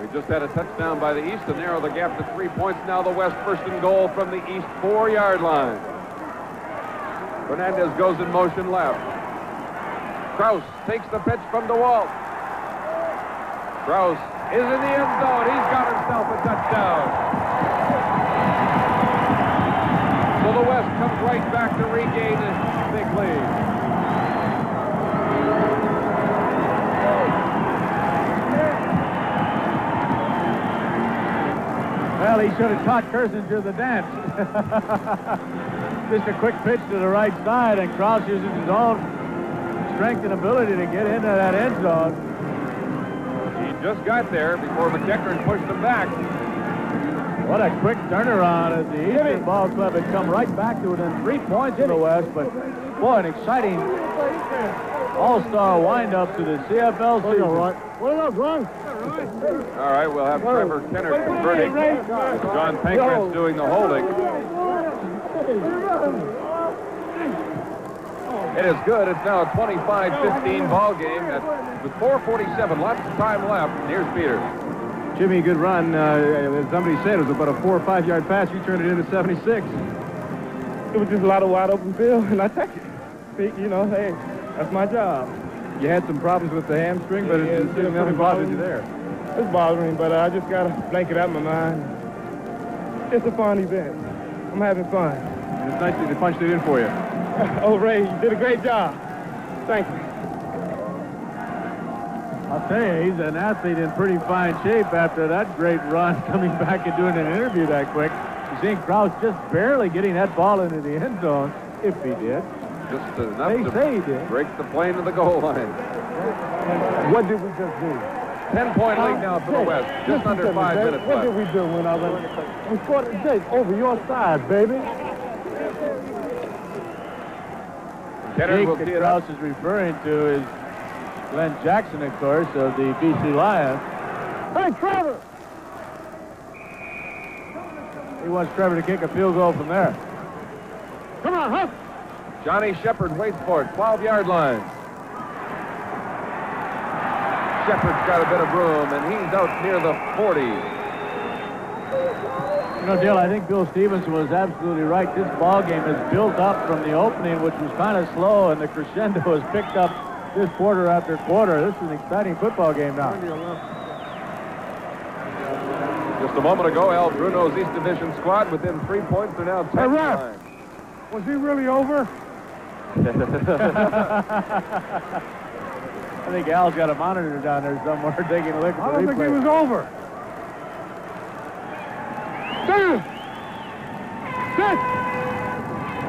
We just had a touchdown by the East to narrow the gap to 3 points. Now the West first and goal from the East 4-yard line. Fernandez goes in motion left. Kraus takes the pitch from DeWalt. Kraus is in the end zone. He's got himself a touchdown. So the West comes right back to regain a big lead. Well, he should have taught Kersinger the dance. Just a quick pitch to the right side, and Kraus uses his own strength and ability to get into that end zone. He just got there before McEachern pushed him back. What a quick turnaround as the Eastern Ball Club had come right back to within 3 points in the West. But, boy, an exciting all-star wind-up to the CFL season. What else, Ron? All right, we'll have Trevor Kennard converting. John Pankratz doing the holding. It is good. It's now a 25-15 ball game with 4:47, lots of time left. Here's Peters. Jimmy, good run. As somebody said, it was about a 4 or 5 yard pass. You turned it into 76. It was just a lot of wide open field, and I took it. You know, hey, that's my job. You had some problems with the hamstring, but nothing bothered you there. It's bothering me, but I just got to blanket out my mind. It's a fun event. I'm having fun. And it's nice that they punched it in for you. Oh, Ray, you did a great job. Thank you. I'll tell you, he's an athlete in pretty fine shape after that great run, coming back and doing an interview that quick. You see Kraus just barely getting that ball into the end zone, if he did. Just enough to break the plane to the goal line. What did we just do? 10-point lead now for the West. Just under 5 minutes left. What did we do when I went? We scored the Jake over your side, baby. Jake that Kraus is referring to is Glenn Jackson, of course, of the BC Lions. Hey, Trevor! He wants Trevor to kick a field goal from there. Come on, Huff! Johnny Shepard waits for it, 12-yard line. Shepard's got a bit of room, and he's out near the 40. You know, Dale, I think Bill Stevenson was absolutely right. This ball game is built up from the opening, which was kind of slow, and the crescendo has picked up this quarter after quarter. This is an exciting football game now. Just a moment ago, Al Bruno's East Division squad within 3 points. They're now 10 Hey, Ref, behind. was he really over? I think Al's got a monitor down there somewhere taking a look at the I don't think he replay. was over.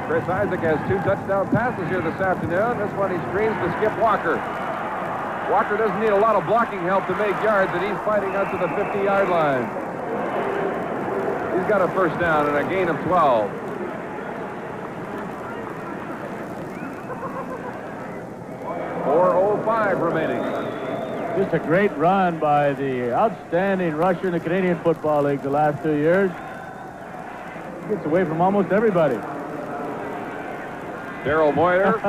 Chris Isaac has 2 touchdown passes here this afternoon. This one he screens to Skip Walker. Walker doesn't need a lot of blocking help to make yards, and he's fighting out to the 50-yard line. He's got a first down and a gain of 12. .405 remaining. Just a great run by the outstanding rusher in the Canadian Football League the last 2 years. Gets away from almost everybody. Darrell Moyer,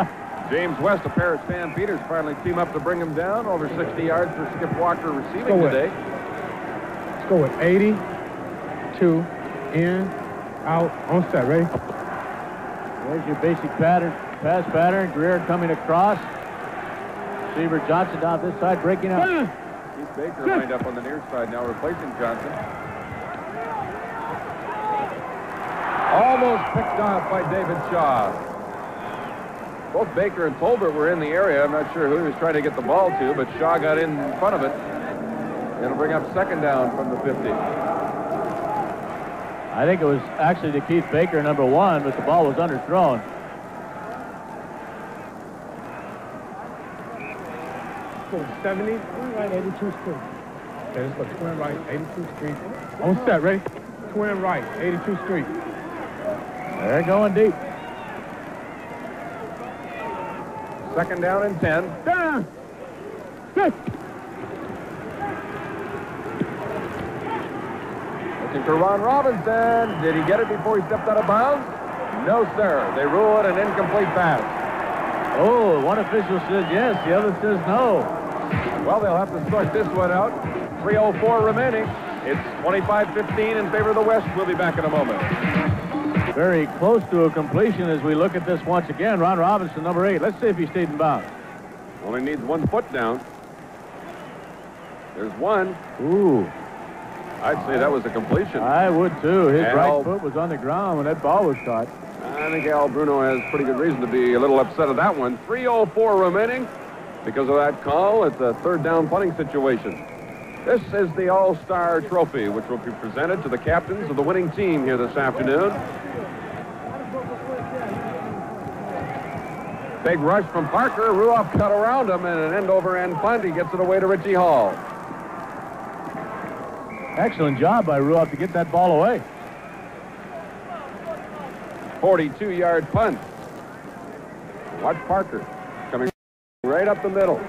James West, a pair of Stampeders finally team up to bring him down. Over 60 yards for Skip Walker receiving today. Let's go with 80, 2, in, out, on set. Ready? There's your basic pattern, pass pattern. Greer coming across. Receiver Johnson down this side, breaking out. Keith Baker lined up on the near side now, replacing Johnson. Almost picked off by David Shaw. Both Baker and Tolbert were in the area. I'm not sure who he was trying to get the ball to, but Shaw got in front of it. It'll bring up second down from the 50. I think it was actually to Keith Baker, number 1, but the ball was underthrown. 70. Twin right, 82nd Street. Okay, let's look. Twin right, 82nd Street. On set, ready? Twin right, 82nd Street. They're going deep. Second down and 10. Down. Looking for Ron Robinson. Did he get it before he stepped out of bounds? No, sir. They rule it an incomplete pass. Oh, one official says yes, the other says no. Well, they'll have to sort this one out. 3:04 remaining. It's 25-15 in favor of the West. We'll be back in a moment. Very close to a completion as we look at this once again. Ron Robinson, number 8. Let's see if he stayed in bounds. Only needs 1 foot down. There's one. Ooh. I'd say that was a completion. I would, too. His Al, right foot was on the ground when that ball was caught. I think Al Bruno has pretty good reason to be a little upset at that one. 3:04 remaining. Because of that call, it's a third down punting situation. This is the All-Star Trophy, which will be presented to the captains of the winning team here this afternoon. Big rush from Parker. Ruoff cut around him, and an end-over-end punt. He gets it away to Richie Hall. Excellent job by Ruoff to get that ball away. 42-yard punt. Watch Parker coming right up the middle.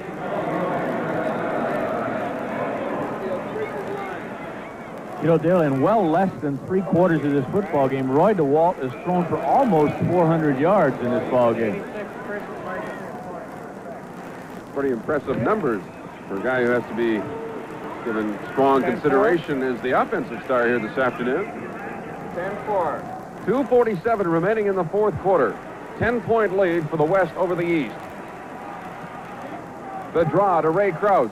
You know, Dale, in well less than 3/4 of this football game, Roy DeWalt has thrown for almost 400 yards in this ball game. Pretty impressive numbers for a guy who has to be given strong consideration as the offensive star here this afternoon. 10-4. 2:47 remaining in the fourth quarter. 10-point lead for the West over the East. The draw to Ray Krause.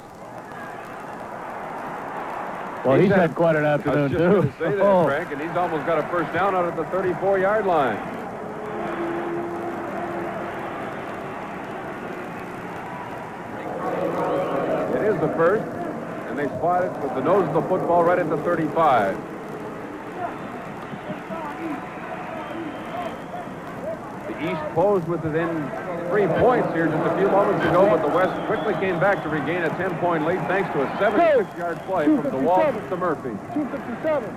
Well, he's had quite an afternoon, I was just too. going to say that, Frank, and he's almost got a first down out at the 34-yard line. It is the first, and they spot it with the nose of the football right at the 35. The East posed with within 3 points here just a few moments ago, but the West quickly came back to regain a 10-point lead thanks to a 76-yard play from DeWalt to Murphy. 257.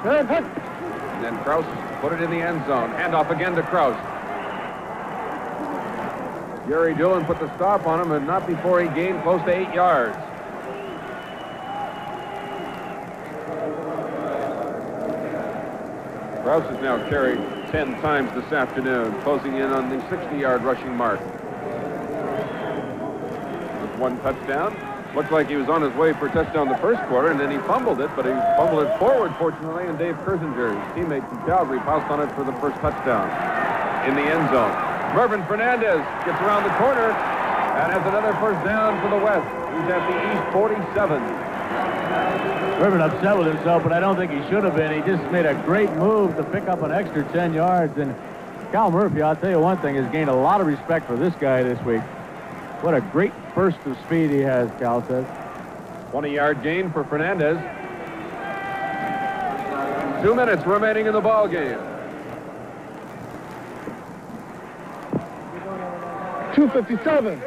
And then Krause put it in the end zone. Handoff again to Krause. Gary Dillon put the stop on him, and not before he gained close to 8 yards. Krause has now carried 10 times this afternoon, closing in on the 60-yard rushing mark. With 1 touchdown. Looked like he was on his way for a touchdown the first quarter, and then he fumbled it, but he fumbled it forward, fortunately, and Dave Kersinger, his teammate from Calgary, pounced on it for the first touchdown in the end zone. Mervyn Fernandez gets around the corner and has another first down for the West. He's at the East 47. Mervyn upset with himself, but I don't think he should have been. He just made a great move to pick up an extra 10 yards. And Cal Murphy, I'll tell you one thing, has gained a lot of respect for this guy this week. What a great burst of speed he has, Cal says. 20-yard gain for Fernandez. 2 minutes remaining in the ball game. 257.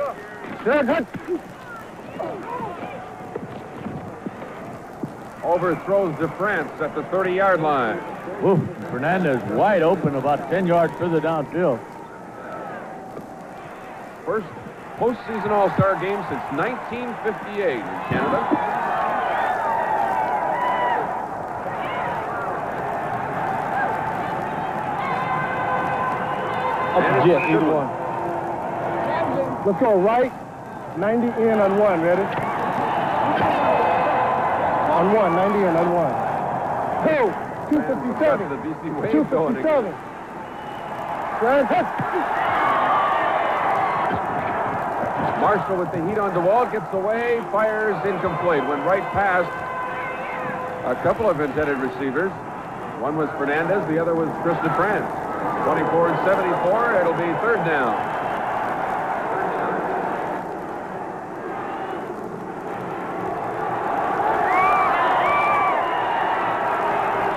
Overthrows DeFrance at the 30-yard line. Ooh, Fernandez wide open about 10 yards further downfield. First postseason All-Star game since 1958 in Canada. Up the jet, either one. Let's go right, 90 in on 1, ready? On 1, 90 in on 1. Go, 257. The BC Wave going again. 257. Marshall with the heat on DeWalt gets away, fires incomplete. Went right past a couple of intended receivers. One was Fernandez, the other was Chris DeFrance. 24 and 74, it'll be third down.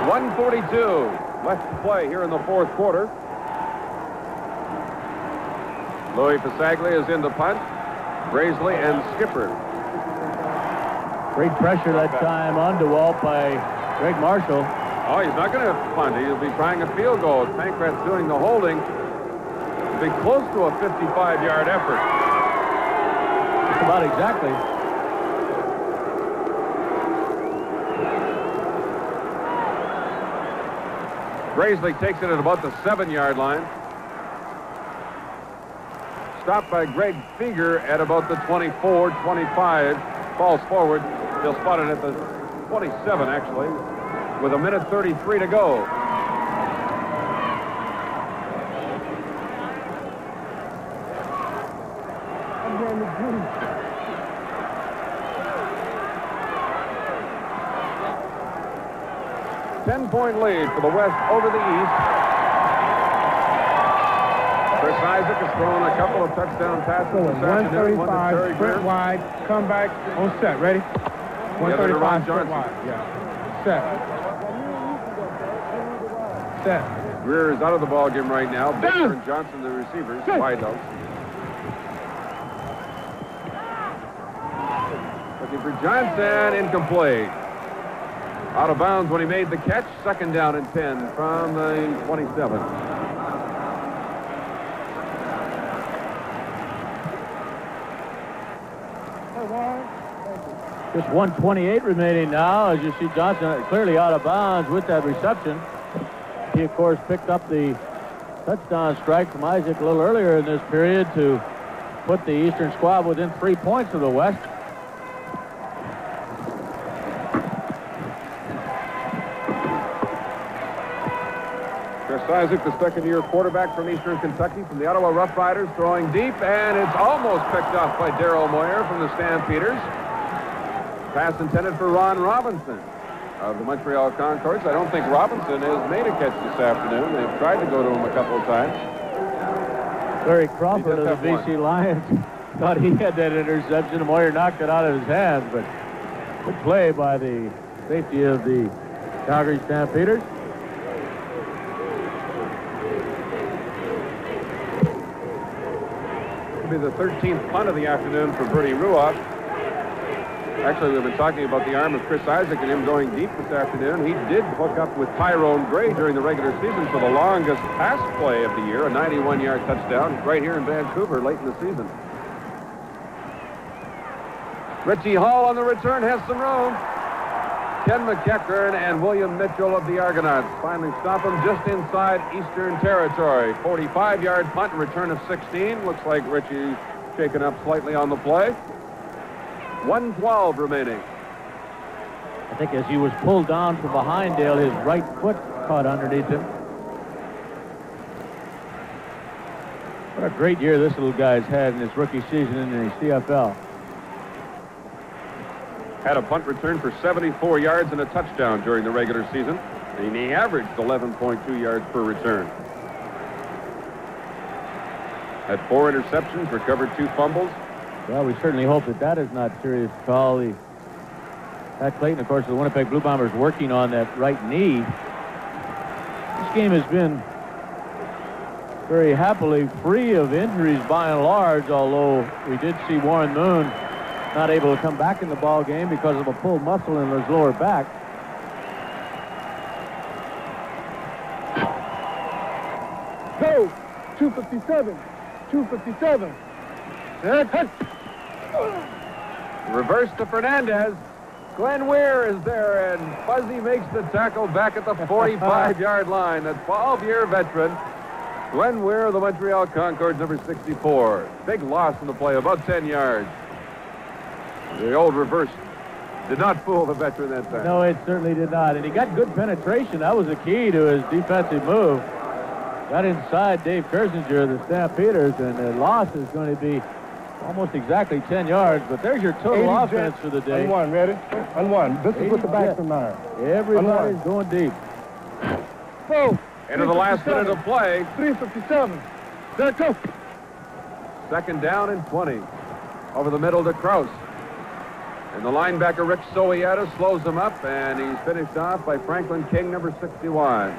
.142 left to play here in the fourth quarter. Louis Pasaglia is in the punt. Graisley and Skipper Great pressure that time on DeWalt by Greg Marshall. Oh, he's not going to punt. He'll be trying a field goal. Pankratz doing the holding. It'll be close to a 55-yard effort. Just about exactly. Graisley takes it at about the 7-yard line. Stopped by Greg Feger at about the 24, 25. Falls forward. He'll spot it at the 27, actually, with 1:33 to go. Ten-point lead for the West over the East. Chris Isaac has thrown a couple of touchdown passes this afternoon. 135, sprint wide, come back on set. Ready? 135, sprint wide. Yeah. Set. Greer is out of the ballgame right now. Baker and Johnson, the receivers, wide out. Looking for Johnson, incomplete. Out of bounds when he made the catch. Second down and 10 from the 27. Just 1:28 remaining now as you see Johnson clearly out of bounds with that reception. He, of course, picked up the touchdown strike from Isaac a little earlier in this period to put the Eastern squad within 3 points of the West. Chris Isaac, the second-year quarterback from Eastern Kentucky, from the Ottawa Rough Riders, throwing deep, and it's almost picked off by Darryl Moyer from the Stampeders. Pass intended for Ron Robinson of the Montreal Concords. I don't think Robinson has made a catch this afternoon. They've tried to go to him a couple of times. Larry Crawford of the BC Lions thought he had that interception, and Moyer knocked it out of his hands, but good play by the safety of the Calgary Stampeders. It'll be the 13th punt of the afternoon for Bertie Ruoff. Actually, we've been talking about the arm of Chris Isaac and him going deep this afternoon. He did hook up with Tyrone Gray during the regular season for the longest pass play of the year, a 91-yard touchdown right here in Vancouver late in the season. Richie Hall on the return has some room. Ken McEachern and William Mitchell of the Argonauts finally stop him just inside Eastern Territory. 45-yard punt and return of 16. Looks like Richie shaken up slightly on the play. 1:12 remaining. I think as he was pulled down from behind Dale, his right foot caught underneath him. What a great year this little guy's had in his rookie season in the CFL. Had a punt return for 74 yards and a touchdown during the regular season, and he averaged 11.2 yards per return. Had 4 interceptions, recovered 2 fumbles. Well, we certainly hope that that is not serious at all. Pat Clayton, of course, the Winnipeg Blue Bombers working on that right knee. This game has been very happily free of injuries by and large, although we did see Warren Moon not able to come back in the ball game because of a pulled muscle in his lower back. Go! 257. 257. Reverse to Fernandez. Glenn Weir is there, and Fuzzy makes the tackle back at the 45-yard line. The 12-year veteran, Glenn Weir of the Montreal Concords, number 64. Big loss in the play, about 10 yards. The old reverse did not fool the veteran that time. No, it certainly did not. And he got good penetration. That was the key to his defensive move. Got inside Dave Kersinger of the Stampeders, and the loss is going to be almost exactly 10 yards. But there's your total offense for the day. On one, ready? On one. This is with the backs there. Everybody's going deep. Go! Into the last minute of play. 357. There it goes. Second down and 20. Over the middle to Krause. And the linebacker, Rick Sowieta, slows him up, and he's finished off by Franklin King, number 61.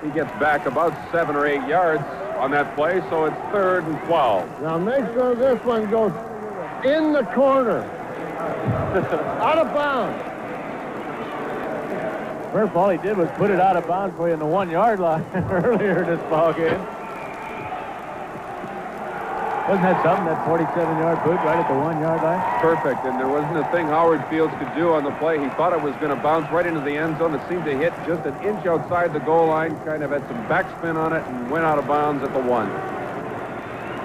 He gets back about 7 or 8 yards on that play, so it's 3rd and 12. Now make sure this one goes in the corner. Out of bounds. Murph, all he did was put it out of bounds for you in the 1-yard line earlier in this ball game. Wasn't that something, that 47-yard boot right at the 1-yard line? Perfect, and there wasn't a thing Howard Fields could do on the play. He thought it was going to bounce right into the end zone. It seemed to hit just an inch outside the goal line, kind of had some backspin on it, and went out of bounds at the 1.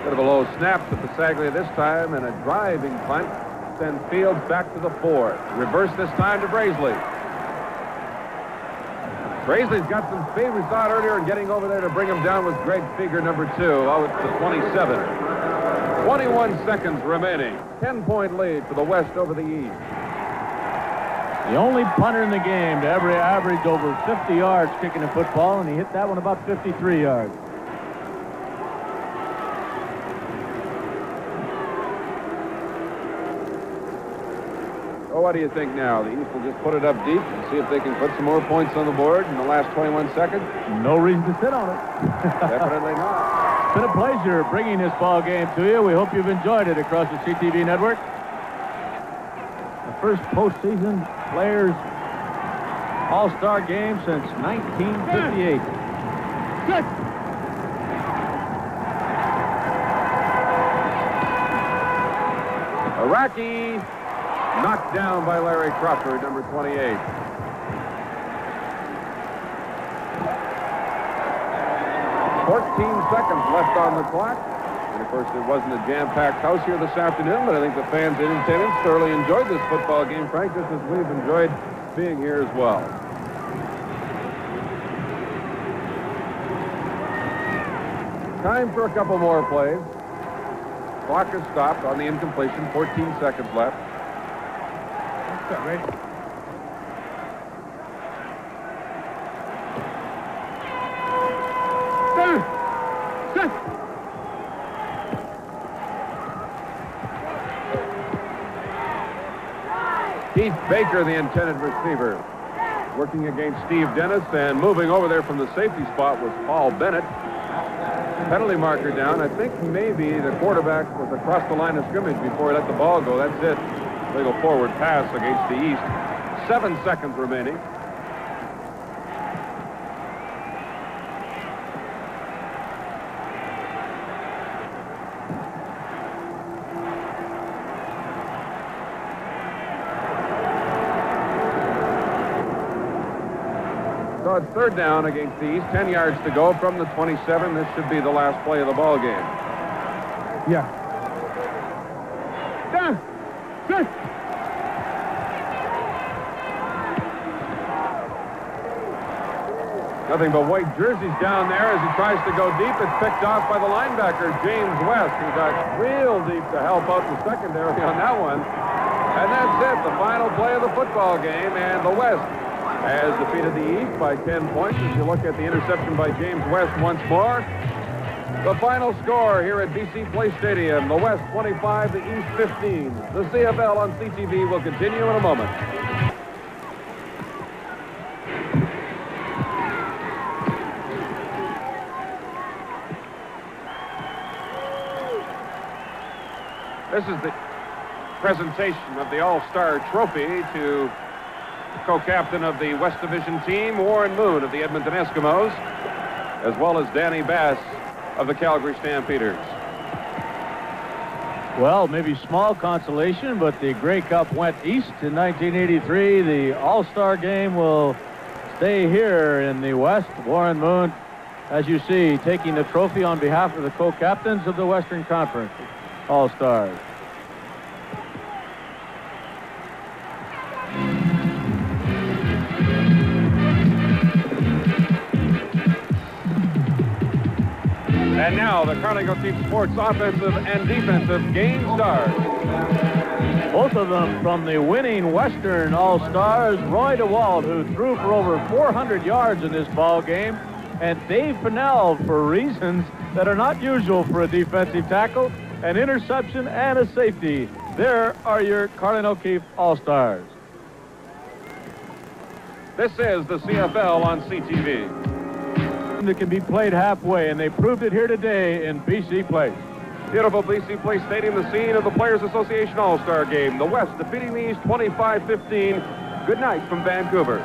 Bit of a low snap to Pasaglia this time, and a driving punt. Send Fields back to the 4. Reverse this time to Brazeley. Brazeley's got some favorites out earlier, and getting over there to bring him down was Greg Fieger, number 2, out to 27. 21 seconds remaining. 10-point lead for the West over the East. The only punter in the game to ever average over 50 yards kicking a football, and he hit that one about 53 yards. Well, what do you think now? The East will just put it up deep and see if they can put some more points on the board in the last 21 seconds? No reason to sit on it. Definitely not. It's been a pleasure bringing this ball game to you. We hope you've enjoyed it across the CTV network. The first postseason Players All-Star game since 1958. Iraqi knocked down by Larry Crawford, number 28. Seconds left on the clock. And of course, it wasn't a jam-packed house here this afternoon, but I think the fans in attendance thoroughly enjoyed this football game, Frank, just as we've enjoyed being here as well. Time for a couple more plays. Clock is stopped on the incompletion. 14 seconds left. That's right. Keith Baker, the intended receiver, working against Steve Dennis, and moving over there from the safety spot was Paul Bennett. Penalty marker down. I think maybe the quarterback was across the line of scrimmage before he let the ball go. That's it. Legal forward pass against the East. 7 seconds remaining. So it's third down against the East. 10 yards to go from the 27. This should be the last play of the ball game. Yeah. Nothing but white jerseys down there as he tries to go deep. It's picked off by the linebacker, James West, who got real deep to help out the secondary on that one. And that's it, the final play of the football game, and the West has defeated the East by 10 points. As you look at the interception by James West once more. The final score here at BC Place Stadium, the West 25, the East 15. The CFL on CTV will continue in a moment. This is the presentation of the All-Star Trophy to co-captain of the West Division team, Warren Moon of the Edmonton Eskimos, as well as Danny Bass of the Calgary Stampeders. Well, maybe small consolation, but the Grey Cup went east in 1983. The All-Star game will stay here in the West. Warren Moon, as you see, taking the trophy on behalf of the co-captains of the Western Conference All-Stars. And now the Carlingo Team Sports offensive and defensive game stars. Both of them from the winning Western All-Stars, Roy DeWalt, who threw for over 400 yards in this ball game, and Dave Fennell, for reasons that are not usual for a defensive tackle, an interception and a safety. There are your Carlin O'Keefe All-Stars. This is the CFL on CTV. That can be played halfway, and they proved it here today in BC Place. Beautiful BC Place Stadium, the scene of the Players Association All-Star Game. The West defeating the East 25-15. Good night from Vancouver.